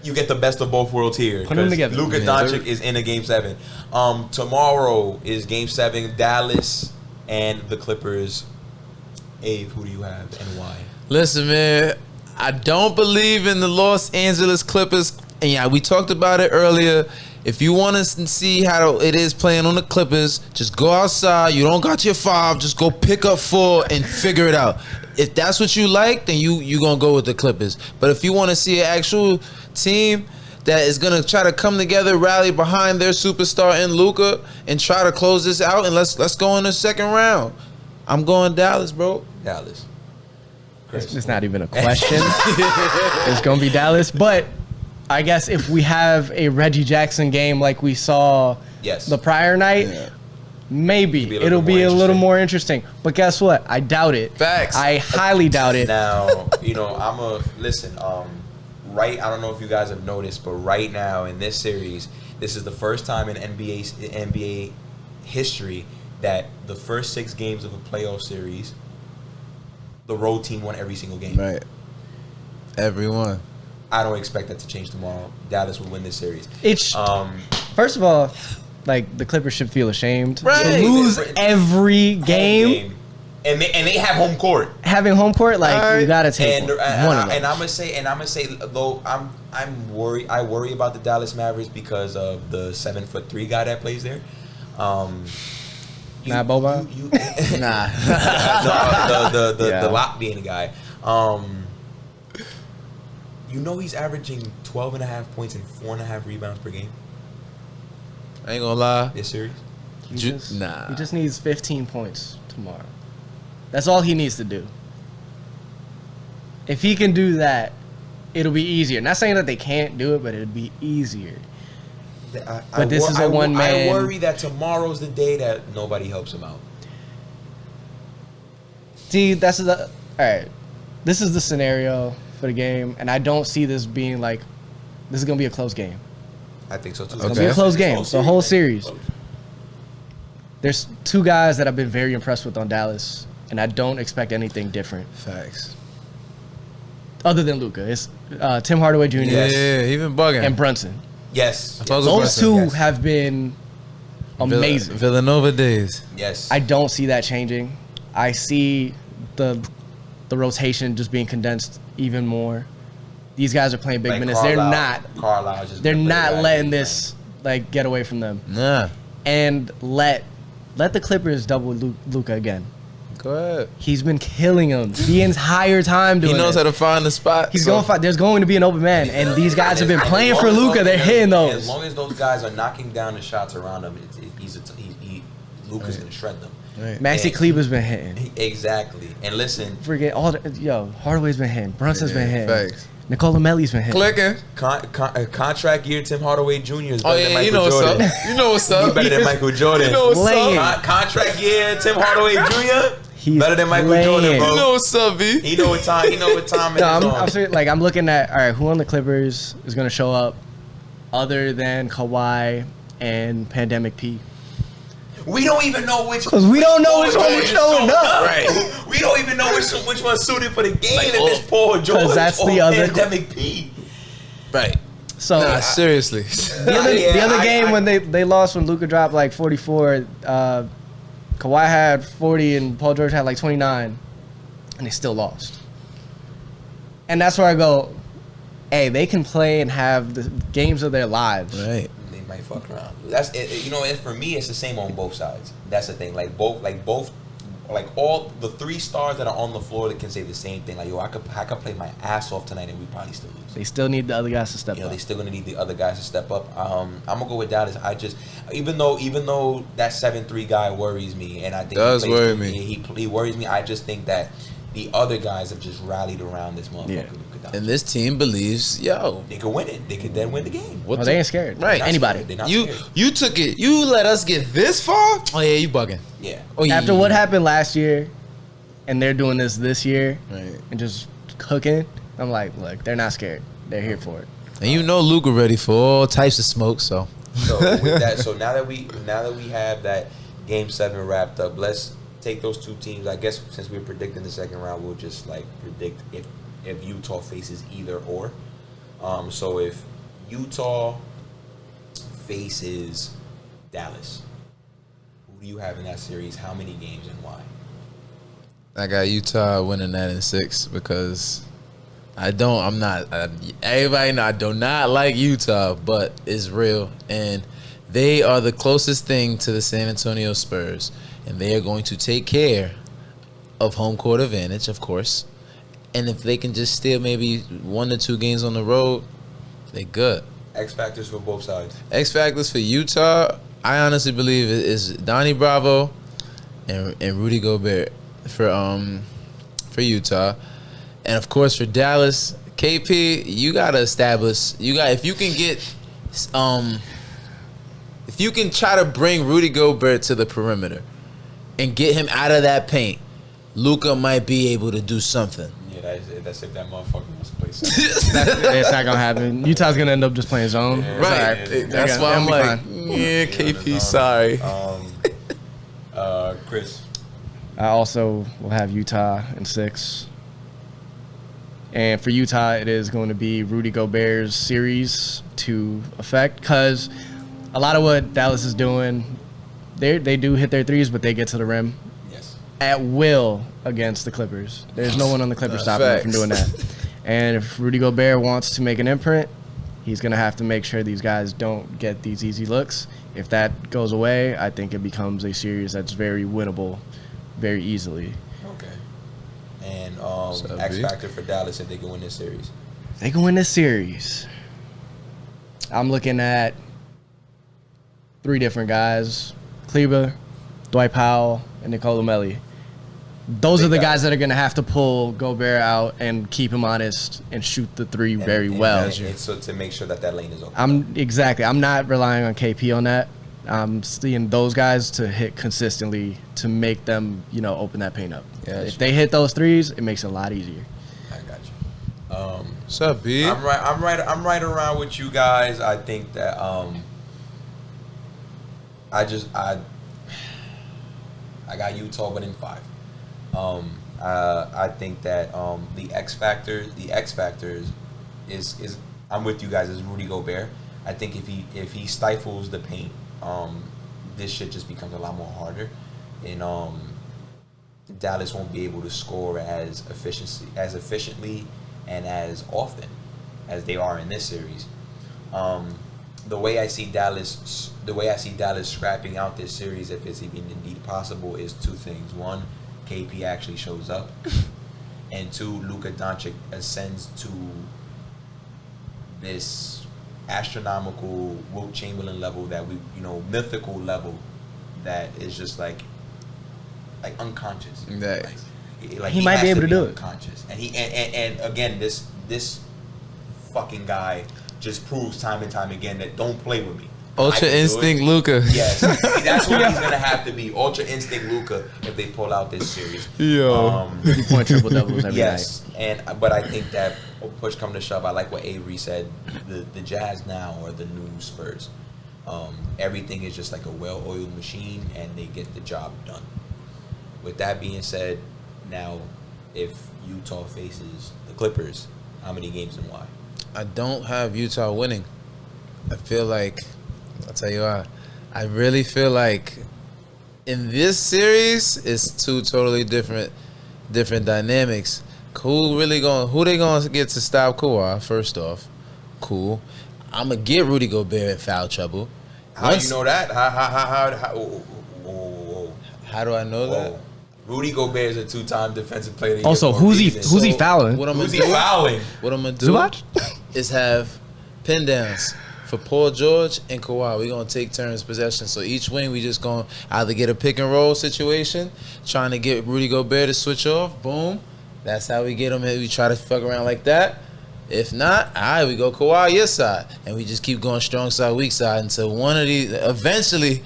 [SPEAKER 2] you get the best of both worlds here.
[SPEAKER 3] Put them together.
[SPEAKER 2] Luka Doncic is in a Game 7. Tomorrow is Game 7, Dallas and the Clippers. Abe, who do you have and why?
[SPEAKER 1] Listen, man, I don't believe in the Los Angeles Clippers. And yeah, we talked about it earlier. If you want to see how it is playing on the Clippers, just go outside. You don't got your 5. Just go pick up 4 and figure it out. If that's what you like, then you going to go with the Clippers. But if you want to see an actual team that is going to try to come together, rally behind their superstar in Luka, and try to close this out, and let's go in the second round. I'm going Dallas, bro.
[SPEAKER 2] Dallas.
[SPEAKER 3] It's not even a question. It's going to be Dallas. But I guess if we have a Reggie Jackson game like we saw the prior night, maybe it'll be a little more interesting. But guess what? I doubt it.
[SPEAKER 1] Facts.
[SPEAKER 3] I highly doubt it.
[SPEAKER 2] Now, listen, I don't know if you guys have noticed, but right now in this series, this is the first time in NBA history that the first 6 games of a playoff series, the road team won every single game.
[SPEAKER 1] Right. Everyone.
[SPEAKER 2] I don't expect that to change tomorrow. Dallas will win this series.
[SPEAKER 3] First of all, like the Clippers should feel ashamed to lose every game.
[SPEAKER 2] And they have home court.
[SPEAKER 3] Having home court, you gotta take one of them.
[SPEAKER 2] And I'm gonna say, though I'm worried. I worry about the Dallas Mavericks because of the 7'3" guy that plays there.
[SPEAKER 3] Boba.
[SPEAKER 1] Nah.
[SPEAKER 2] The Latvian guy. He's averaging 12.5 points and 4.5 rebounds per game.
[SPEAKER 1] I ain't gonna lie.
[SPEAKER 2] This series?
[SPEAKER 3] He just needs 15 points tomorrow. That's all he needs to do. If he can do that, it'll be easier. Not saying that they can't do it, but it'll be easier. But this is a one-man.
[SPEAKER 2] I worry that tomorrow's the day that nobody helps him out.
[SPEAKER 3] See, all right. This is the scenario for the game, and I don't see this being this is going to be a close game.
[SPEAKER 2] I think so too.
[SPEAKER 3] It's going to be a close game. The whole series. There's 2 guys that I've been very impressed with on Dallas, and I don't expect anything different.
[SPEAKER 1] Facts.
[SPEAKER 3] Other than Luka. It's Tim Hardaway Jr.
[SPEAKER 1] Yeah, even bugging.
[SPEAKER 3] And Brunson.
[SPEAKER 2] Yes.
[SPEAKER 3] Those 2 have been amazing.
[SPEAKER 1] Villanova days.
[SPEAKER 2] Yes.
[SPEAKER 3] I don't see that changing. I see the rotation just being condensed even more. These guys are playing big minutes. They're not letting this get away from them.
[SPEAKER 1] Nah.
[SPEAKER 3] And let the Clippers double Luka again.
[SPEAKER 1] Go ahead.
[SPEAKER 3] He's been killing them the entire time doing
[SPEAKER 1] He knows
[SPEAKER 3] it.
[SPEAKER 1] how to find the spot.
[SPEAKER 3] There's going to be an open man, and these guys have been playing for Luka. They're hitting those.
[SPEAKER 2] As long as those guys are knocking down the shots around him, Luka's going to shred them.
[SPEAKER 1] Right.
[SPEAKER 3] Maxi Kleber's been hitting.
[SPEAKER 2] Exactly. And listen.
[SPEAKER 3] Hardaway's been hitting. Brunson's been hitting.
[SPEAKER 1] Thanks.
[SPEAKER 3] Nicola Melli's been hitting.
[SPEAKER 1] Clicking.
[SPEAKER 2] Contract year Tim Hardaway Jr. is better than Michael
[SPEAKER 1] you know
[SPEAKER 2] Jordan.
[SPEAKER 1] What's up. You know what's up.
[SPEAKER 2] He's better than Michael Jordan.
[SPEAKER 1] You know what's up.
[SPEAKER 2] Contract year Tim Hardaway Jr.
[SPEAKER 3] He's
[SPEAKER 2] better than Michael
[SPEAKER 3] playing.
[SPEAKER 2] Jordan, bro.
[SPEAKER 1] You know what's up, B.
[SPEAKER 2] He know what time it is
[SPEAKER 3] I'm serious, I'm looking at, all right, who on the Clippers is going to show up other than Kawhi and Pandemic P?
[SPEAKER 2] We don't even know which.
[SPEAKER 3] Because we don't know which one is showing up.
[SPEAKER 2] Right. We don't even know which one's suited for the game at this Paul George.
[SPEAKER 3] Because that's the other.
[SPEAKER 2] Pandemic P.
[SPEAKER 1] Right.
[SPEAKER 3] So
[SPEAKER 1] Nah, seriously.
[SPEAKER 3] the other game when they lost when Luka dropped like 44, Kawhi had 40 and Paul George had like 29, and they still lost. And that's where I go, hey, they can play and have the games of their lives.
[SPEAKER 1] Right.
[SPEAKER 2] They might fuck around. That's it. You know, for me, it's the same on both sides. That's the thing. Like all the 3 stars that are on the floor that can say the same thing. Like, yo, I could play my ass off tonight and we probably still lose.
[SPEAKER 3] They still need the other guys to step up.
[SPEAKER 2] They still gonna need the other guys to step up. I'm gonna go with Dallas. I just even though that 7-3 guy worries me, and I think he worries me. I just think that the other guys have just rallied around this motherfucker.
[SPEAKER 3] Yeah.
[SPEAKER 1] And this team believes,
[SPEAKER 2] they could win it. They could then win the game.
[SPEAKER 3] They ain't scared.
[SPEAKER 1] Right.
[SPEAKER 3] Anybody.
[SPEAKER 2] They're not
[SPEAKER 1] You
[SPEAKER 2] scared.
[SPEAKER 1] you took it. You let us get this far? Oh yeah, you bugging.
[SPEAKER 2] Yeah.
[SPEAKER 1] Oh yeah.
[SPEAKER 3] After what happened last year, and they're doing this year,
[SPEAKER 1] Right.
[SPEAKER 3] and just cooking, I'm like, look, they're not scared. They're here for it.
[SPEAKER 1] And you know Luka ready for all types of smoke, so.
[SPEAKER 2] So with that, now that we have that Game 7 wrapped up, let's take those 2 teams. I guess since we're predicting the second round, we'll just like predict if Utah faces either or. So if Utah faces Dallas, who do you have in that series? How many games and why?
[SPEAKER 1] I got Utah winning that in 6 because everybody know I do not like Utah, but it's real. And they are the closest thing to the San Antonio Spurs. And they are going to take care of home court advantage, of course. And if they can just steal maybe 1 to 2 games on the road, they good.
[SPEAKER 2] X factors for both sides.
[SPEAKER 1] X factors for Utah, I honestly believe it is Donnie Bravo and Rudy Gobert for Utah. And of course for Dallas, KP, you gotta establish if you can try to bring Rudy Gobert to the perimeter and get him out of that paint, Luka might be able to do something.
[SPEAKER 2] Yeah, that's if that motherfucker wants to play
[SPEAKER 3] It's not gonna happen. Utah's gonna end up just playing zone.
[SPEAKER 2] Yeah.
[SPEAKER 1] Right.
[SPEAKER 3] Right.
[SPEAKER 1] That's why I'm like, yeah, KP, sorry.
[SPEAKER 2] Chris.
[SPEAKER 3] I also will have Utah in 6. And for Utah, it is going to be Rudy Gobert's series to affect, because a lot of what Dallas is doing, they do hit their threes, but they get to the rim
[SPEAKER 2] Yes.
[SPEAKER 3] at will against the Clippers. There's no one on the Clippers stopping them from doing that. And if Rudy Gobert wants to make an imprint, he's going to have to make sure these guys don't get these easy looks. If that goes away, I think it becomes a series that's very winnable very easily.
[SPEAKER 2] Okay. And X factor for Dallas if they can win this series.
[SPEAKER 3] They can win this series. I'm looking at 3 different guys: Kleber, Dwight Powell, and Nicolo Melli. Those are the guys that are going to have to pull Gobert out and keep him honest and shoot the 3 very well.
[SPEAKER 2] And so to make sure that lane is open.
[SPEAKER 3] I'm not relying on KP on that. I'm seeing those guys to hit consistently to make them, open that paint up.
[SPEAKER 1] Gotcha.
[SPEAKER 3] If they hit those 3s, it makes it a lot easier.
[SPEAKER 2] I got you.
[SPEAKER 1] What's up, B?
[SPEAKER 2] I'm right around with you guys. I think that I got Utah winning 5. I think that the X factor is I'm with you guys, is Rudy Gobert. I think if he stifles the paint, this shit just becomes a lot more harder, and Dallas won't be able to score as efficiently and as often as they are in this series. The way I see Dallas scrapping out this series, if it's even indeed possible, is 2 things. 1, KP actually shows up, and 2, Luka Doncic ascends to this astronomical Wilt Chamberlain level that mythical level that is just like unconscious.
[SPEAKER 1] That-
[SPEAKER 2] Like
[SPEAKER 3] He might
[SPEAKER 2] has
[SPEAKER 3] be able to do it.
[SPEAKER 2] unconscious. And and again, this fucking guy just proves time and time again that don't play with me.
[SPEAKER 1] Ultra
[SPEAKER 2] I can do
[SPEAKER 1] instinct
[SPEAKER 2] it.
[SPEAKER 1] Luka.
[SPEAKER 2] Yes, that's what he's gonna have to be. Ultra instinct Luka if they pull out this series.
[SPEAKER 1] Yo.
[SPEAKER 3] 50-point triple doubles every
[SPEAKER 2] Yes, but I think that push come to shove, I like what Avery said. The Jazz now are the new Spurs. Everything is just like a well-oiled machine, and they get the job done. With that being said, now if Utah faces the Clippers, how many games and why?
[SPEAKER 1] I don't have Utah winning. I feel like, I'll tell you why. I really feel like in this series, it's two totally different dynamics. Who they gonna get to stop Kawhi? First off, cool. I'm gonna get Rudy Gobert in foul trouble.
[SPEAKER 2] How do you know that? Whoa.
[SPEAKER 1] How do I know that?
[SPEAKER 2] Rudy Gobert is a 2-time defensive player of the year.
[SPEAKER 3] Also,
[SPEAKER 2] for a
[SPEAKER 3] who's
[SPEAKER 2] reason.
[SPEAKER 3] he fouling?
[SPEAKER 2] Who's he fouling?
[SPEAKER 1] What I'm gonna do
[SPEAKER 3] Zubac?
[SPEAKER 1] is have pin downs for Paul George and Kawhi. We're gonna take turns possession. So each wing we just gonna either get a pick and roll situation, trying to get Rudy Gobert to switch off. Boom. That's how we get him. We try to fuck around like that. If not, all right, we go Kawhi your side, and we just keep going strong side, weak side until one of these eventually.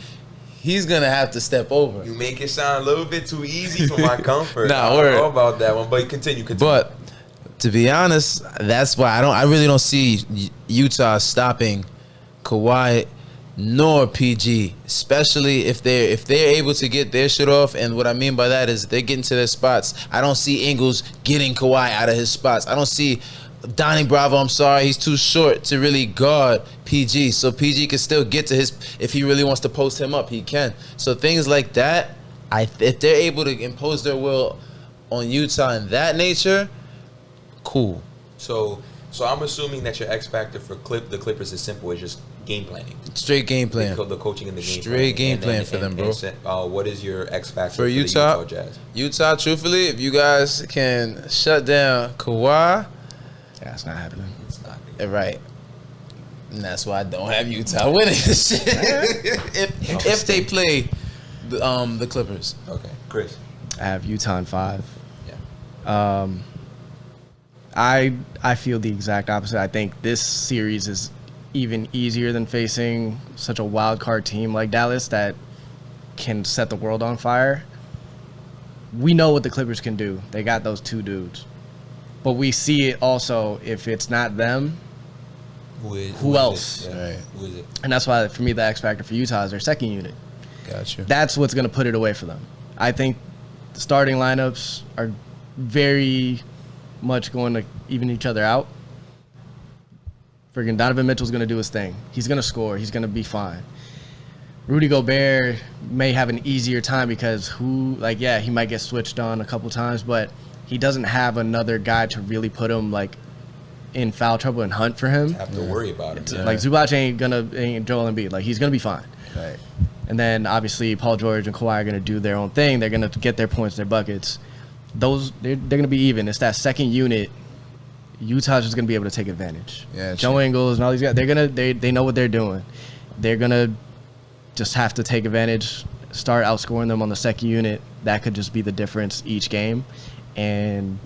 [SPEAKER 1] He's gonna have to step over.
[SPEAKER 2] You make it sound a little bit too easy for my comfort.
[SPEAKER 1] Nah,
[SPEAKER 2] I
[SPEAKER 1] word.
[SPEAKER 2] don't know about that one, but continue.
[SPEAKER 1] But to be honest, that's why I really don't see Utah stopping Kawhi nor PG, especially if they're able to get their shit off. And what I mean by that is they're getting to their spots. I don't see Ingles getting Kawhi out of his spots. I don't see Donnie Bravo, I'm sorry, he's too short to really guard PG. So PG can still get to his, if he really wants to post him up, he can. So things like that, if they're able to impose their will on Utah in that nature, cool.
[SPEAKER 2] So I'm assuming that your X factor for the Clippers is simple. It's just game planning.
[SPEAKER 1] Straight game plan.
[SPEAKER 2] The coaching and the game
[SPEAKER 1] Straight game plan for them, bro.
[SPEAKER 2] What is your X factor
[SPEAKER 1] for Utah?
[SPEAKER 2] The Utah Jazz?
[SPEAKER 1] Utah, truthfully, if you guys can shut down Kawhi,
[SPEAKER 3] Yeah, it's not happening.
[SPEAKER 2] It's not.
[SPEAKER 1] right. And that's why I don't have Utah winning this shit. if they play the Clippers.
[SPEAKER 2] Okay, Chris.
[SPEAKER 3] I have Utah in 5.
[SPEAKER 2] Yeah.
[SPEAKER 3] I feel the exact opposite. I think this series is even easier than facing such a wild card team like Dallas that can set the world on fire. We know what the Clippers can do. They got those two dudes. But we see it also, if it's not them, who else?
[SPEAKER 2] Yeah.
[SPEAKER 1] Right.
[SPEAKER 2] Who is it?
[SPEAKER 3] And that's why, for me, the X factor for Utah is their second unit.
[SPEAKER 1] Gotcha.
[SPEAKER 3] That's what's going to put it away for them. I think the starting lineups are very much going to even each other out. Freaking Donovan Mitchell's going to do his thing. He's going to score. He's going to be fine. Rudy Gobert may have an easier time because he might get switched on a couple times, but he doesn't have another guy to really put him in foul trouble and hunt for him.
[SPEAKER 2] Have to worry about it.
[SPEAKER 3] Yeah. Like Zubac ain't Joel Embiid. Like he's gonna be fine.
[SPEAKER 1] Right.
[SPEAKER 3] And then obviously Paul George and Kawhi are gonna do their own thing. They're gonna get their points, their buckets. They're gonna be even. It's that second unit. Utah's just gonna be able to take advantage.
[SPEAKER 1] Yeah,
[SPEAKER 3] Joe Ingles and all these guys. They know what they're doing. They're gonna just have to take advantage. Start outscoring them on the second unit. That could just be the difference each game. And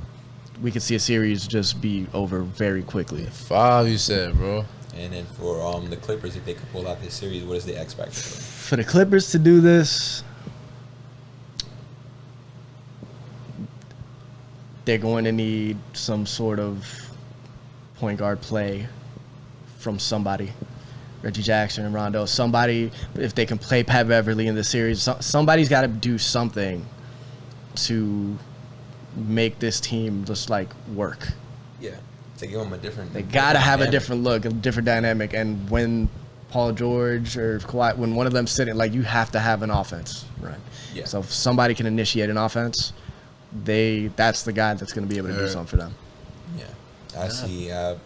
[SPEAKER 3] we could see a series just be over very quickly.
[SPEAKER 1] 5, you said, bro.
[SPEAKER 2] And then for the Clippers, if they could pull out this series, what is the X factor for them?
[SPEAKER 3] For the Clippers to do this, they're going to need some sort of point guard play from somebody. Reggie Jackson and Rondo. Somebody, if they can play Pat Beverly in the series, somebody's got to do something to make this team just work.
[SPEAKER 2] Yeah, to give them a different.
[SPEAKER 3] They got to have a
[SPEAKER 2] dynamic.
[SPEAKER 3] different look, a different dynamic. And when Paul George or Kawhi, when one of them sitting, you have to have an offense run.
[SPEAKER 2] Yeah.
[SPEAKER 3] So if somebody can initiate an offense, that's the guy that's going to be able to do something for them.
[SPEAKER 2] Yeah, I see. I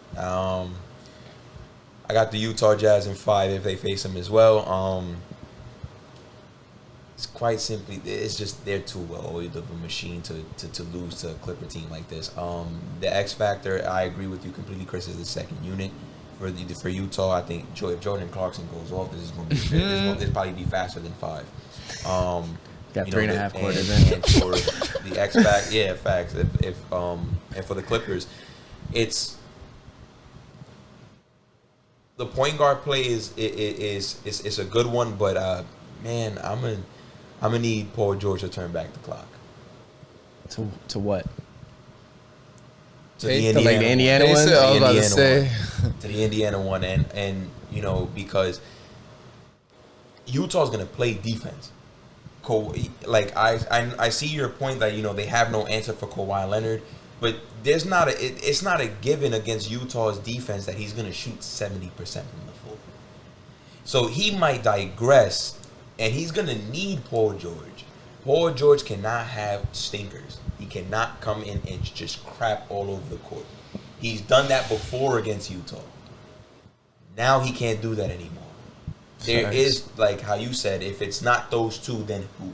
[SPEAKER 2] got the Utah Jazz in 5 if they face them as well. It's quite simply, it's just they're too well-oiled of a machine to lose to a Clipper team like this. The X factor, I agree with you completely, Chris, is the second unit for Utah. I think if Jordan Clarkson goes off, this is going to be this probably be faster than 5.
[SPEAKER 3] Got 3.5 quarters in.
[SPEAKER 2] And for the X factor, yeah, facts. If and for the Clippers, it's the point guard play is a good one, but man, I'm gonna need Paul George to turn back the clock.
[SPEAKER 3] To what?
[SPEAKER 2] To
[SPEAKER 1] Hey,
[SPEAKER 2] the
[SPEAKER 1] to
[SPEAKER 3] the Indiana
[SPEAKER 2] one.
[SPEAKER 3] ones?
[SPEAKER 2] To the
[SPEAKER 1] I was about to
[SPEAKER 2] Indiana
[SPEAKER 1] say.
[SPEAKER 2] one. To the Indiana one, and because Utah's gonna play defense. I see your point that they have no answer for Kawhi Leonard. But it's not a given against Utah's defense that he's going to shoot 70% from the floor. So he might digress, and he's going to need Paul George. Paul George cannot have stinkers. He cannot come in and just crap all over the court. He's done that before against Utah. Now he can't do that anymore. There is, like how you said, if it's not those two, then who?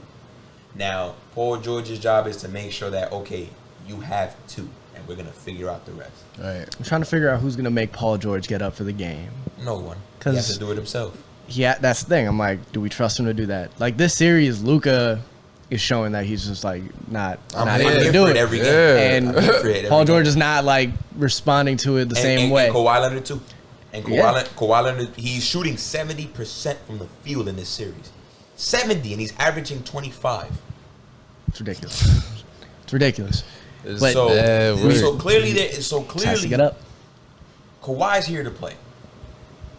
[SPEAKER 2] Now, Paul George's job is to make sure that, okay, you have two, and we're going to figure out the rest.
[SPEAKER 1] Right.
[SPEAKER 3] I'm trying to figure out who's going to make Paul George get up for the game.
[SPEAKER 2] No one. He has to do it himself.
[SPEAKER 3] Yeah, that's the thing. I'm like, do we trust him to do that? Like, this series, Luka is showing that he's just, like, not able to do it.
[SPEAKER 2] Every game.
[SPEAKER 3] And Paul George is not, like, responding to it the same way.
[SPEAKER 2] And Kawhi Leonard, too. And Kawhi Leonard, he's shooting 70% from the field in this series. 70, and he's averaging 25.
[SPEAKER 3] It's ridiculous. It's ridiculous. But
[SPEAKER 2] So clearly,
[SPEAKER 3] has to get up.
[SPEAKER 2] Kawhi's here to play.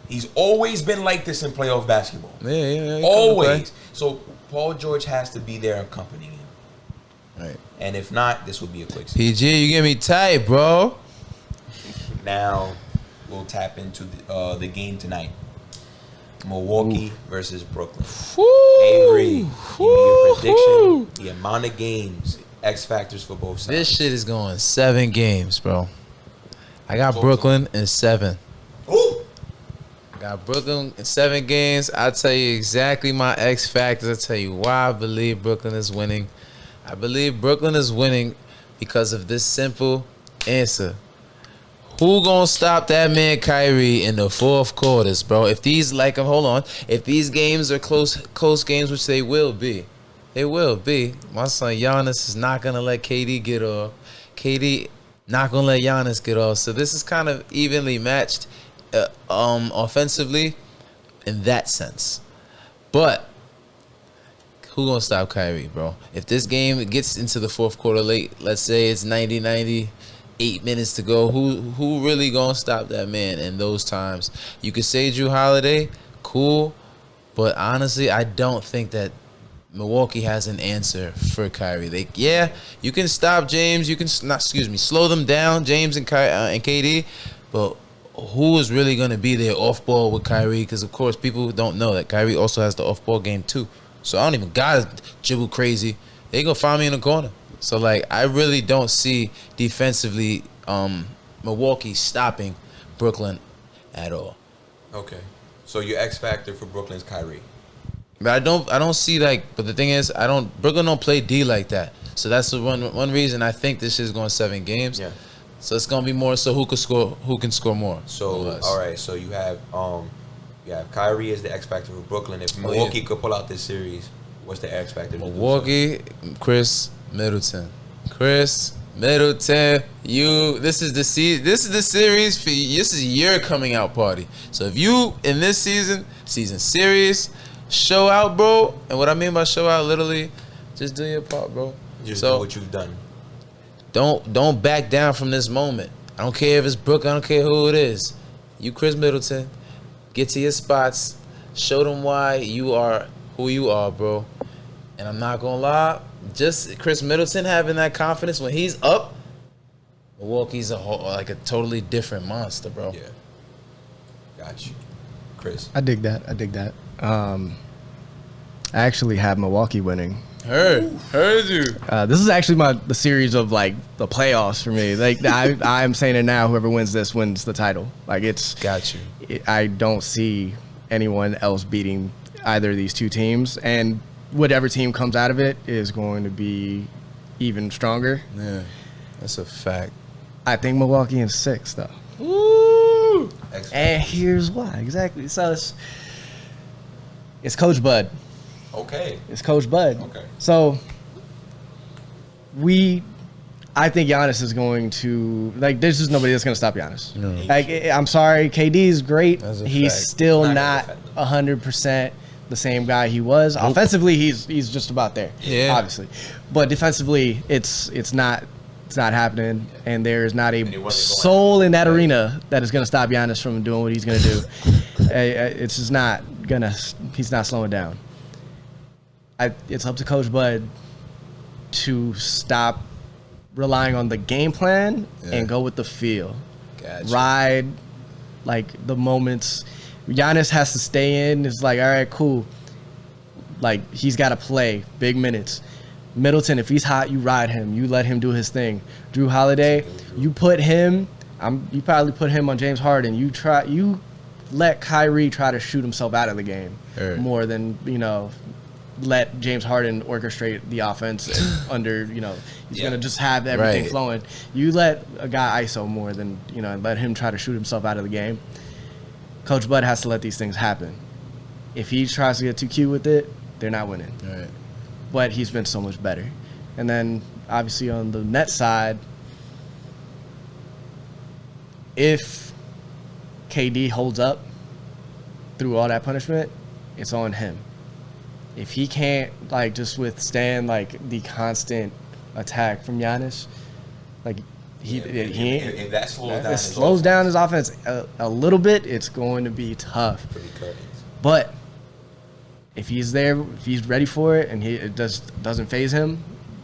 [SPEAKER 2] He's always been like this in playoff basketball.
[SPEAKER 1] Yeah.
[SPEAKER 2] Always. So Paul George has to be there accompanying him.
[SPEAKER 1] Right.
[SPEAKER 2] And if not, this will be a quick season.
[SPEAKER 1] PG, you get me tight, bro.
[SPEAKER 2] Now we'll tap into the game tonight. Milwaukee versus Brooklyn. Avery, give me your prediction. The amount of games, X factors for both sides.
[SPEAKER 1] This shit is going 7 games, bro. I got Brooklyn in 7.
[SPEAKER 2] Ooh.
[SPEAKER 1] I got Brooklyn in 7 games. I'll tell you exactly my X factors. I'll tell you why I believe Brooklyn is winning. I believe Brooklyn is winning because of this simple answer. Who gonna stop that man Kyrie in the fourth quarters, bro? If these if these games are close games, which they will be. My son Giannis is not gonna let KD get off. KD not gonna let Giannis get off. So this is kind of evenly matched offensively in that sense. But who gonna stop Kyrie, bro? If this game gets into the fourth quarter late, let's say it's 98 minutes to go, who really gonna stop that man in those times? You could say Drew Holiday, cool, but honestly, I don't think that Milwaukee has an answer for Kyrie. You can stop James, slow them down, James and KD, but who is really gonna be there off ball with Kyrie? Because of course, people don't know that Kyrie also has the off ball game too. So I don't even gotta dribble crazy. They gonna find me in the corner. So, I really don't see defensively Milwaukee stopping Brooklyn at all.
[SPEAKER 2] Okay. So, your X factor for Brooklyn's Kyrie.
[SPEAKER 1] But I don't see, but the thing is, Brooklyn don't play D like that. So, that's the one reason I think this is going 7 games.
[SPEAKER 2] Yeah.
[SPEAKER 1] So, it's going to be more so who can score more.
[SPEAKER 2] So, all right. So, you have Kyrie as the X factor for Brooklyn. If Milwaukee could pull out this series, what's the X factor?
[SPEAKER 1] Milwaukee, Chris Middleton. This is the series for you. This is your coming out party. So if you in this season series, show out, bro. And what I mean by show out, literally, just do your part, bro.
[SPEAKER 2] Just do what you've done.
[SPEAKER 1] Don't back down from this moment. I don't care if it's Brooke. I don't care who it is. You, Chris Middleton, get to your spots. Show them why you are who you are, bro. And I'm not gonna lie. Just Chris Middleton having that confidence when he's up, Milwaukee's a totally different monster, bro.
[SPEAKER 2] Yeah. Got you. Chris.
[SPEAKER 3] I dig that. I actually have Milwaukee winning.
[SPEAKER 1] Heard you.
[SPEAKER 3] This is actually the series of the playoffs for me. I'm saying it now. Whoever wins this wins the title.
[SPEAKER 1] Got you.
[SPEAKER 3] I don't see anyone else beating either of these two teams, and whatever team comes out of it is going to be even stronger.
[SPEAKER 1] Yeah, that's a fact.
[SPEAKER 3] I think Milwaukee in 6, though.
[SPEAKER 1] Woo!
[SPEAKER 3] And here's why. Exactly. So it's Coach Bud.
[SPEAKER 2] Okay.
[SPEAKER 3] It's Coach Bud.
[SPEAKER 2] Okay.
[SPEAKER 3] So I think Giannis is going to there's just nobody that's going to stop Giannis. No. I'm sorry, KD is great. He's still not 100% the same guy he was. Nope. Offensively, he's just about there.
[SPEAKER 1] Yeah.
[SPEAKER 3] Obviously, but defensively, it's not happening, and there is not a soul in that arena that is going to stop Giannis from doing what he's going to do. It's just not gonna. He's not slowing down. It's up to Coach Bud to stop relying on the game plan and go with the feel.
[SPEAKER 1] Gotcha.
[SPEAKER 3] Ride like the moments. Giannis has to stay in. It's like, all right, cool. Like, he's got to play big minutes. Middleton, if he's hot, you ride him. You let him do his thing. Drew Holiday, you put him. You probably put him on James Harden. You let Kyrie try to shoot himself out of the game more than let James Harden orchestrate the offense under. He's gonna just have everything flowing. You let a guy ISO more than let him try to shoot himself out of the game. Coach Bud has to let these things happen. If he tries to get too cute with it, they're not winning.
[SPEAKER 1] Right.
[SPEAKER 3] But he's been so much better. And then, obviously, on the net side, if KD holds up through all that punishment, it's on him. If he can't, just withstand, the constant attack from Giannis,
[SPEAKER 2] if that
[SPEAKER 3] slows down his offense a little bit, it's going to be tough. But if he's there, if he's ready for it, and it doesn't faze him,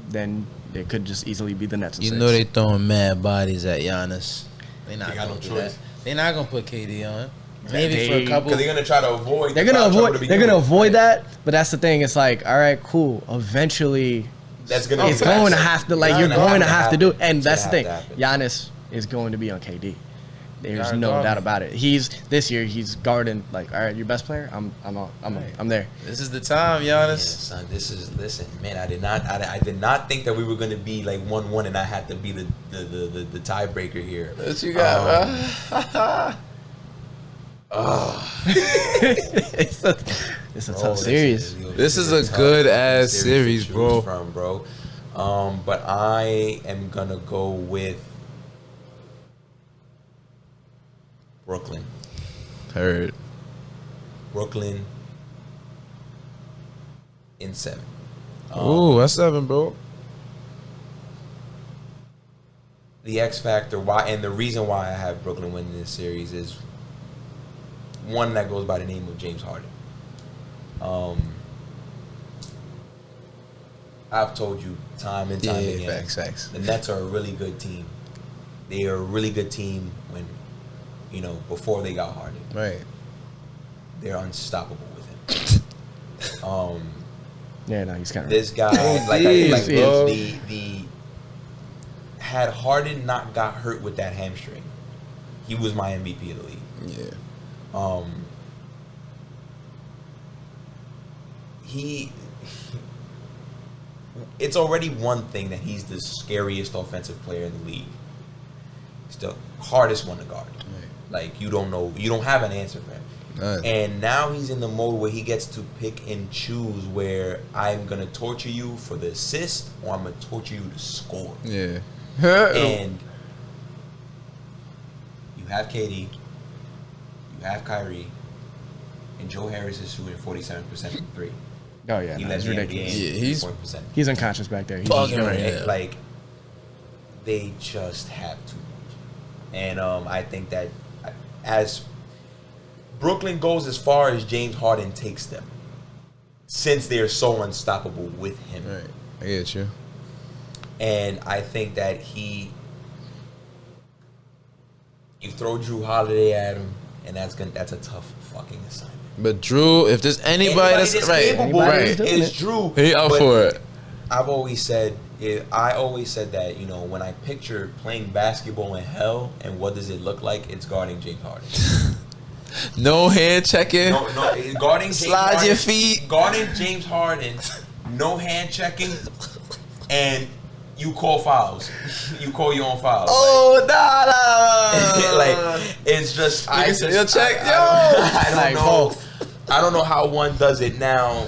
[SPEAKER 3] then it could just easily be the Nets.
[SPEAKER 1] They throwing mad bodies at Giannis. They're not gonna do that. They're not gonna put KD on. Maybe for a couple.
[SPEAKER 2] Because they're gonna try to avoid.
[SPEAKER 3] They're gonna avoid that. But that's the thing. It's like, all right, cool. Eventually,
[SPEAKER 2] it's
[SPEAKER 3] going to have to. You're going to have to do it. And that's the thing. Giannis is going to be on KD. There's no doubt about it. This year he's guarding all right, your best player. I'm there.
[SPEAKER 1] This is the time, Giannis.
[SPEAKER 2] Son, listen, man. I did not think that we were gonna be 1-1, and I had to be the tiebreaker here.
[SPEAKER 1] What you got, bro?
[SPEAKER 3] It's a tough series.
[SPEAKER 1] This is a good ass series, bro.
[SPEAKER 2] But I am gonna go with Brooklyn.
[SPEAKER 1] Heard.
[SPEAKER 2] Brooklyn in 7.
[SPEAKER 1] Ooh, that's 7, bro.
[SPEAKER 2] The X factor, and the reason why I have Brooklyn winning this series is one that goes by the name of James Harden. I've told you time and time again.
[SPEAKER 1] Facts.
[SPEAKER 2] The Nets are a really good team. They are a really good team when, before they got Harden.
[SPEAKER 1] Right.
[SPEAKER 2] They're unstoppable with him.
[SPEAKER 3] Yeah, no, he's kind of
[SPEAKER 2] this guy. Had Harden not got hurt with that hamstring, he was my MVP of the league.
[SPEAKER 1] Yeah.
[SPEAKER 2] It's already one thing that he's the scariest offensive player in the league. He's the hardest one to guard. Right. You don't have an answer for him.
[SPEAKER 1] None.
[SPEAKER 2] And now he's in the mode where he gets to pick and choose where I'm going to torture you for the assist or I'm going to torture you to score.
[SPEAKER 1] Yeah.
[SPEAKER 2] And you have KD, you have Kyrie, and Joe Harris is shooting 47% from 3.
[SPEAKER 3] Oh yeah,
[SPEAKER 2] That's
[SPEAKER 3] ridiculous.
[SPEAKER 1] Yeah,
[SPEAKER 3] he's unconscious back there.
[SPEAKER 2] They just have too much, and I think that as Brooklyn goes as far as James Harden takes them, since they're so unstoppable with him.
[SPEAKER 1] Right, I get you.
[SPEAKER 2] And I think that you throw Drew Holiday at him, and that's a tough fucking assignment.
[SPEAKER 1] But Drew, if there's anybody that's
[SPEAKER 2] capable,
[SPEAKER 1] right,
[SPEAKER 2] it's Drew.
[SPEAKER 1] He up for it.
[SPEAKER 2] I always said that, when I picture playing basketball in hell and what does it look like, it's guarding James Harden.
[SPEAKER 1] No hand checking.
[SPEAKER 2] No, guarding James
[SPEAKER 1] Slide
[SPEAKER 2] Harden,
[SPEAKER 1] your feet.
[SPEAKER 2] Guarding James Harden, no hand checking, and you call fouls. You call your own fouls.
[SPEAKER 1] Oh,
[SPEAKER 2] it's just.
[SPEAKER 1] You'll check.
[SPEAKER 2] I don't know. I don't know how one does it now.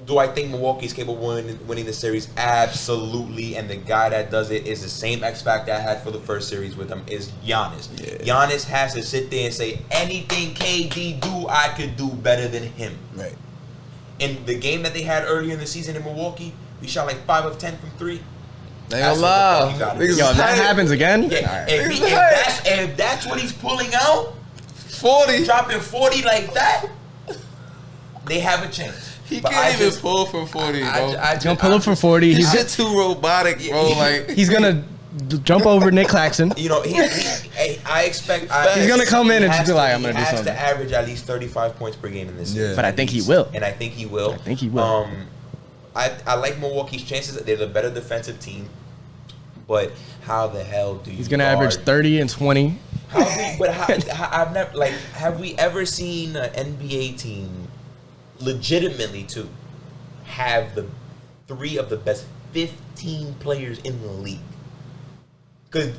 [SPEAKER 2] Do I think Milwaukee's capable of winning the series? Absolutely. And the guy that does it is the same X factor I had for the first series with him is Giannis. Yeah. Giannis has to sit there and say, anything KD do, I could do better than him.
[SPEAKER 1] Right.
[SPEAKER 2] In the game that they had earlier in the season in Milwaukee, we shot 5 of 10 from 3.
[SPEAKER 1] They gonna lie.
[SPEAKER 3] Yo, that happens again?
[SPEAKER 2] Yeah. If that's what he's pulling out,
[SPEAKER 1] 40,
[SPEAKER 2] dropping 40 like that, they have a chance.
[SPEAKER 1] He
[SPEAKER 2] But
[SPEAKER 1] can't
[SPEAKER 2] I
[SPEAKER 1] even
[SPEAKER 2] just-
[SPEAKER 1] pull for 40, bro.
[SPEAKER 3] He's gonna pull up for 40.
[SPEAKER 1] He's
[SPEAKER 3] He's
[SPEAKER 1] just too robotic, bro. Like
[SPEAKER 3] he's gonna jump over Nick Claxton.
[SPEAKER 2] You know, I expect
[SPEAKER 3] He's gonna come in and just be like, I'm gonna do
[SPEAKER 2] He
[SPEAKER 3] something.
[SPEAKER 2] has to average at least 35 points per game in this series.
[SPEAKER 3] But I think he will.
[SPEAKER 2] And I think he will.
[SPEAKER 3] I think he will.
[SPEAKER 2] I like Milwaukee's chances. They're the better defensive team. But how the hell do you?
[SPEAKER 3] He's gonna average 30 and 20.
[SPEAKER 2] I've never have we ever seen an NBA team legitimately to have the 3 of the best 15 players in the league? Because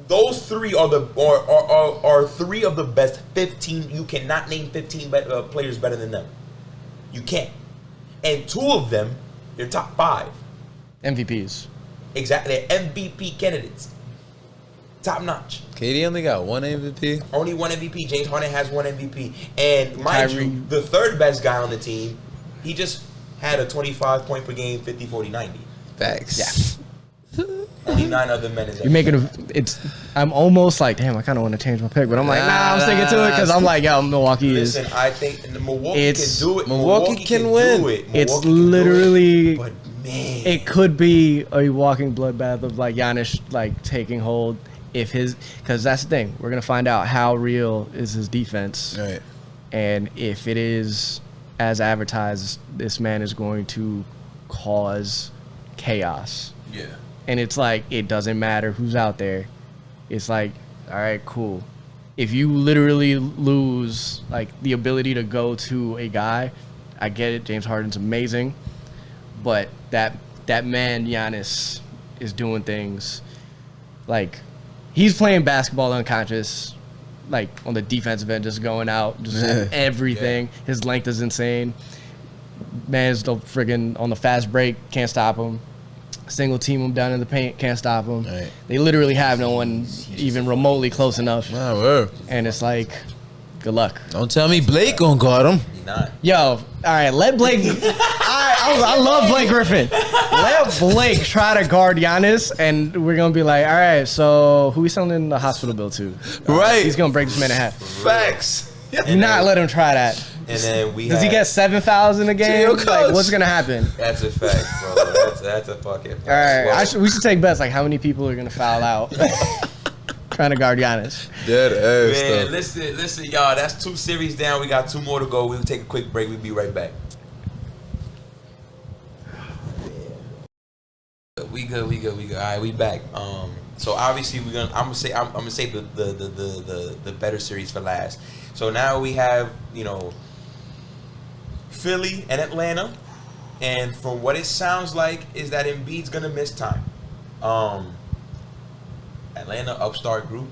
[SPEAKER 2] those 3 are 3 of the best 15. You cannot name 15 players better than them. You can't. And 2 of them, they're top 5.
[SPEAKER 3] MVPs.
[SPEAKER 2] Exactly, they're MVP candidates. Top notch.
[SPEAKER 1] KD only got 1 MVP.
[SPEAKER 2] Only 1 MVP. James Harden has 1 MVP. And mind
[SPEAKER 3] Kyrie.
[SPEAKER 2] you, the 3rd best guy on the team, he just had a 25 point per game, 50, 40, 90.
[SPEAKER 1] Facts.
[SPEAKER 2] Only 9 other men is
[SPEAKER 3] You're making I'm almost like, damn, I kind of want to change my pick, but I'm like, nah, I'm sticking to it because I'm like, yo, Milwaukee is.
[SPEAKER 2] Listen, I think Milwaukee
[SPEAKER 3] It's-
[SPEAKER 2] can do it.
[SPEAKER 1] Milwaukee can win.
[SPEAKER 2] Do it.
[SPEAKER 3] It's
[SPEAKER 2] Milwaukee can do
[SPEAKER 3] literally.
[SPEAKER 2] it, but man,
[SPEAKER 3] It could be a walking bloodbath of like Giannis like taking hold if his, because that's the thing, we're gonna find out how real is his defense,
[SPEAKER 1] Right.
[SPEAKER 3] and if it is as advertised, this man is going to cause chaos.
[SPEAKER 1] Yeah.
[SPEAKER 3] And it's like, it doesn't matter who's out there. It's like, all right, cool. If you literally lose like the ability to go to a guy, I get it. James Harden's amazing, but that man Giannis is doing things like he's playing basketball unconscious, like on the defensive end, just going out, just everything.
[SPEAKER 2] Yeah.
[SPEAKER 3] His length is insane. Man's the friggin' on the fast break, can't stop him. Single team him down in the paint, can't stop him.
[SPEAKER 1] Right.
[SPEAKER 3] They literally have no one even remotely close enough.
[SPEAKER 1] Nah, word.
[SPEAKER 3] And it's like, good luck.
[SPEAKER 1] Don't tell me Blake gonna guard him.
[SPEAKER 2] he's not.
[SPEAKER 3] Yo, all right, let Blake. I love Blake Griffin. Let Blake try to guard Giannis, and we're gonna be like, all right, so who we selling the hospital bill to?
[SPEAKER 1] Right.
[SPEAKER 3] He's gonna break this man in half.
[SPEAKER 1] Facts.
[SPEAKER 3] Do not let him try that.
[SPEAKER 2] And then we
[SPEAKER 3] Does he
[SPEAKER 2] have-
[SPEAKER 3] get 7 fouls in a game?
[SPEAKER 1] Yo,
[SPEAKER 3] Like,
[SPEAKER 1] coach.
[SPEAKER 3] what's gonna happen?
[SPEAKER 2] That's a fact, bro. That's a fucking fact.
[SPEAKER 3] All right,
[SPEAKER 2] Well,
[SPEAKER 3] we should take bets like how many people are gonna foul out trying to guard Giannis.
[SPEAKER 1] Dead ass
[SPEAKER 2] man,
[SPEAKER 1] stuff.
[SPEAKER 2] listen, y'all. That's 2 series down. We got 2 more to go. We'll take a quick break. We'll be right back. We good. All right, we back. So obviously I'm gonna say the better series for last. So now we have, you know, Philly and Atlanta, and from what it sounds like is that Embiid's gonna miss time. Atlanta upstart group.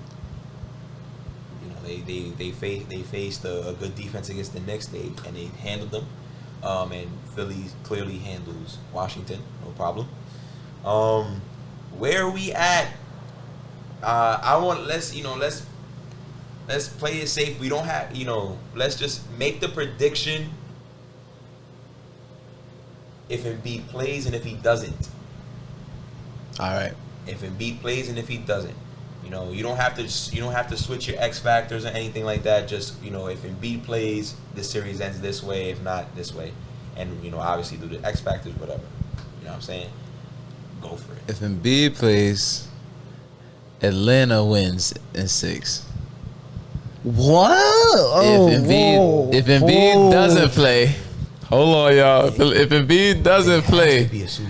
[SPEAKER 2] You know, they faced a good defense against the Knicks. They handled them. And Philly clearly handles Washington, no problem. Where are we at? Let's play it safe. We don't have, let's just make the prediction if Embiid plays and if he doesn't.
[SPEAKER 1] All right.
[SPEAKER 2] If Embiid plays and if he doesn't. You don't have to switch your X factors or anything like that. Just, if Embiid plays, this series ends this way, if not this way. And, obviously do the X factors, whatever. You know what I'm saying? Go for it.
[SPEAKER 1] If Embiid plays, Atlanta wins in 6.
[SPEAKER 3] What? Oh,
[SPEAKER 1] If Embiid doesn't play, hold on, y'all. If Embiid doesn't play,
[SPEAKER 2] Be a sweep.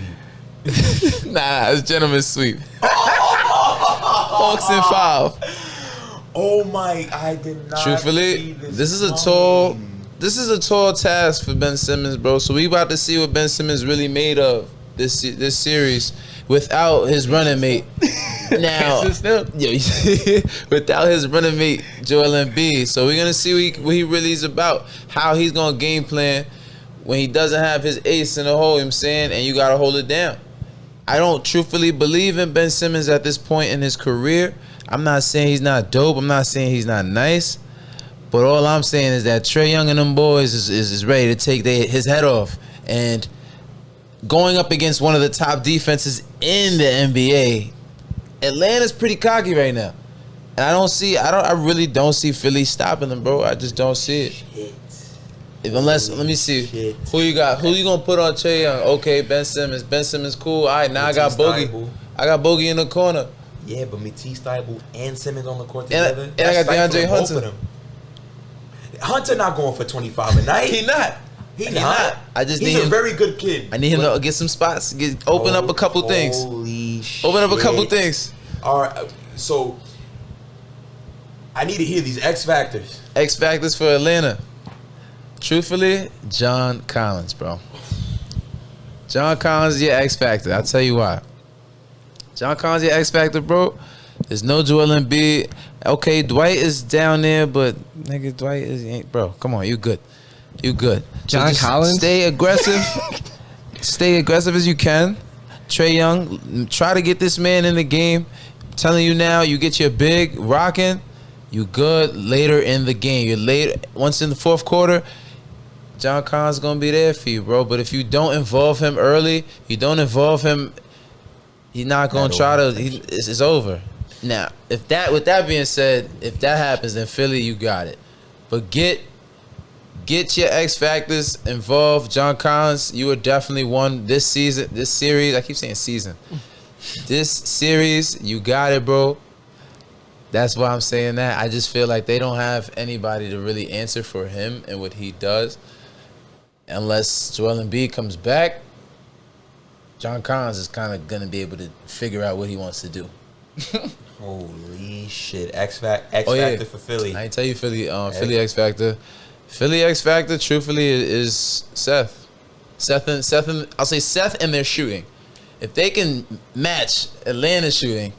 [SPEAKER 1] nah, it's gentleman's sweep. Hawks in 5.
[SPEAKER 2] Oh my! I did not.
[SPEAKER 1] Truthfully,
[SPEAKER 2] see
[SPEAKER 1] this is a
[SPEAKER 2] coming.
[SPEAKER 1] tall task for Ben Simmons, bro. So we about to see what Ben Simmons really made of this series without his running mate. Now, without his running mate Joel Embiid. So we're gonna see what he really is about, how he's gonna game plan when he doesn't have his ace in the hole. You know what I'm saying, and you gotta hold it down. I don't truthfully believe in Ben Simmons at this point in his career. I'm not saying he's not dope. I'm not saying he's not nice. But all I'm saying is that Trae Young and them boys is ready to take his head off. And going up against one of the top defenses in the NBA, Atlanta's pretty cocky right now. And I really don't see Philly stopping them, bro. I just don't see it. Unless, let me see.
[SPEAKER 2] Shit.
[SPEAKER 1] Who you got? Who you gonna put on Trae Young? Okay, Ben Simmons. Ben Simmons cool. All right, now I got Bogey.
[SPEAKER 2] Thybulle.
[SPEAKER 1] I got Bogey in the corner.
[SPEAKER 2] Yeah, but Matisse Thybulle and Simmons on the court
[SPEAKER 1] And
[SPEAKER 2] together.
[SPEAKER 1] I got
[SPEAKER 2] that's
[SPEAKER 1] DeAndre
[SPEAKER 2] stifling both
[SPEAKER 1] Hunter.
[SPEAKER 2] of them. Hunter not going for 25 a night.
[SPEAKER 1] He not.
[SPEAKER 2] He not.
[SPEAKER 1] I just
[SPEAKER 2] He's
[SPEAKER 1] need
[SPEAKER 2] a
[SPEAKER 1] him.
[SPEAKER 2] very good kid.
[SPEAKER 1] I need him to get some spots. Open up a couple things.
[SPEAKER 2] Holy shit.
[SPEAKER 1] Open up a couple things.
[SPEAKER 2] All right, so I need to hear these X factors.
[SPEAKER 1] X factors for Atlanta. Truthfully, John Collins, bro. John Collins is your X factor. I'll tell you why. John Collins is your X factor, bro. There's no Joel Embiid. Okay, Dwight is down there, but nigga, Dwight ain't, bro. Come on, you good. You good.
[SPEAKER 3] John
[SPEAKER 1] just
[SPEAKER 3] Collins?
[SPEAKER 1] Stay aggressive. Stay aggressive as you can. Trae Young, try to get this man in the game. I'm telling you now, you get your big rocking, you good later in the game. You're late once in the fourth quarter. John Collins is gonna be there for you, bro. But if you don't involve him early, you don't involve him, he's not gonna try to. It's over. Now, with that being said, if that happens, then Philly, you got it. But get your X factors involved. John Collins, you are definitely one this season, this series. I keep saying season. This series, you got it, bro. That's why I'm saying that. I just feel like they don't have anybody to really answer for him and what he does. Unless Joel Embiid comes back, John Collins is kind of going to be able to figure out what he wants to do.
[SPEAKER 2] Holy shit. X factor for Philly.
[SPEAKER 1] I ain't tell you Philly X Factor. Philly X Factor, truthfully, is Seth. I'll say Seth and their shooting. If they can match Atlanta's shooting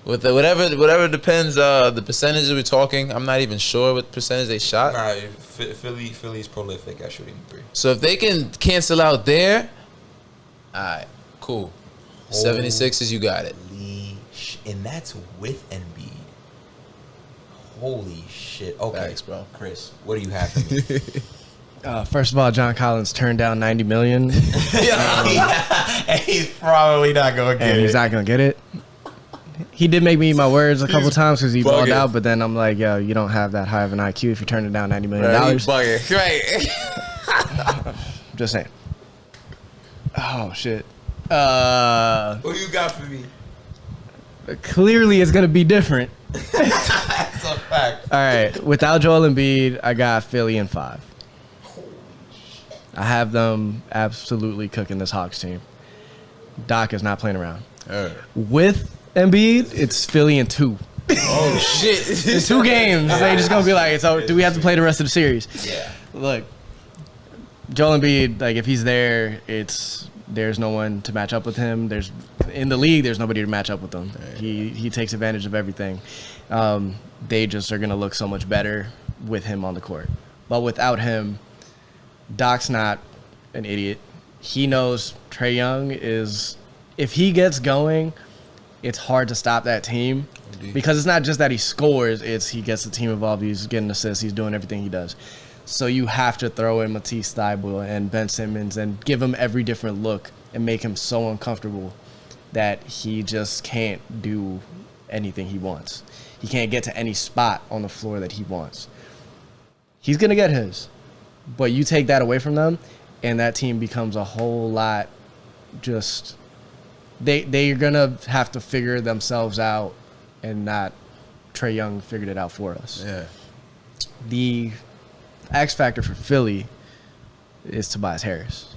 [SPEAKER 1] with whatever depends the percentage we're talking. I'm not even sure what percentage they shot.
[SPEAKER 2] Nah, Philly's prolific at shooting three.
[SPEAKER 1] So if they can cancel out there, all right, cool. 76ers, you got it.
[SPEAKER 2] And that's with Embiid. Holy shit. Okay,
[SPEAKER 1] Thanks, bro.
[SPEAKER 2] Chris, what do you have for me?
[SPEAKER 3] First of all, John Collins turned down $90 million,
[SPEAKER 2] And he's probably not going to get
[SPEAKER 3] and he's not gonna get it. He did make me eat my words a couple times because he balled
[SPEAKER 1] bugging.
[SPEAKER 3] out, but then I'm like, yo, you don't have that high of an IQ if you're turning down $90 million.
[SPEAKER 1] Right.
[SPEAKER 3] Just saying. Oh shit.
[SPEAKER 2] What do you got for me?
[SPEAKER 3] Clearly, it's gonna be different.
[SPEAKER 2] That's a fact.
[SPEAKER 3] All right, without Joel Embiid, I got Philly in 5. I have them absolutely cooking this Hawks team. Doc is not playing around. With Embiid, it's Philly in 2.
[SPEAKER 1] Oh shit!
[SPEAKER 3] In 2 games, they just gonna be like, so do we have to play the rest of the series?
[SPEAKER 2] Yeah.
[SPEAKER 3] Look, Joel Embiid, like if he's there, there's no one to match up with him. In the league, there's nobody to match up with him. He takes advantage of everything. They just are gonna look so much better with him on the court. But without him, Doc's not an idiot. He knows Trae Young is, if he gets going, it's hard to stop that team.
[SPEAKER 1] Indeed.
[SPEAKER 3] Because it's not just that he scores, it's he gets the team involved, he's getting assists, he's doing everything he does. So you have to throw in Matisse Thybulle and Ben Simmons and give him every different look and make him so uncomfortable that he just can't do anything he wants. He can't get to any spot on the floor that he wants. He's going to get his. But you take that away from them, and that team becomes a whole lot just... They're going to have to figure themselves out, and not Trae Young figured it out for us.
[SPEAKER 1] Yeah.
[SPEAKER 3] The X factor for Philly is Tobias Harris.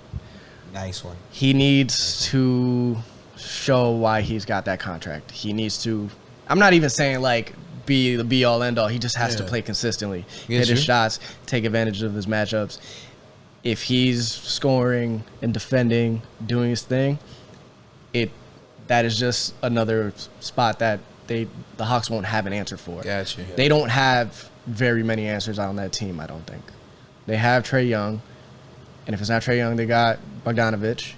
[SPEAKER 2] Nice one.
[SPEAKER 3] He needs to show why he's got that contract. He needs to... I'm not even saying, like, be the be-all, end-all. He just has to play consistently. Hit his shots, take advantage of his matchups. If he's scoring and defending, doing his thing, that is just another spot that the Hawks won't have an answer for.
[SPEAKER 1] Gotcha.
[SPEAKER 3] They don't have very many answers on that team, I don't think. They have Trae Young, and if it's not Trae Young, they got Bogdanovich.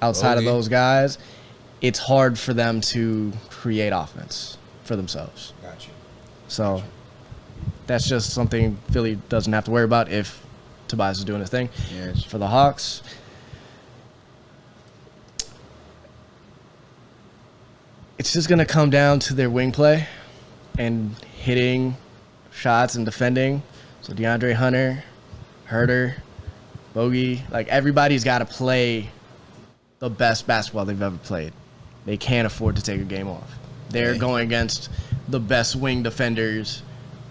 [SPEAKER 3] Outside of those guys, it's hard for them to create offense for themselves.
[SPEAKER 2] Got you.
[SPEAKER 3] So that's just something Philly doesn't have to worry about if Tobias is doing his thing.
[SPEAKER 1] Yes.
[SPEAKER 3] For the Hawks, it's just going to come down to their wing play and hitting shots and defending. So DeAndre Hunter, Herder, Bogey, like everybody's got to play the best basketball they've ever played. They can't afford to take a game off. They're going against the best wing defenders,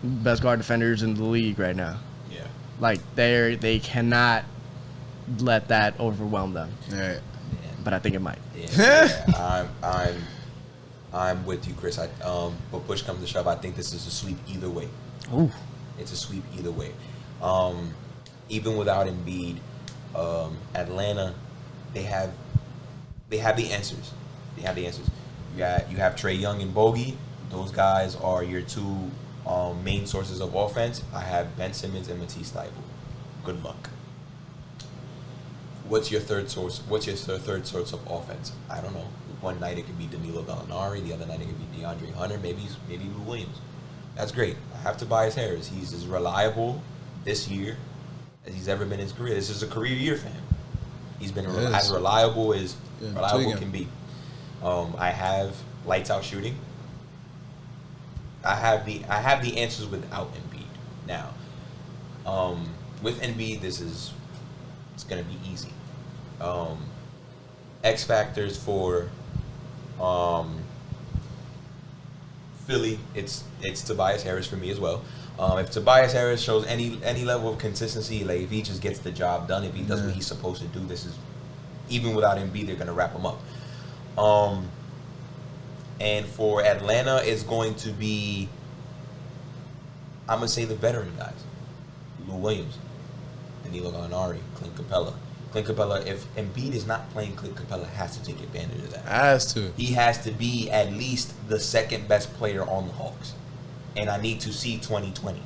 [SPEAKER 3] best guard defenders in the league right now.
[SPEAKER 2] Yeah.
[SPEAKER 3] Like they cannot let that overwhelm them.
[SPEAKER 1] Right.
[SPEAKER 3] But I think it might.
[SPEAKER 2] Yeah. I'm with you, Chris. But push comes to shove, I think this is a sweep either way.
[SPEAKER 3] Ooh.
[SPEAKER 2] It's a sweep either way. Even without Embiid, Atlanta, they have the answers. They have the answers. You have Trae Young and Bogey. Those guys are your two main sources of offense. I have Ben Simmons and Matisse Thybulle. Good luck. What's your third source? What's your third source of offense? I don't know. One night it could be Danilo Gallinari. The other night it could be DeAndre Hunter. Maybe Lou Williams. That's great. I have Tobias Harris. He's as reliable this year as he's ever been in his career. This is a career year for him. He's been as reliable as reliable can be. I have lights out shooting. I have the answers without Embiid. Now, with Embiid, it's gonna be easy. X factors for Philly, it's Tobias Harris for me as well. If Tobias Harris shows any level of consistency, like if he just gets the job done, if he does what he's supposed to do, this is even without Embiid, they're gonna wrap him up. And for Atlanta, it's going to be, I'm gonna say the veteran guys, Lou Williams, Danilo Gallinari, Clint Capella. Clint Capella, if Embiid is not playing, Clint Capella has to take advantage of that.
[SPEAKER 1] Has to.
[SPEAKER 2] He has to be at least the second best player on the Hawks. And I need to see 2020s.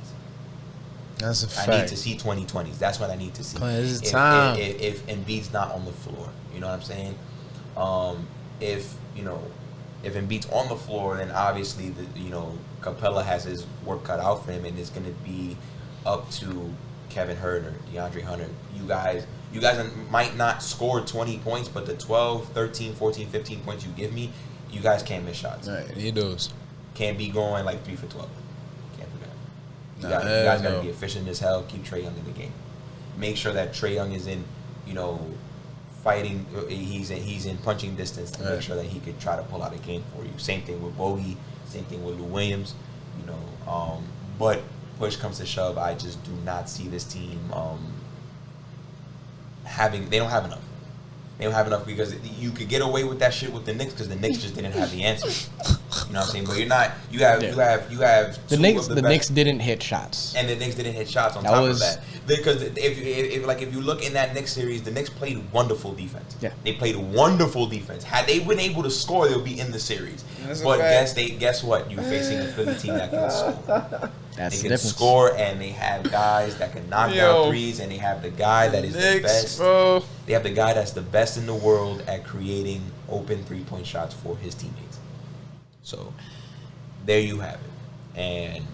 [SPEAKER 1] That's a fact.
[SPEAKER 2] I need to see 2020s. That's what I need to see.
[SPEAKER 1] This is time.
[SPEAKER 2] If Embiid's not on the floor, you know what I'm saying? If Embiid's on the floor, then obviously Capella has his work cut out for him, and it's going to be up to Kevin Herter, DeAndre Hunter. You guys might not score 20 points, but the 12, 13, 14, 15 points you give me, you guys can't miss shots.
[SPEAKER 1] Right, he does.
[SPEAKER 2] Can't be going like 3 for 12. Can't do that. You guys got to be efficient as hell. Keep Trae Young in the game. Make sure that Trae Young is in, fighting. He's in punching distance to make sure that he could try to pull out a game for you. Same thing with Bogey. Same thing with Lou Williams. But push comes to shove, I just do not see this team they don't have enough. They don't have enough because you could get away with that shit with the Knicks because the Knicks just didn't have the answers. You know what I'm saying? But you have
[SPEAKER 3] the Knicks didn't hit shots.
[SPEAKER 2] And the Knicks didn't hit shots on top of that. Because if you look in that Knicks series, the Knicks played wonderful defense. Yeah. They played wonderful defense. Had they been able to score, they would be in the series. But guess what? You're facing a Philly team that can score. They can score, and they have guys that can knock down threes, and they have the guy that is the best. Bro. They have the guy that's the best in the world at creating open three-point shots for his teammates. So there you have it. And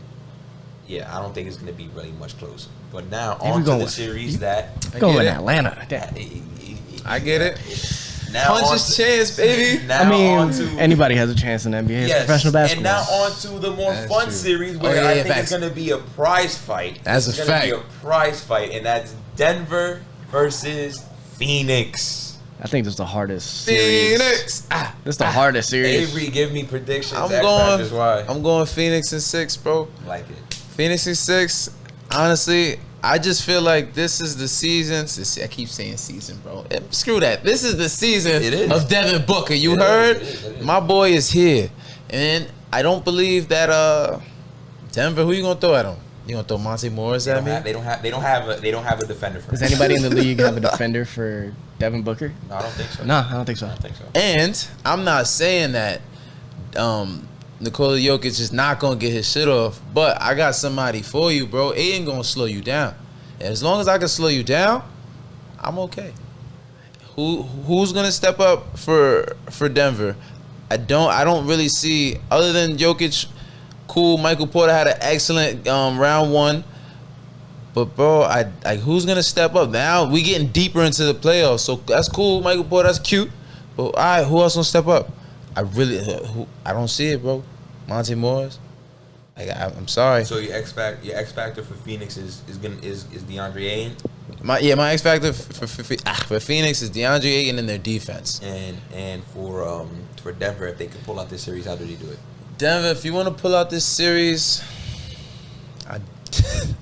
[SPEAKER 2] yeah, I don't think it's going to be really much closer. But now on to the series that
[SPEAKER 3] going Atlanta.
[SPEAKER 1] I get it.
[SPEAKER 2] Now
[SPEAKER 1] punch his chance, baby.
[SPEAKER 3] Now anybody has a chance in NBA. It's professional basketball.
[SPEAKER 2] And now on to the more fun series where I think it's going to be a prize fight.
[SPEAKER 1] That's a fact.
[SPEAKER 2] It's going to be a prize fight, and that's Denver versus Phoenix.
[SPEAKER 3] I think this is the hardest series. This is the hardest series.
[SPEAKER 2] Avery, give me predictions.
[SPEAKER 1] I'm going Phoenix in 6, bro.
[SPEAKER 2] Like it.
[SPEAKER 1] Phoenix in 6. Honestly, I just feel like this is the season. I keep saying season, bro. Screw that. This is the season of Devin Booker. You heard? It is. My boy is here. And I don't believe that Denver, who you going to throw at him? You going to throw Monte Morris at me?
[SPEAKER 2] They don't have a defender for him.
[SPEAKER 3] Does anybody in the league have a defender for Devin Booker?
[SPEAKER 2] No, I don't think so.
[SPEAKER 3] No, I don't think so.
[SPEAKER 1] And I'm not saying that Nikola Jokic is not going to get his shit off, but I got somebody for you, bro. It ain't going to slow you down. And as long as I can slow you down, I'm okay. Who's going to step up for Denver? I don't really see, other than Jokic. Cool, Michael Porter had an excellent round 1. But, bro, who's going to step up? Now we getting deeper into the playoffs, so that's cool. Michael Porter, that's cute. But, all right, who else going to step up? I don't see it, bro. Monte Morris. I'm sorry.
[SPEAKER 2] So your X factor for Phoenix is DeAndre Ayton?
[SPEAKER 1] My X factor for Phoenix is DeAndre Ayton and their defense.
[SPEAKER 2] And for Denver, if they can pull out this series, how do they do it?
[SPEAKER 1] Denver, if you want to pull out this series,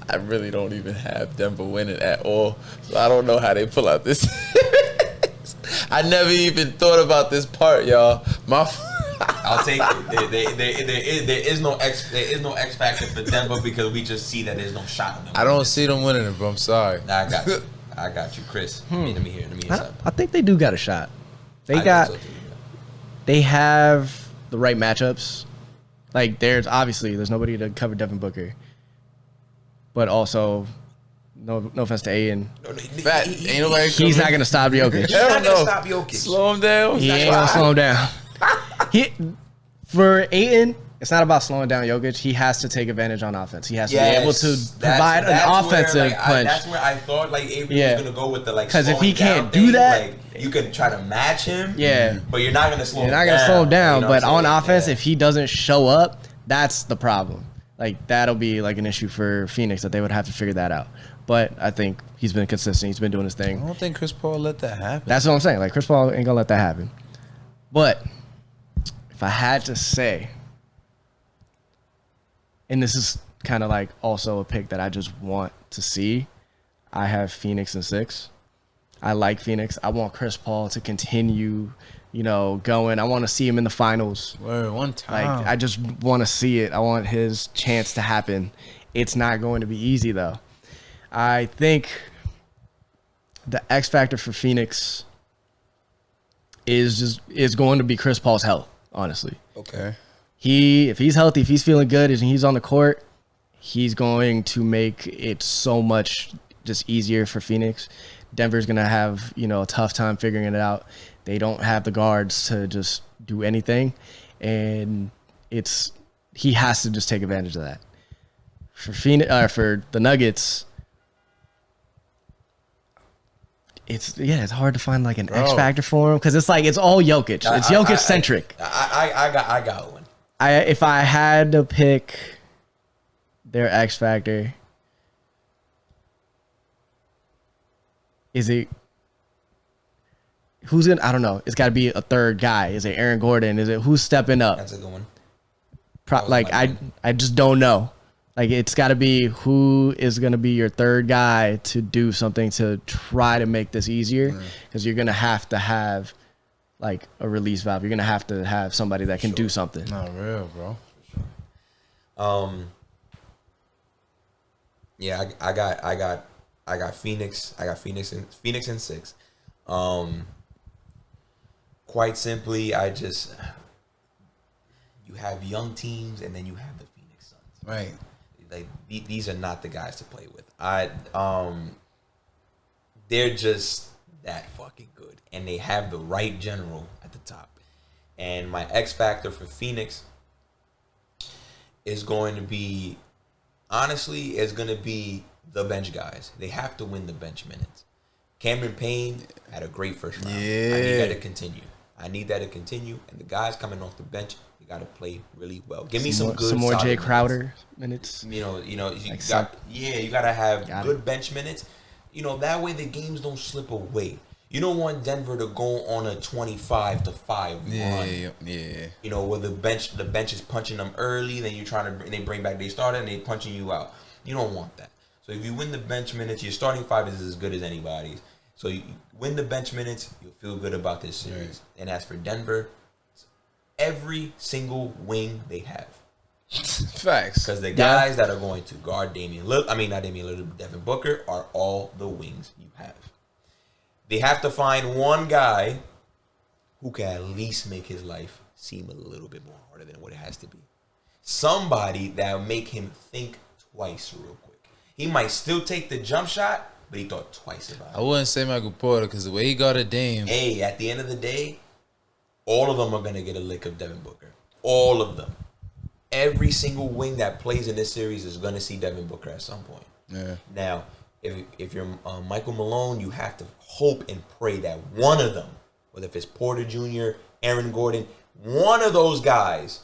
[SPEAKER 1] I really don't even have Denver winning at all. So I don't know how they pull out this series. I never even thought about this part, y'all.
[SPEAKER 2] I'll take it. There is no X factor for Denver because we just see that there's no shot in them.
[SPEAKER 1] I don't see them winning it, bro. I'm sorry.
[SPEAKER 2] Nah, I got you, Chris. Let me hear something.
[SPEAKER 3] I think they do got a shot. They have the right matchups. Like there's nobody to cover Devin Booker, but also no offense to Aiden.
[SPEAKER 1] Ain't nobody.
[SPEAKER 3] He's not gonna stop Jokic.
[SPEAKER 2] He's not gonna stop Jokic.
[SPEAKER 1] Slow him down.
[SPEAKER 3] He ain't gonna slow him down. For Aiden, it's not about slowing down Jokic. He has to take advantage on offense. He has to be able to provide an offensive punch.
[SPEAKER 2] That's where I thought Avery was gonna go with the
[SPEAKER 3] because if he can't do that,
[SPEAKER 2] you can try to match him.
[SPEAKER 3] Yeah,
[SPEAKER 2] but you're not gonna slow him down.
[SPEAKER 3] You're not gonna slow him down.
[SPEAKER 2] You know
[SPEAKER 3] but on offense, if he doesn't show up, that's the problem. Like that'll be like an issue for Phoenix that they would have to figure that out. But I think he's been consistent. He's been doing his thing.
[SPEAKER 1] I don't think Chris Paul let that happen.
[SPEAKER 3] That's what I'm saying. Like Chris Paul ain't gonna let that happen. But if I had to say, and this is kind of like also a pick that I just want to see, I have Phoenix in 6. I like Phoenix. I want Chris Paul to continue, going. I want to see him in the finals.
[SPEAKER 1] Word, one time.
[SPEAKER 3] Like I just want to see it. I want his chance to happen. It's not going to be easy though. I think the X factor for Phoenix is going to be Chris Paul's health, honestly.
[SPEAKER 1] Okay.
[SPEAKER 3] If he's healthy, if he's feeling good and he's on the court, he's going to make it so much just easier for Phoenix. Denver's going to have, a tough time figuring it out. They don't have the guards to just do anything. And he has to just take advantage of that. For for the Nuggets, it's hard to find like an X factor for him because it's all Jokic. It's Jokic centric.
[SPEAKER 2] I got one.
[SPEAKER 3] If I had to pick their X factor, I don't know. It's got to be a third guy. Is it Aaron Gordon? Is it who's stepping up?
[SPEAKER 2] That's a good one.
[SPEAKER 3] I just don't know. Like it's got to be who is going to be your third guy to do something to try to make this easier because you're going to have like a release valve. You're going to have somebody that can do something.
[SPEAKER 1] Not real, bro.
[SPEAKER 2] Yeah, I got Phoenix. I got Phoenix in 6. Quite simply, you have young teams and then you have the Phoenix Suns.
[SPEAKER 1] Right.
[SPEAKER 2] Like these are not the guys to play with. They're just that fucking good, and they have the right general at the top. And my X factor for Phoenix is going to be, honestly, the bench guys. They have to win the bench minutes. Cameron Payne had a great first round.
[SPEAKER 1] Yeah.
[SPEAKER 2] I need that to continue. And the guys coming off the bench, you got to play really well. Give me some
[SPEAKER 3] more Jay Crowder minutes.
[SPEAKER 2] You got to have good bench minutes. That way the games don't slip away. You don't want Denver to go on a 25-5 run.
[SPEAKER 1] Yeah.
[SPEAKER 2] Where the bench is punching them early, then they bring back they started and they punching you out. You don't want that. So if you win the bench minutes, your starting 5 is as good as anybody's. So you win the bench minutes, you'll feel good about this series. Right. And as for Denver, every single wing they have.
[SPEAKER 1] Facts.
[SPEAKER 2] Because the guys that are going to guard Devin Booker are all the wings you have. They have to find one guy who can at least make his life seem a little bit more harder than what it has to be. Somebody that will make him think twice real quick. He might still take the jump shot, but he thought twice about it.
[SPEAKER 1] I wouldn't say Michael Porter because the way he guarded Dame.
[SPEAKER 2] Hey, at the end of the day, all of them are going to get a lick of Devin Booker. All of them. Every single wing that plays in this series is going to see Devin Booker at some point.
[SPEAKER 1] Yeah.
[SPEAKER 2] Now, if you're Michael Malone, you have to hope and pray that one of them, whether if it's Porter Jr., Aaron Gordon, one of those guys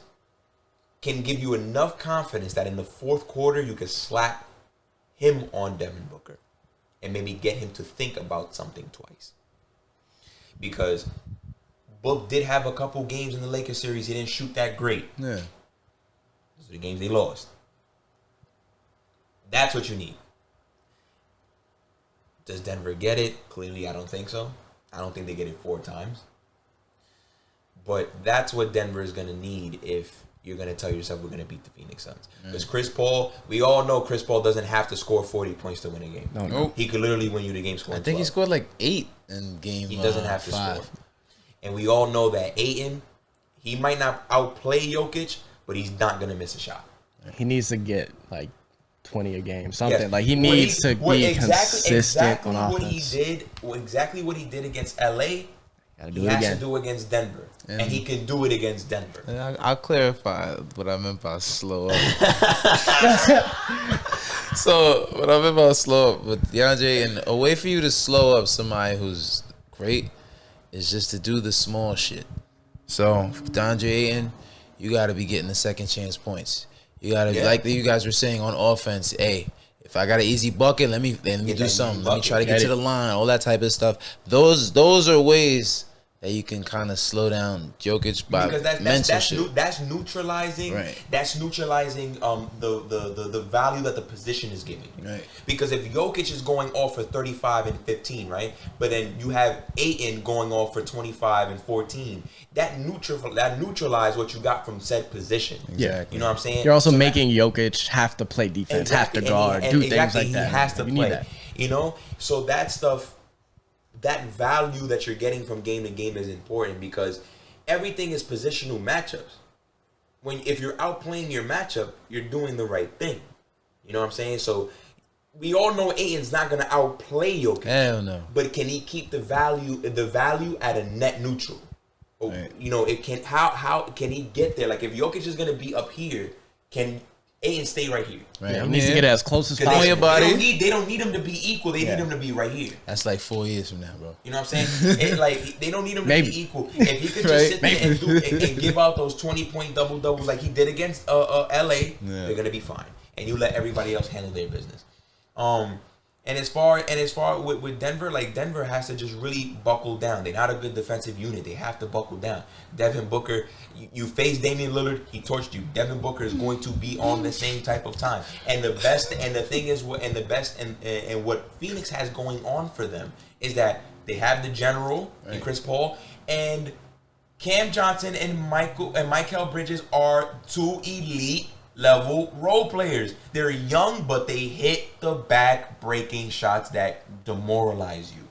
[SPEAKER 2] can give you enough confidence that in the fourth quarter you can slap him on Devin Booker. and maybe get him to think about something twice. Because Book did have a couple games in the Lakers series. He didn't shoot that great.
[SPEAKER 1] Yeah.
[SPEAKER 2] Those are the games they lost. That's what you need. Does Denver get it? Clearly, I don't think so. I don't think they get it 4 times. But that's what Denver is going to need if you're going to tell yourself we're going to beat the Phoenix Suns. Because Chris Paul, we all know Chris Paul doesn't have to score 40 points to win a game.
[SPEAKER 1] Nope.
[SPEAKER 2] He could literally win you the game scoring
[SPEAKER 1] I think
[SPEAKER 2] 12.
[SPEAKER 1] he scored like 8 in game.
[SPEAKER 2] He doesn't have to
[SPEAKER 1] 5.
[SPEAKER 2] score. And we all know that Ayton, he might not outplay Jokic, but he's not going to miss a shot.
[SPEAKER 3] He needs to get like 20 a game, something.
[SPEAKER 2] Yes.
[SPEAKER 3] Like he needs to be consistent
[SPEAKER 2] exactly
[SPEAKER 3] on
[SPEAKER 2] what
[SPEAKER 3] offense.
[SPEAKER 2] exactly what he did against LA.
[SPEAKER 3] Gotta do
[SPEAKER 2] He
[SPEAKER 3] it
[SPEAKER 2] has
[SPEAKER 3] again.
[SPEAKER 2] to do against Denver, and he can do it against Denver.
[SPEAKER 1] And I'll clarify what I meant by slow up. So what I meant by slow up with DeAndre, and a way for you to slow up somebody who's great is just to do the small shit. So DeAndre Ayton, you got to be getting the second chance points. You got to, like you guys were saying on offense, hey, if I got an easy bucket, let me do something. Let me try to get to the line, all that type of stuff. Those are ways that you can kind of slow down Jokic by mental shit.
[SPEAKER 2] That's neutralizing.
[SPEAKER 1] Right.
[SPEAKER 2] That's neutralizing the value that the position is giving.
[SPEAKER 1] Right.
[SPEAKER 2] Because if Jokic is going off for 35 and 15, right, but then you have Ayton going off for 25 and 14, that neutralize what you got from said position.
[SPEAKER 1] Exactly.
[SPEAKER 2] You know what I'm saying?
[SPEAKER 3] You're also making Jokic have to play defense, have to guard, do things like that.
[SPEAKER 2] He has to
[SPEAKER 3] You need
[SPEAKER 2] play.
[SPEAKER 3] that.
[SPEAKER 2] You know, so that stuff, that value that you're getting from game to game is important because everything is positional matchups. If you're outplaying your matchup, you're doing the right thing. You know what I'm saying? So we all know Ayton's not gonna outplay Jokic.
[SPEAKER 1] Hell no.
[SPEAKER 2] But can he keep the value at a net neutral?
[SPEAKER 1] Right.
[SPEAKER 2] You know, it can how can he get there? Like if Jokic is gonna be up here, can Ayton stay right here?
[SPEAKER 1] Right.
[SPEAKER 3] Yeah, he needs to get it as close as
[SPEAKER 1] on your
[SPEAKER 3] possible.
[SPEAKER 1] body.
[SPEAKER 2] They don't need him to be equal. They need him to be right here.
[SPEAKER 1] That's like 4 years from now, bro.
[SPEAKER 2] You know what I'm saying? Like they don't need him to
[SPEAKER 3] Maybe.
[SPEAKER 2] be equal. If he could just
[SPEAKER 1] Right.
[SPEAKER 2] sit there and give out those 20-point doubles like he did against LA, they're gonna be fine. And you let everybody else handle their business. And as far with Denver, like Denver has to just really buckle down. They're not a good defensive unit. They have to buckle down. Devin Booker, you face Damian Lillard, he torched you. Devin Booker is going to be on the same type of time. And the thing is what Phoenix has going on for them is that they have the general and Chris Paul, and Cam Johnson and Mikal Bridges are 2 elite level role players. They're young, but they hit the back-breaking shots that demoralize you.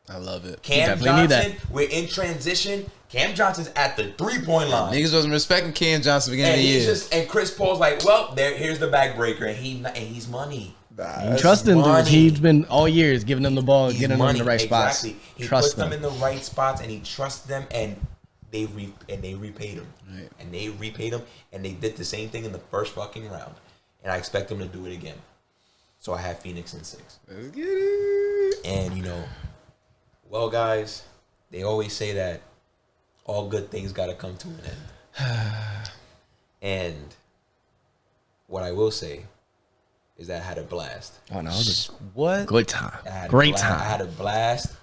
[SPEAKER 1] I love it.
[SPEAKER 2] Cam
[SPEAKER 3] definitely need
[SPEAKER 2] Johnson, we're in transition. Cam Johnson's at the 3-point line.
[SPEAKER 1] Niggas wasn't respecting Cam Johnson beginning
[SPEAKER 2] And
[SPEAKER 1] of the
[SPEAKER 2] he's
[SPEAKER 1] year.
[SPEAKER 2] and Chris Paul's like, well, here's the backbreaker, and he's money.
[SPEAKER 3] You trust him, dude.
[SPEAKER 2] money.
[SPEAKER 3] He's been all years giving them the ball,
[SPEAKER 2] He's
[SPEAKER 3] getting them in the right spots.
[SPEAKER 2] Exactly. He
[SPEAKER 3] Trust
[SPEAKER 2] puts them
[SPEAKER 3] them.
[SPEAKER 2] in the right spots, and he trusts them, and they repaid him.
[SPEAKER 1] Right.
[SPEAKER 2] And they repaid him, and they did the same thing in the first fucking round. And I expect them to do it again. So I have Phoenix in 6.
[SPEAKER 1] Let's get it.
[SPEAKER 2] And well, guys, they always say that all good things got to come to an end. And what I will say is that I had a blast.
[SPEAKER 3] Oh no, it was
[SPEAKER 1] What?
[SPEAKER 3] a good time.
[SPEAKER 2] I had a
[SPEAKER 3] Great
[SPEAKER 2] blast. I
[SPEAKER 3] time.
[SPEAKER 2] had a blast.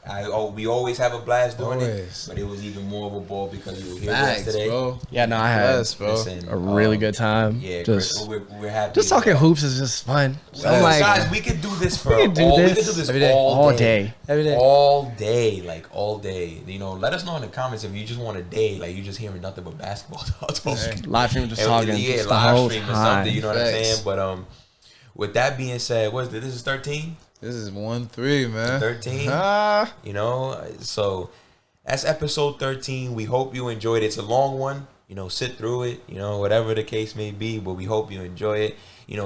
[SPEAKER 2] We always have a blast doing
[SPEAKER 1] Always.
[SPEAKER 2] it, but it was even more of a ball because we were here
[SPEAKER 1] Facts,
[SPEAKER 2] yesterday.
[SPEAKER 1] bro.
[SPEAKER 3] Yeah, no, I had
[SPEAKER 1] Yes, bro.
[SPEAKER 2] Listen,
[SPEAKER 3] a really good time.
[SPEAKER 2] Yeah,
[SPEAKER 3] just
[SPEAKER 2] Chris, we're happy.
[SPEAKER 3] just talking hoops is just fun.
[SPEAKER 1] Well,
[SPEAKER 3] I'm like,
[SPEAKER 2] guys, we could do this for
[SPEAKER 3] we could do
[SPEAKER 2] we
[SPEAKER 3] this
[SPEAKER 2] could do this
[SPEAKER 1] every day.
[SPEAKER 3] all day.
[SPEAKER 1] Every day.
[SPEAKER 2] all day, like all day. Let us know in the comments if you just want a day, like you just hearing nothing but basketball talk.
[SPEAKER 3] Live stream just
[SPEAKER 2] And
[SPEAKER 3] talking.
[SPEAKER 2] yeah,
[SPEAKER 3] just the
[SPEAKER 2] live
[SPEAKER 3] whole
[SPEAKER 2] stream or
[SPEAKER 3] time.
[SPEAKER 2] something. You know what I'm
[SPEAKER 1] Facts.
[SPEAKER 2] saying? But with that being said, what is this? This is 13.
[SPEAKER 1] This is 1-3, man.
[SPEAKER 2] 13.
[SPEAKER 1] Ah.
[SPEAKER 2] So that's episode 13. We hope you enjoyed it. It's a long one. Sit through it. Whatever the case may be, but we hope you enjoy it.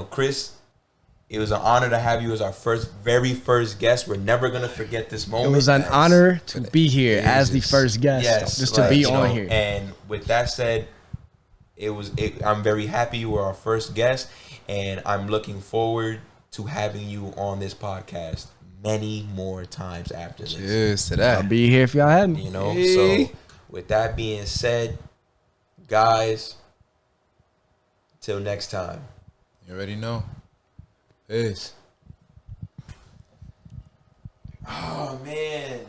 [SPEAKER 2] Chris, it was an honor to have you as our very first guest. We're never gonna forget this
[SPEAKER 3] It
[SPEAKER 2] moment.
[SPEAKER 3] was an honor to be here as the
[SPEAKER 1] Jesus.
[SPEAKER 3] first guest,
[SPEAKER 2] Yes,
[SPEAKER 3] just to be on
[SPEAKER 2] know,
[SPEAKER 3] here.
[SPEAKER 2] And with that said, I'm very happy you were our first guest, and I'm looking forward to having you on this podcast many more times after this.
[SPEAKER 1] Cheers to
[SPEAKER 3] I'll
[SPEAKER 1] that.
[SPEAKER 3] be here if y'all had me.
[SPEAKER 1] Hey.
[SPEAKER 2] So with that being said, guys, till next time.
[SPEAKER 1] You already know. Peace.
[SPEAKER 2] Oh man.